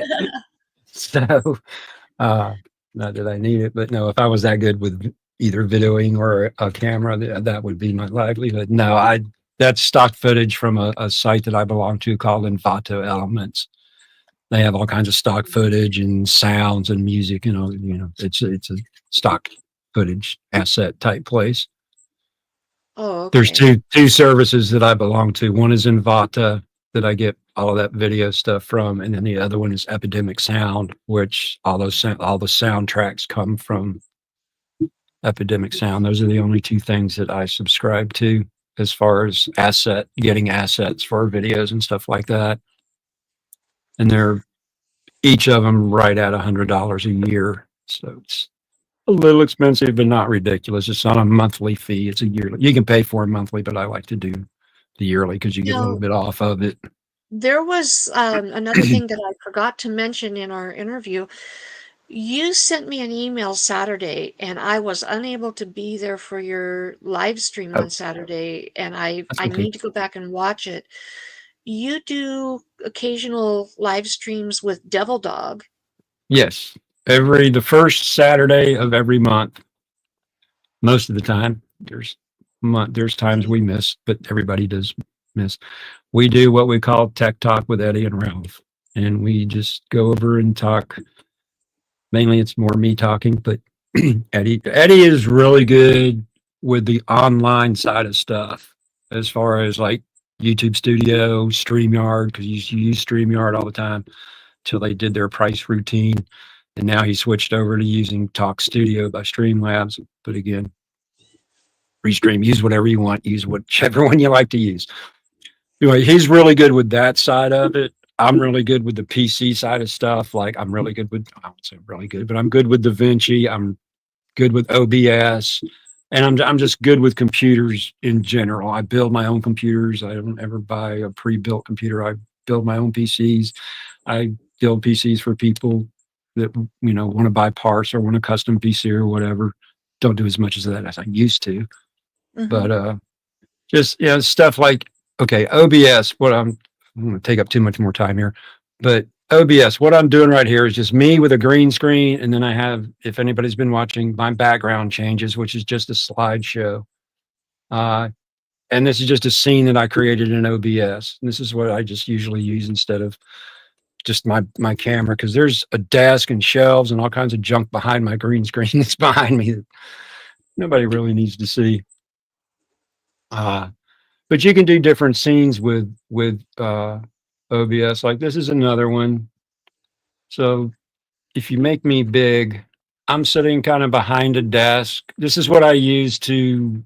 So, uh, not that I need it, but no, if I was that good with either videoing or a camera, that would be my livelihood. No, that's stock footage from a site that I belong to called Envato Elements. They have all kinds of stock footage and sounds and music. It's a stock footage asset type place. Oh, There's okay. two services that I belong to. One is Envata that I get all of that video stuff from, and then the other one is Epidemic Sound, which all the soundtracks come from Epidemic Sound. Those are the only two things that I subscribe to as far as getting assets for videos and stuff like that. And they're each of them right at $100 a year. So it's a little expensive, but not ridiculous. It's on a monthly fee. It's a yearly. You can pay for it monthly, but I like to do the yearly because you get a little Now, bit off of it. there was another thing that I forgot to mention in our interview. You sent me an email Saturday, and I was unable to be there for your live stream Oh, on Saturday, and I that's I okay. need to go back and watch it. You do occasional live streams with Devil Dog. Yes, the first Saturday of every month. Most of the time, there's times Okay. we miss, but everybody does miss. We do what we call Tech Talk with Eddie and Ralph, and we just go over and talk. Mainly, it's more me talking, but Eddie is really good with the online side of stuff, as far as like YouTube Studio, StreamYard, because you use StreamYard all the time till they did their price routine, and now he switched over to using Talk Studio by Streamlabs. But again, Restream, use whatever you want, use whichever one you like to use. Anyway, he's really good with that side of it. I'm really good with the PC side of stuff. Like I'm really good with, I won't say really good, but I'm good with DaVinci. I'm good with OBS, and I'm just good with computers in general. I build my own computers. I don't ever buy a pre-built computer. I build my own PCs. I build PCs for people that want to buy parts or want a custom PC or whatever. Don't do as much as that as I used to, Hmm. but just stuff like okay, OBS. I'm going to take up too much more time here, but OBS. What I'm doing right here is just me with a green screen, and then I have, if anybody's been watching, my background changes, which is just a slideshow. Uh, and this is just a scene that I created in OBS. And this is what I just usually use instead of just my camera, because there's a desk and shelves and all kinds of junk behind my green screen that's behind me that nobody really needs to see. Uh, but you can do different scenes with OBS. Like this is another one. So if you make me big, I'm sitting kind of behind a desk. This is what I use to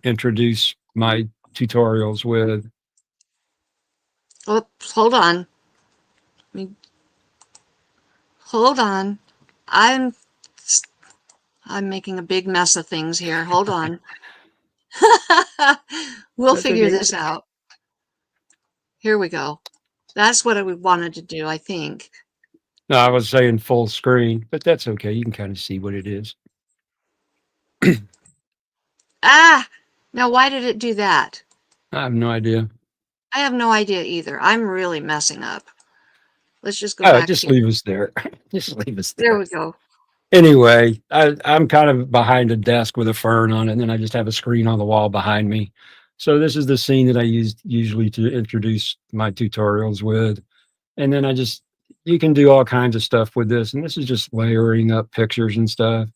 introduce my tutorials with. Oh, hold on. Hold on. I'm I'm making a big mess of things here. Hold on. We'll That's figure okay. this out. Here we go. That's what we wanted to do, I think. No, I was saying full screen, but that's okay. You can kind of see what it is. Ah! Now, why did it do that? I have no idea. I have no idea either. I'm really messing up. Let's just go Oh, back just here. leave us there. Just leave us There there. we go. Anyway, I'm kind of behind a desk with a fern on it, and then I just have a screen on the wall behind me. So this is the scene that I used usually to introduce my tutorials with. And then you can do all kinds of stuff with this. And this is just layering up pictures and stuff.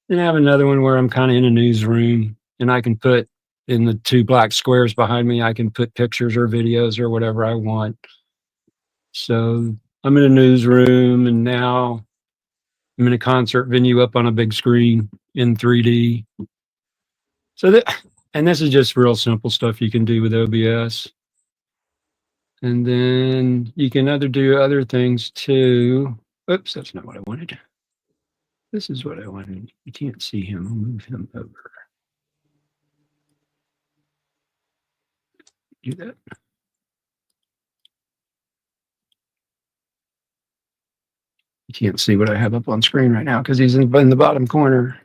And I have another one where I'm kind of in a newsroom and I can put in the two black squares behind me, I can put pictures or videos or whatever I want. So I'm in a newsroom and now I'm in a concert venue up on a big screen in 3D. So and this is just real simple stuff you can do with OBS. And then you can do other things too. Oops, that's not what I wanted. This is what I wanted. You can't see him. I'll move him over. Do that. You can't see what I have up on screen right now because he's in the bottom corner.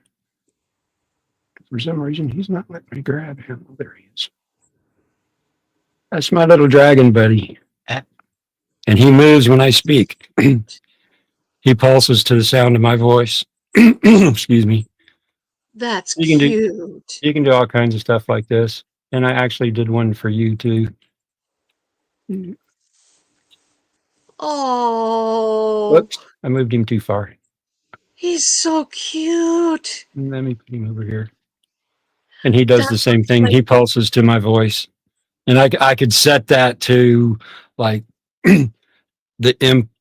For some reason, he's not letting me grab him. Oh, there he is. That's my little dragon buddy. And he moves when I speak. He pulses to the sound of my voice. Excuse me. That's You can do cute. you can do all kinds of stuff like this. And I actually did one for you too. Oh, Whoops, I moved him too far. he's so cute. Let me put him over here. And he does That the same looks thing. like He pulses to my voice. And I could set that to like the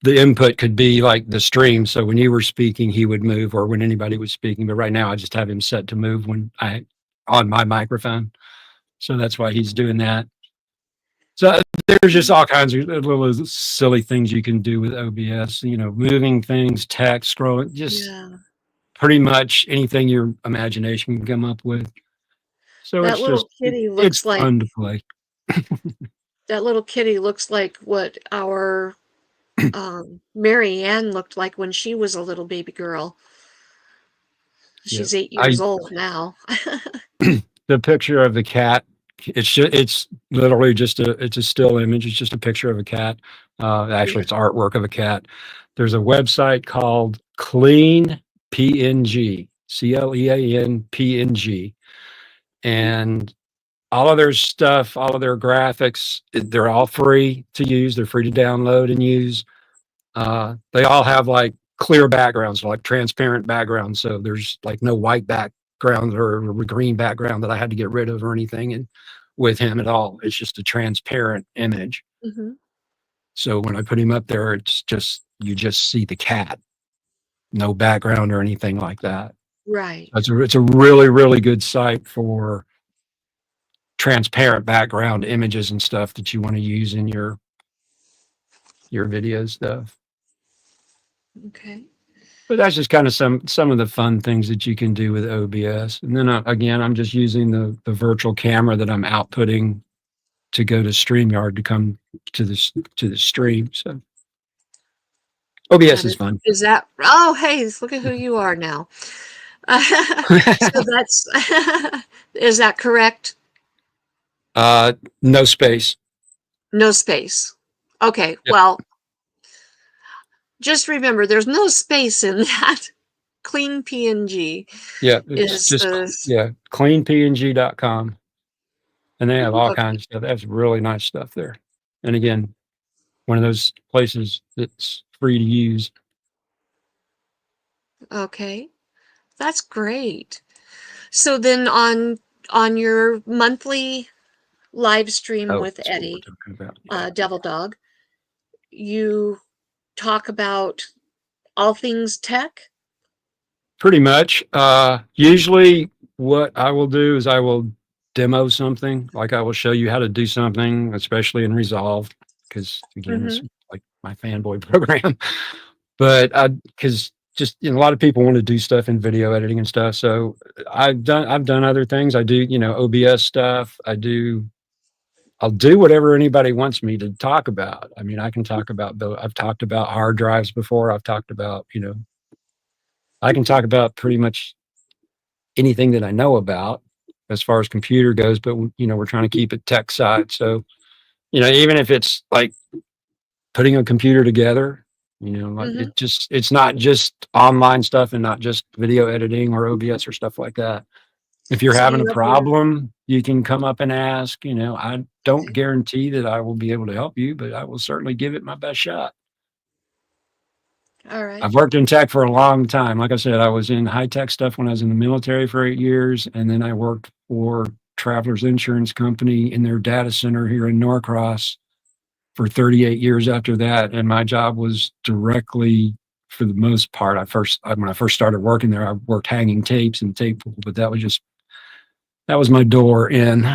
input could be like the stream. So when you were speaking, he would move, or when anybody was speaking. But right now, I just have him set to move when I on my microphone. So that's why he's doing that. So there's just all kinds of little silly things you can do with OBS. You know, moving things, text, scrolling, just yeah. pretty much anything your imagination can come up with. So That little kitty it's looks like fun to play. that little kitty looks like what our Mary Ann looked like when she was a little baby girl. Yeah, She's 8 years I old now. the picture of the cat. It's literally it's a still image. It's just a picture of a cat. Actually, Yeah. it's artwork of a cat. There's a website called Clean PNG, CLEAN PNG, and all of their stuff, all of their graphics, they're all free to use. They're free to download and use. They all have like clear backgrounds, like transparent backgrounds. So there's like no white background or green background that I had to get rid of or anything. And with him at all, it's just a transparent image. Hmm. So when I put him up there, it's just you just see the cat, no background or anything like that. Right. It's a really really good site for transparent background images and stuff that you want to use in your video stuff. Okay. But that's just kind of some of the fun things that you can do with OBS. And then again, I'm just using the virtual camera that I'm outputting to go to StreamYard to come to the stream. So OBS That is fun. is that. Oh, hey, look at who you are now. So that's is that correct? No space. No space. Okay. Yep. Well, just remember, there's no space in that. Clean PNG Yeah, it's is just the cleanpng.com. And they have all okay. kinds of stuff. That's really nice stuff there. And again, one of those places that's free to use. Okay. That's great. So then on your monthly live stream Oh, with that's what we're Eddie, talking about. Yeah. Devil Dog, you talk about all things tech. Pretty much. Usually, what I will do is I will demo something. Like I will show you how to do something, especially in Resolve, because again, it's Mm-hmm. like my fanboy program. But because just a lot of people want to do stuff in video editing and stuff. So I've done other things. I do, OBS stuff. I'll do whatever anybody wants me to talk about. I mean, I can talk about I've talked about hard drives before. I've talked about, I can talk about pretty much anything that I know about as far as computer goes, but we're trying to keep it tech side. So, even if it's like putting a computer together, like Hmm. it's not just online stuff and not just video editing or OBS or stuff like that. If you're So having a you have your problem, you can come up and ask. I don't okay. guarantee that I will be able to help you, but I will certainly give it my best shot. All right. I've worked in tech for a long time. Like I said, I was in high tech stuff when I was in the military for 8 years, and then I worked for Travelers Insurance Company in their data center here in Norcross for 38 years after that. And my job was directly, for the most part, when I first started working there, I worked hanging tapes and tape, but that was my door in.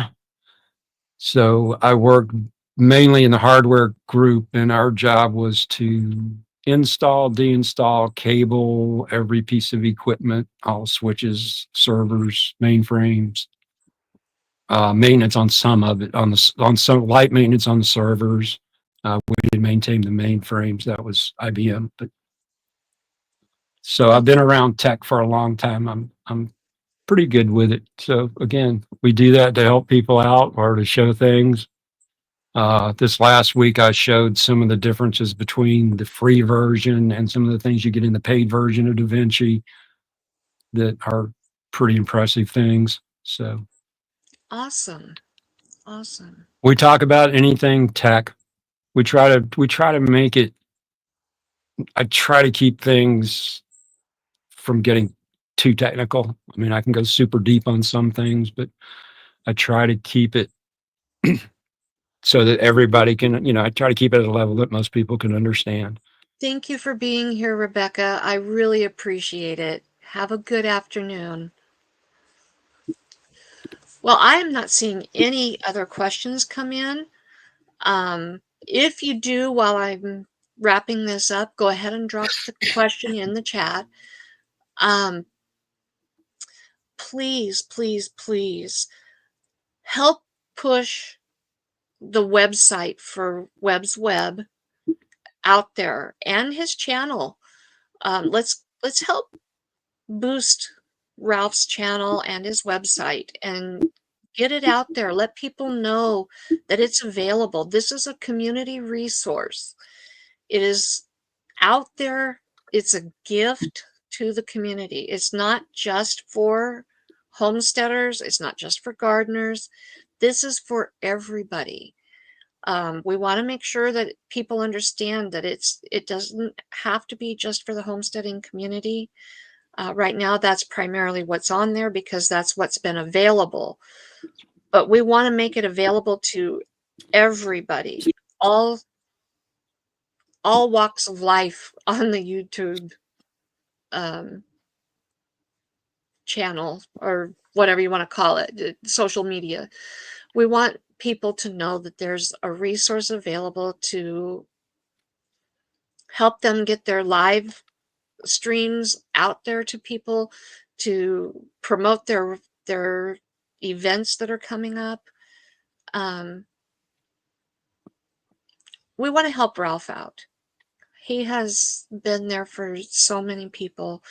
So I worked mainly in the hardware group, and our job was to install, deinstall, cable every piece of equipment, all switches, servers, mainframes, maintenance on some of it, on some light maintenance on the servers. We did maintain the mainframes. That was IBM. But so I've been Okay. around tech for a long time. I'm pretty good with it. So again, we do that to help people out or to show things. This last week, I showed some of the differences between the free version and some of the things you get in the paid version of DaVinci that are pretty impressive things. So Awesome. Awesome. we talk about anything tech. We try to make it. I try to keep things from getting too technical. I mean, I can go super deep on some things, but I try to keep it so that everybody can. I try to keep it at a level that most people can understand. Thank you for being here, Rebecca. I really appreciate it. Have a good afternoon. Well, I am not seeing any other questions come in. If you do, while I'm wrapping this up, go ahead and drop the question in the chat. Um, please, please, please help push the website for WebbsWeb out there and his channel. Let's help boost Ralph's channel and his website and get it out there. Let people know that it's available. This is a community resource. It is out there. It's a gift to the community. It's not just for homesteaders. It's not just for gardeners. This is for everybody. We want to make sure that people understand that it doesn't have to be just for the homesteading community. Right now, that's primarily what's on there because that's what's been available. But we want to make it available to everybody, all all walks of life on the YouTube um, channel or whatever you want to call it, social media. We want people to know that there's a resource available to help them get their live streams out there to people, to promote their events that are coming up. Um, we want to help Ralph out. He has been there for so many people,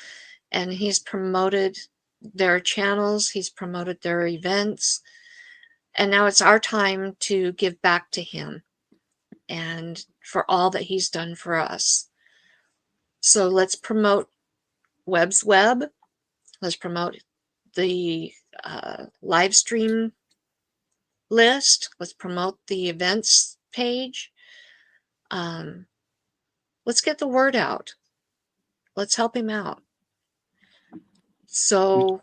and he's promoted their channels, he's promoted their events, and now it's our time to give back to him and for all that he's done for us. So let's promote WebbsWeb. Let's promote the live stream list. Let's promote the events page. Um, let's get the word out. Let's help him out. So,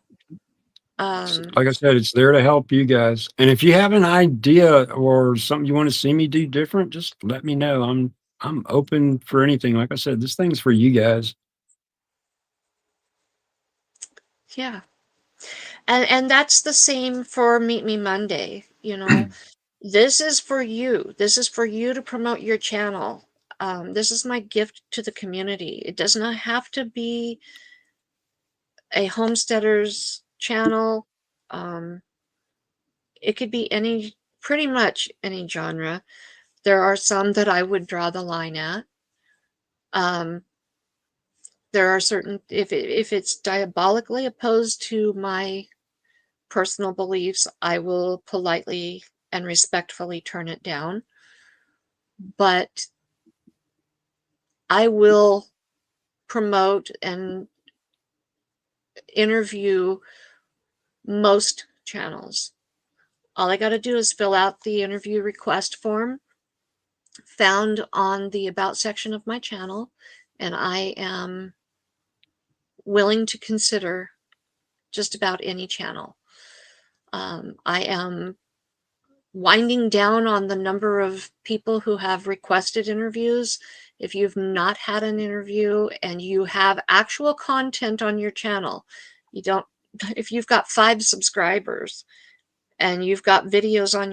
um, Like I said, it's there to help you guys. And if you have an idea or something you want to see me do different, just let me know. I'm open for anything. Like I said, this thing's for you guys. yeah. And that's the same for Meet Me Monday. This is for you. This is for you to promote your channel. This is my gift to the community. It does not have to be a homesteader's channel. It could be pretty much any genre. There are some that I would draw the line at. There are certain, if it's diabolically opposed to my personal beliefs, I will politely and respectfully turn it down. But I will promote and interview most channels. All I got to do is fill out the interview request form found on the About section of my channel, and I am willing to consider just about any channel. I am winding down on the number of people who have requested interviews. If you've not had an interview and you have actual content on your channel, if you've got 5 subscribers and you've got videos on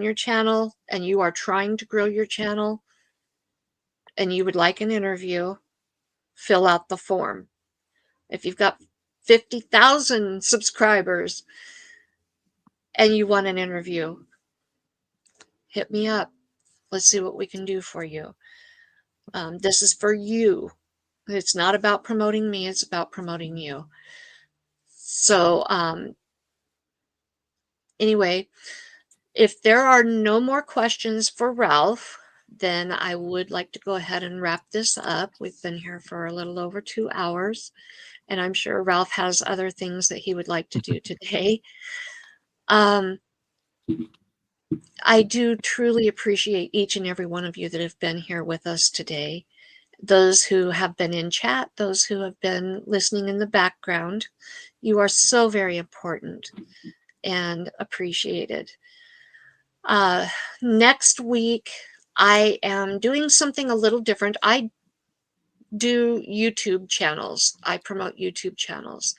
your channel and you are trying to grow your channel and you would like an interview, fill out the form. If you've got 50,000 subscribers and you want an interview, hit me up. Let's see what we can do for you. This is for you. It's not about promoting me, it's about promoting you. So anyway, if there are no more questions for Ralph, then I would like to go ahead and wrap this up. We've been here for a little over 2 hours, and I'm sure Ralph has other things that he would like to do today. I do truly appreciate each and every one of you that have been here with us today. Those who have been in chat, those who have been listening in the background, you are so very important and appreciated. Next week, I am doing something a little different. I do YouTube channels. I promote YouTube channels.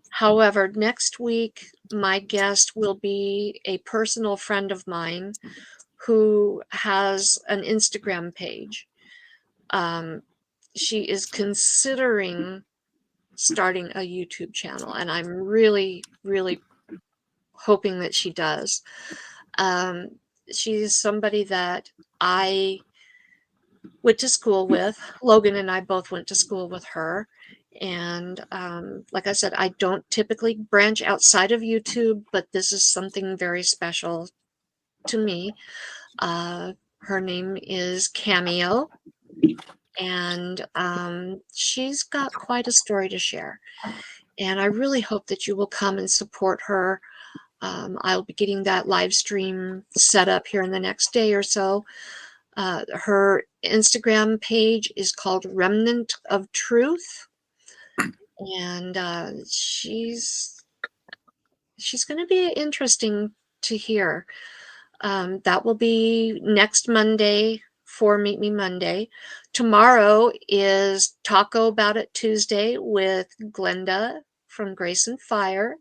However, next week, my guest will be a personal friend of mine who has an Instagram page. She is considering starting a YouTube channel, and I'm really, really hoping that she does. She's somebody that I went to school with. Logan and I both went to school with her. And like I said, I don't typically branch outside of YouTube, but this is something very special to me. Her name is Cameo, and she's got quite a story to share. And I really hope that you will come and support her. I'll be getting that live stream set up here in the next day or so. Her Instagram page is called Remnant of Truth, and she's going to be interesting to hear. That will be next Monday for Meet Me Monday. Tomorrow is Taco About It Tuesday with Glenda from Grace and Fire.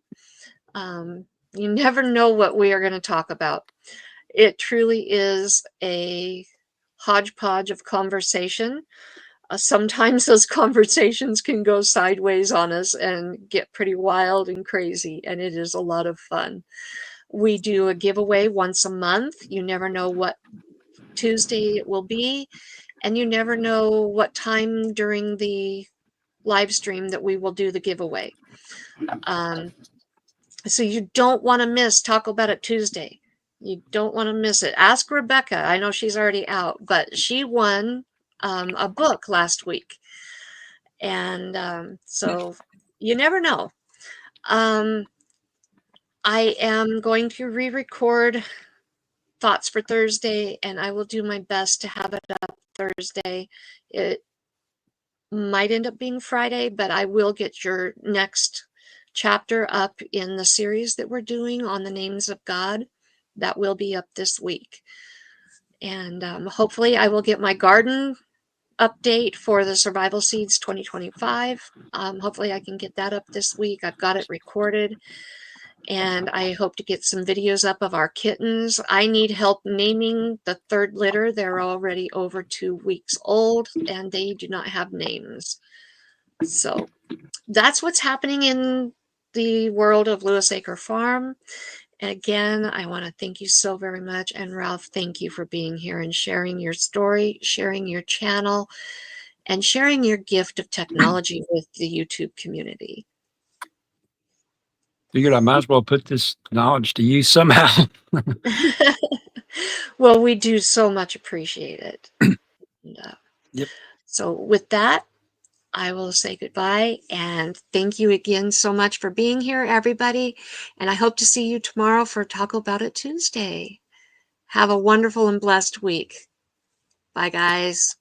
You never know what we are going to talk about. It truly is a hodgepodge of conversation. Sometimes those conversations can go sideways on us and get pretty wild and crazy, and it is a lot of fun. We do a giveaway once a month. You never know what Tuesday it will be, and you never know what time during the live stream that we will do the giveaway. So you don't want to miss Talk About It Tuesday. You don't want to miss it. Ask Rebecca. I know she's already out, but she won a book last week. And so you never know. I am going to re-record Thoughts for Thursday, and I will do my best to have it up Thursday. It might end up being Friday, but I will get your next chapter up in the series that we're doing on the names of God. That will be up this week. And hopefully I will get my garden update for the Survival Seeds 2025. Hopefully I can get that up this week. I've got it recorded. and I hope to get some videos up of our kittens. I need help naming the third litter. They're already over 2 weeks old, and they do not have names. So that's what's happening in the world of Lewis Acre Farm. Again, I want to thank you so very much. And Ralph, thank you for being here and sharing your story, sharing your channel, and sharing your gift of technology with the YouTube community. Figured I might as well put this knowledge to use somehow. Well, we do so much appreciate it. And, Yep. so with that, I will say goodbye and thank you again so much for being here, everybody. And I hope to see you tomorrow for Talk About It Tuesday. Have a wonderful and blessed week. Bye, guys.